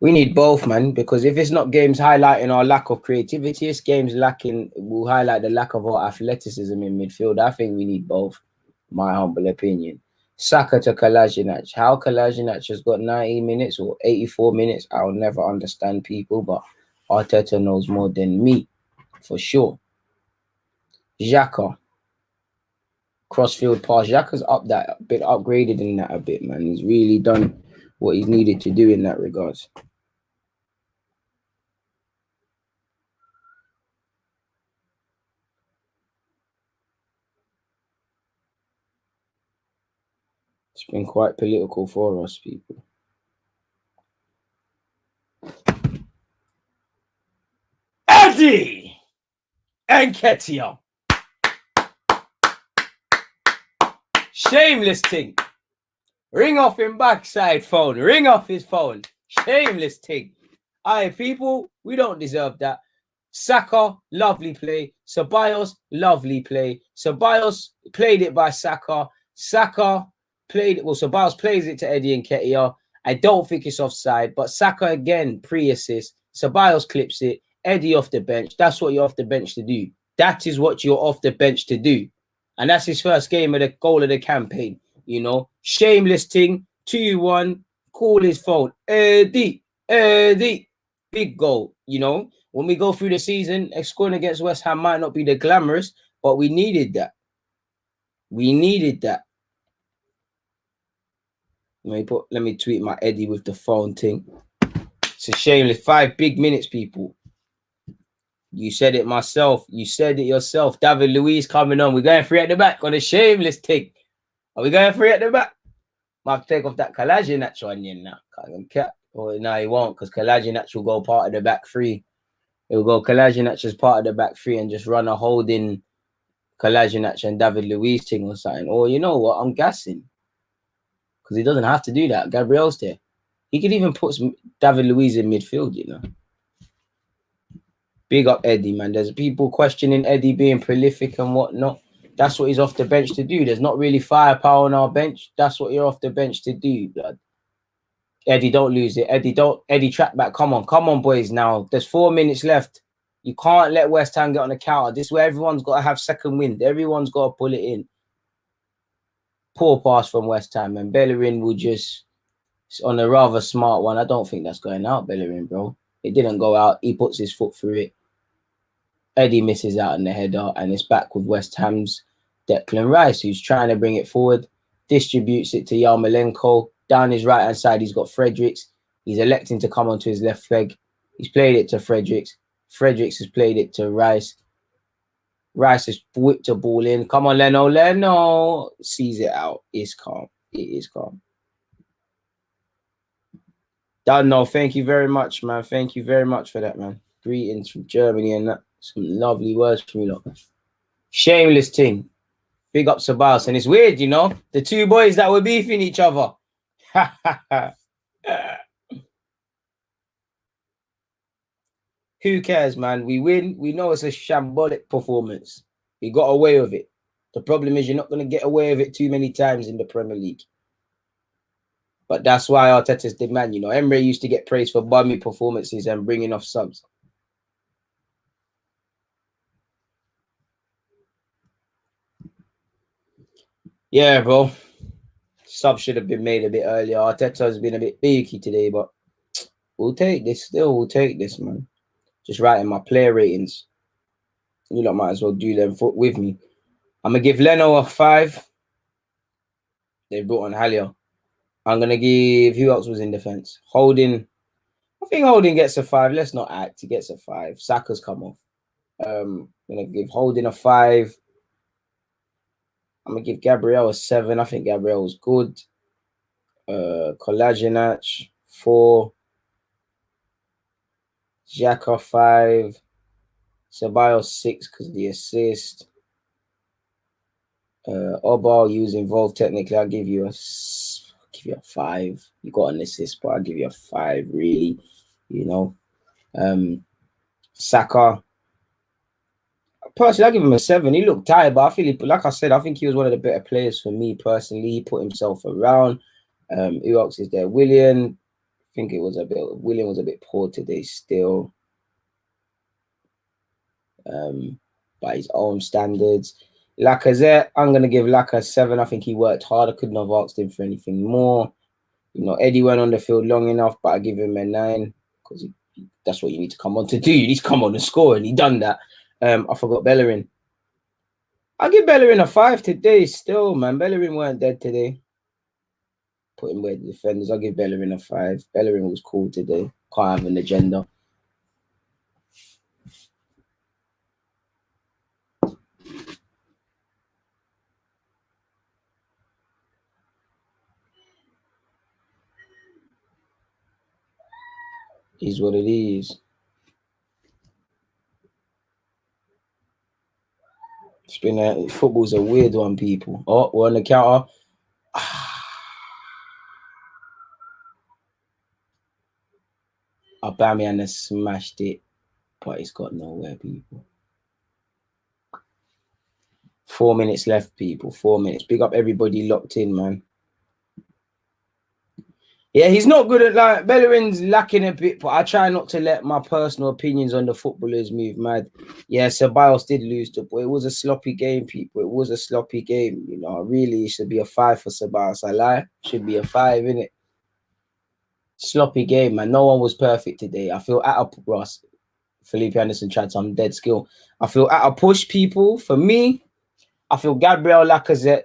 We need both, man, because if it's not games highlighting our lack of creativity, it's games will highlight the lack of our athleticism in midfield. I think we need both, my humble opinion. Saka to Kolasinac. How Kolasinac has got 90 minutes or 84 minutes, I'll never understand people, but Arteta knows more than me, for sure. Xhaka. Crossfield pass. Xhaka's been upgraded in that a bit, man. He's really done what he's needed to do in that regards. It's been quite political for us, people. Eddie Nketiah. Shameless thing. Ring off him backside phone. Ring off his phone. Shameless thing. Aye, people, we don't deserve that. Saka, lovely play. Ceballos, lovely play. Ceballos played it by Saka. Saka played it. Well, Ceballos plays it to Eddie Nketiah. I don't think it's offside, but Saka again, pre-assist. Ceballos clips it. Eddie off the bench. That's what you're off the bench to do. That is what you're off the bench to do. And that's his first game of the goal of the campaign. You know, shameless thing. 2-1. Call his phone. Eddie. Big goal. You know, when we go through the season, scoring against West Ham might not be the glamorous, but we needed that. We needed that. Let me tweet my Eddie with the phone thing. It's a shameless 5 big minutes, people. You said it myself. You said it yourself. David Luiz coming on. We're going free at the back on a shameless thing. Are we going free at the back? Might have to take off that Kolasinac on you now. Or no, he won't, because Kolasinac will go part of the back three. He'll go Kolasinac as part of the back three and just run a holding Kolasinac and David Luiz thing or something. Or you know what? I'm gassing. Because he doesn't have to do that. Gabriel's there. He could even put David Luiz in midfield, you know. Big up Eddie, man. There's people questioning Eddie being prolific and whatnot. That's what he's off the bench to do. There's not really firepower on our bench. That's what you're off the bench to do, blood. Eddie, don't lose it. Eddie, track back. Come on, boys. Now there's 4 minutes left. You can't let West Ham get on the counter. This is where everyone's got to have second wind. Everyone's got to pull it in. Poor pass from West Ham, and Bellerin will just on a rather smart one. I don't think that's going out, Bellerin, bro. It didn't go out. He puts his foot through it. Eddie misses out on the header, and it's back with West Ham's Declan Rice, who's trying to bring it forward, distributes it to Yarmolenko. Down his right-hand side, he's got Fredericks. He's electing to come onto his left leg. He's played it to Fredericks. Fredericks has played it to Rice. Rice has whipped a ball in. Come on, Leno. Leno sees it out. It's calm. It is calm. Dano, thank you very much, man. Thank you very much for that, man. Greetings from Germany and that. Some lovely words from you, lot. Shameless thing. Big up Ceballos. And it's weird, you know, the two boys that were beefing each other. Who cares, man? We win. We know it's a shambolic performance. We got away with it. The problem is you're not going to get away with it too many times in the Premier League. But that's why Arteta's the man. You know, Emre used to get praised for bummy performances and bringing off subs. Yeah, bro. Sub should have been made a bit earlier. Arteta has been a bit beaky today, but we'll take this. Still, we'll take this, man. Just writing my player ratings. You lot might as well do them with me. I'm going to give Leno a 5. They brought on Halia. I'm going to give... Who else was in defence? Holding. I think Holding gets a 5. Let's not act. He gets a 5. Saka's come off. I'm going to give Holding a 5. I'm going to give Gabriel a 7. I think Gabriel was good. Kolasinac, 4. Xhaka 5. Ceballos 6 because of the assist. Obal, you was involved technically. I'll give you a 5. You got an assist, but I'll give you a 5, really. You know. Saka. Personally, I'll give him a 7. He looked tired, but I feel like I said, I think he was one of the better players for me personally. He put himself around. Who else is there? William. I think William was a bit poor today still. By his own standards. Lacazette, I'm going to give Lacazette a 7. I think he worked hard. I couldn't have asked him for anything more. You know, Eddie went on the field long enough, but I give him a 9 because that's what you need to come on to do. You need to come on and score, and he done that. I forgot Bellerin. I'll give Bellerin a 5 today still, man. Bellerin weren't dead today. Put him with the defenders. I'll give Bellerin a 5. Bellerin was cool today. Can't have an agenda. Is what it is. It's been football's a weird one, people. Oh, we're on the counter. Aubameyang has smashed it, but it's got nowhere, people. 4 minutes left, people. 4 minutes. Big up everybody locked in, man. Yeah, he's not good at like Bellerin's lacking a bit, but I try not to let my personal opinions on the footballers move mad. Yeah, Ceballos did lose the ball. It was a sloppy game, people. It was a sloppy game. You know, really, it should be a 5 for Ceballos. I lie. Should be a 5, innit? Sloppy game, man. No one was perfect today. I feel at a Ross. Felipe Anderson tried some dead skill. I feel at a push, people. For me, I feel Gabriel, Lacazette,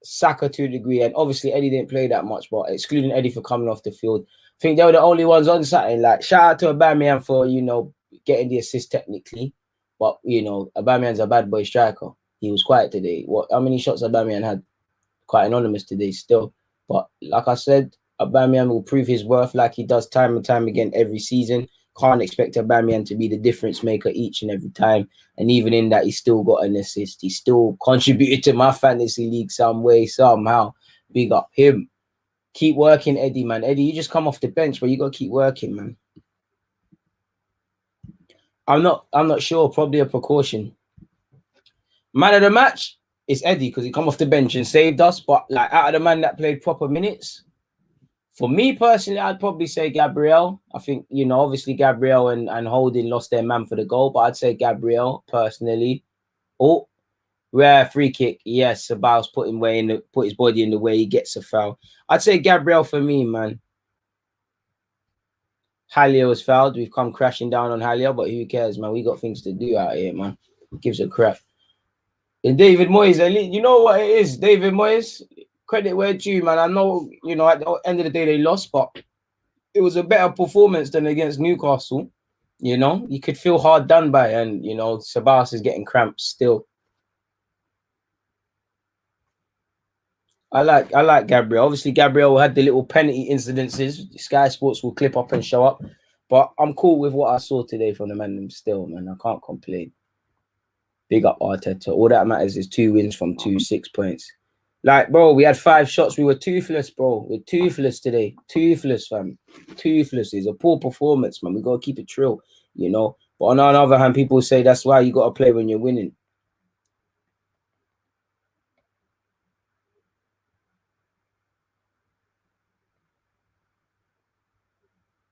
Saka to a degree, and obviously Eddie didn't play that much, but excluding Eddie for coming off the field, I think they were the only ones on Saturday. Like, shout out to Aubameyang for, you know, getting the assist technically, but, you know, Aubameyang's a bad boy striker. He was quiet today. How many shots Aubameyang had? Quite anonymous today still. But like I said, Aubameyang will prove his worth like he does time and time again every season. Can't expect Aubameyang to be the difference maker each and every time. And even in that, he's still got an assist. He still contributed to my fantasy league some way, somehow. Big up him. Keep working, Eddie, man. Eddie, you just come off the bench, but you got to keep working, man. I'm not sure. Probably a precaution. Man of the match is Eddie because he come off the bench and saved us. But like out of the man that played proper minutes, for me personally, I'd probably say Gabriel. I think, you know, obviously Gabriel and Holding lost their man for the goal, but I'd say Gabriel personally. Oh, rare free kick. Yes, Ceballos put his body in the way, he gets a foul. I'd say Gabriel for me, man. Halia was fouled. We've come crashing down on Halia, but who cares, man? We got things to do out here, man. Gives a crap. And David Moyes, you know what it is, David Moyes, credit where due, man. I know, you know, at the end of the day they lost, but it was a better performance than against Newcastle. You know, you could feel hard done by, and you know, Ceballos is getting cramps still. I like Gabriel. Obviously, Gabriel had the little penalty incidences. Sky Sports will clip up and show up, but I'm cool with what I saw today from the man still, man. I can't complain. Big up Arteta. All that matters is 2 wins from 6 points. Like, bro, we had 5 shots. We were toothless, bro. We're toothless today. Toothless, fam. Toothless. It's a poor performance, man. We got to keep it trill, you know. But on the other hand, people say that's why you got to play when you're winning.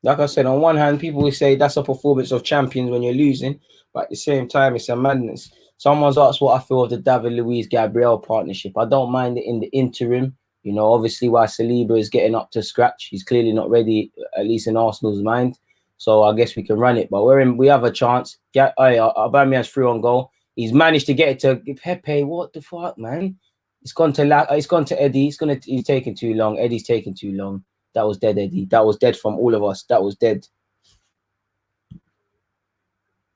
Like I said, on one hand, people will say that's a performance of champions when you're losing. But at the same time, it's a madness. Someone's asked what I feel of the David Luiz Gabriel partnership. I don't mind it in the interim. You know, obviously, while Saliba is getting up to scratch, he's clearly not ready, at least in Arsenal's mind. So I guess we can run it. But we have a chance. Aubameyang's through on goal. He's managed to get it to Pepe. What the fuck, man? It's gone to Eddie. He's taking too long. Eddie's taking too long. That was dead, Eddie. That was dead from all of us. That was dead.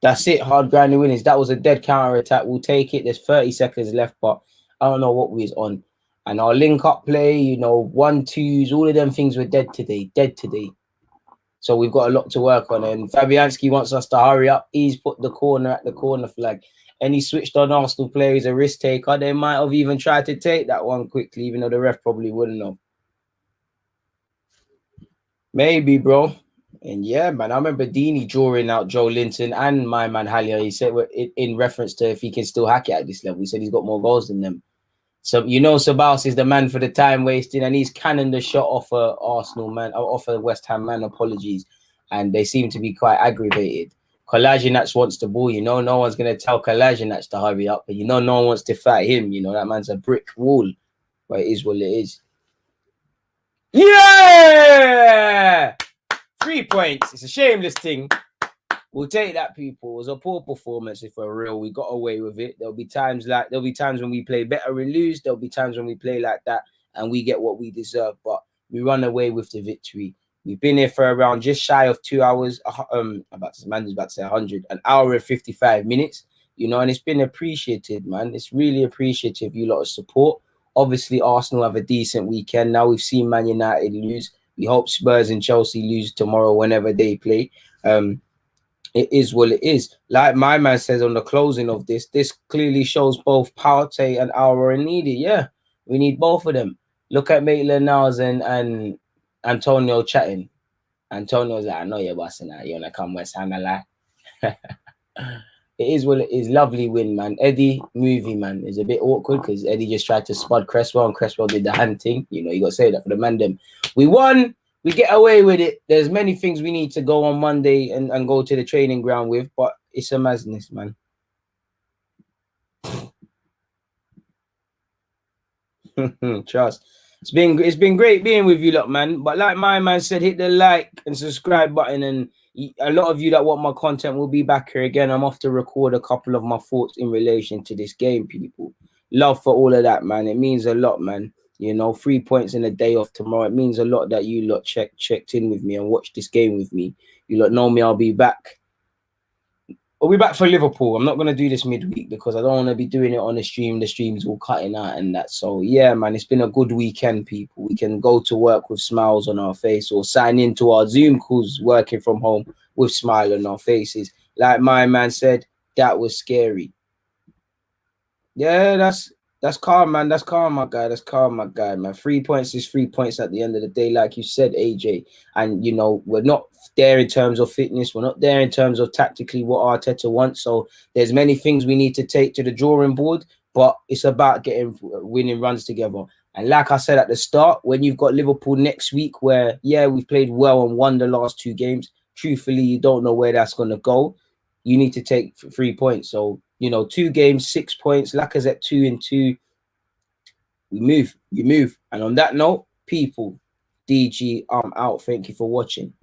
That's it. Hard grinding winners. That was a dead counter attack. We'll take it. There's 30 seconds left, but I don't know what we is on. And our link up play, you know, 1-2s, all of them things were dead today. Dead today. So we've got a lot to work on. And Fabianski wants us to hurry up. He's put the corner at the corner flag. And he switched on Arsenal players, a risk taker. They might have even tried to take that one quickly, even though the ref probably wouldn't have. Maybe, bro. And yeah, man, I remember Deeney drawing out Joe Linton and my man Halia. He said in reference to if he can still hack it at this level. He said he's got more goals than them. So you know, Sabas is the man for the time wasting, and he's cannon the shot off a Arsenal man, off a West Ham man. Apologies, and they seem to be quite aggravated. Kolasinac wants the ball. You know, no one's gonna tell Kolasinac to hurry up, but you know, no one wants to fight him. You know, that man's a brick wall. But it is what it is. Yeah, 3 points. It's a shameless thing. We'll take that, people. It was a poor performance if we're real. We got away with it. There'll be times when we play better and lose. There'll be times when we play like that and we get what we deserve. But we run away with the victory. We've been here for around just shy of 2 hours. Man's about to say 100, an hour and 55 minutes. You know, and it's been appreciated, man. It's really appreciative. You lot of support. Obviously, Arsenal have a decent weekend. Now we've seen Man United lose. We hope Spurs and Chelsea lose tomorrow whenever they play. It is what it is. Like my man says on the closing of this clearly shows both Partey and Aura are needed. Yeah, we need both of them. Look at Maitland-Niles and Antonio chatting. Antonio's like, I know you're busting out. You want to come West Ham, I like. It is what it is. Lovely win, man. Eddie, movie, man. It's a bit awkward because Eddie just tried to spud Cresswell and Cresswell did the hand thing. You know, you got to say that for the man them. We won. We get away with it. There's many things we need to go on Monday and go to the training ground with, but it's a madness, man. Trust. It's been great being with you lot, man. But like my man said, hit the like and subscribe button. And a lot of you that want my content will be back here again. I'm off to record a couple of my thoughts in relation to this game, people. Love for all of that, man. It means a lot, man. You know, 3 points in a day off tomorrow. It means a lot that you lot checked in with me and watched this game with me. You lot know me. I'll be back. I'll be back for Liverpool. I'm not going to do this midweek because I don't want to be doing it on the stream. The stream's all cutting out and that. So, yeah, man, it's been a good weekend, people. We can go to work with smiles on our face or sign into our Zoom calls working from home with smile on our faces. Like my man said, that was scary. Yeah, that's calm, man. That's calm, my guy. That's calm, my guy, man. 3 points is 3 points at the end of the day, like you said, AJ. And, you know, we're not there in terms of fitness. We're not there in terms of tactically what Arteta wants. So there's many things we need to take to the drawing board, but it's about getting winning runs together. And like I said at the start, when you've got Liverpool next week where, yeah, we've played well and won the last 2 games, truthfully, you don't know where that's going to go. You need to take 3 points. So, you know, 2 games, 6 points. Lacazette 2 and 2. You move. And on that note, people, DG, I'm out. Thank you for watching.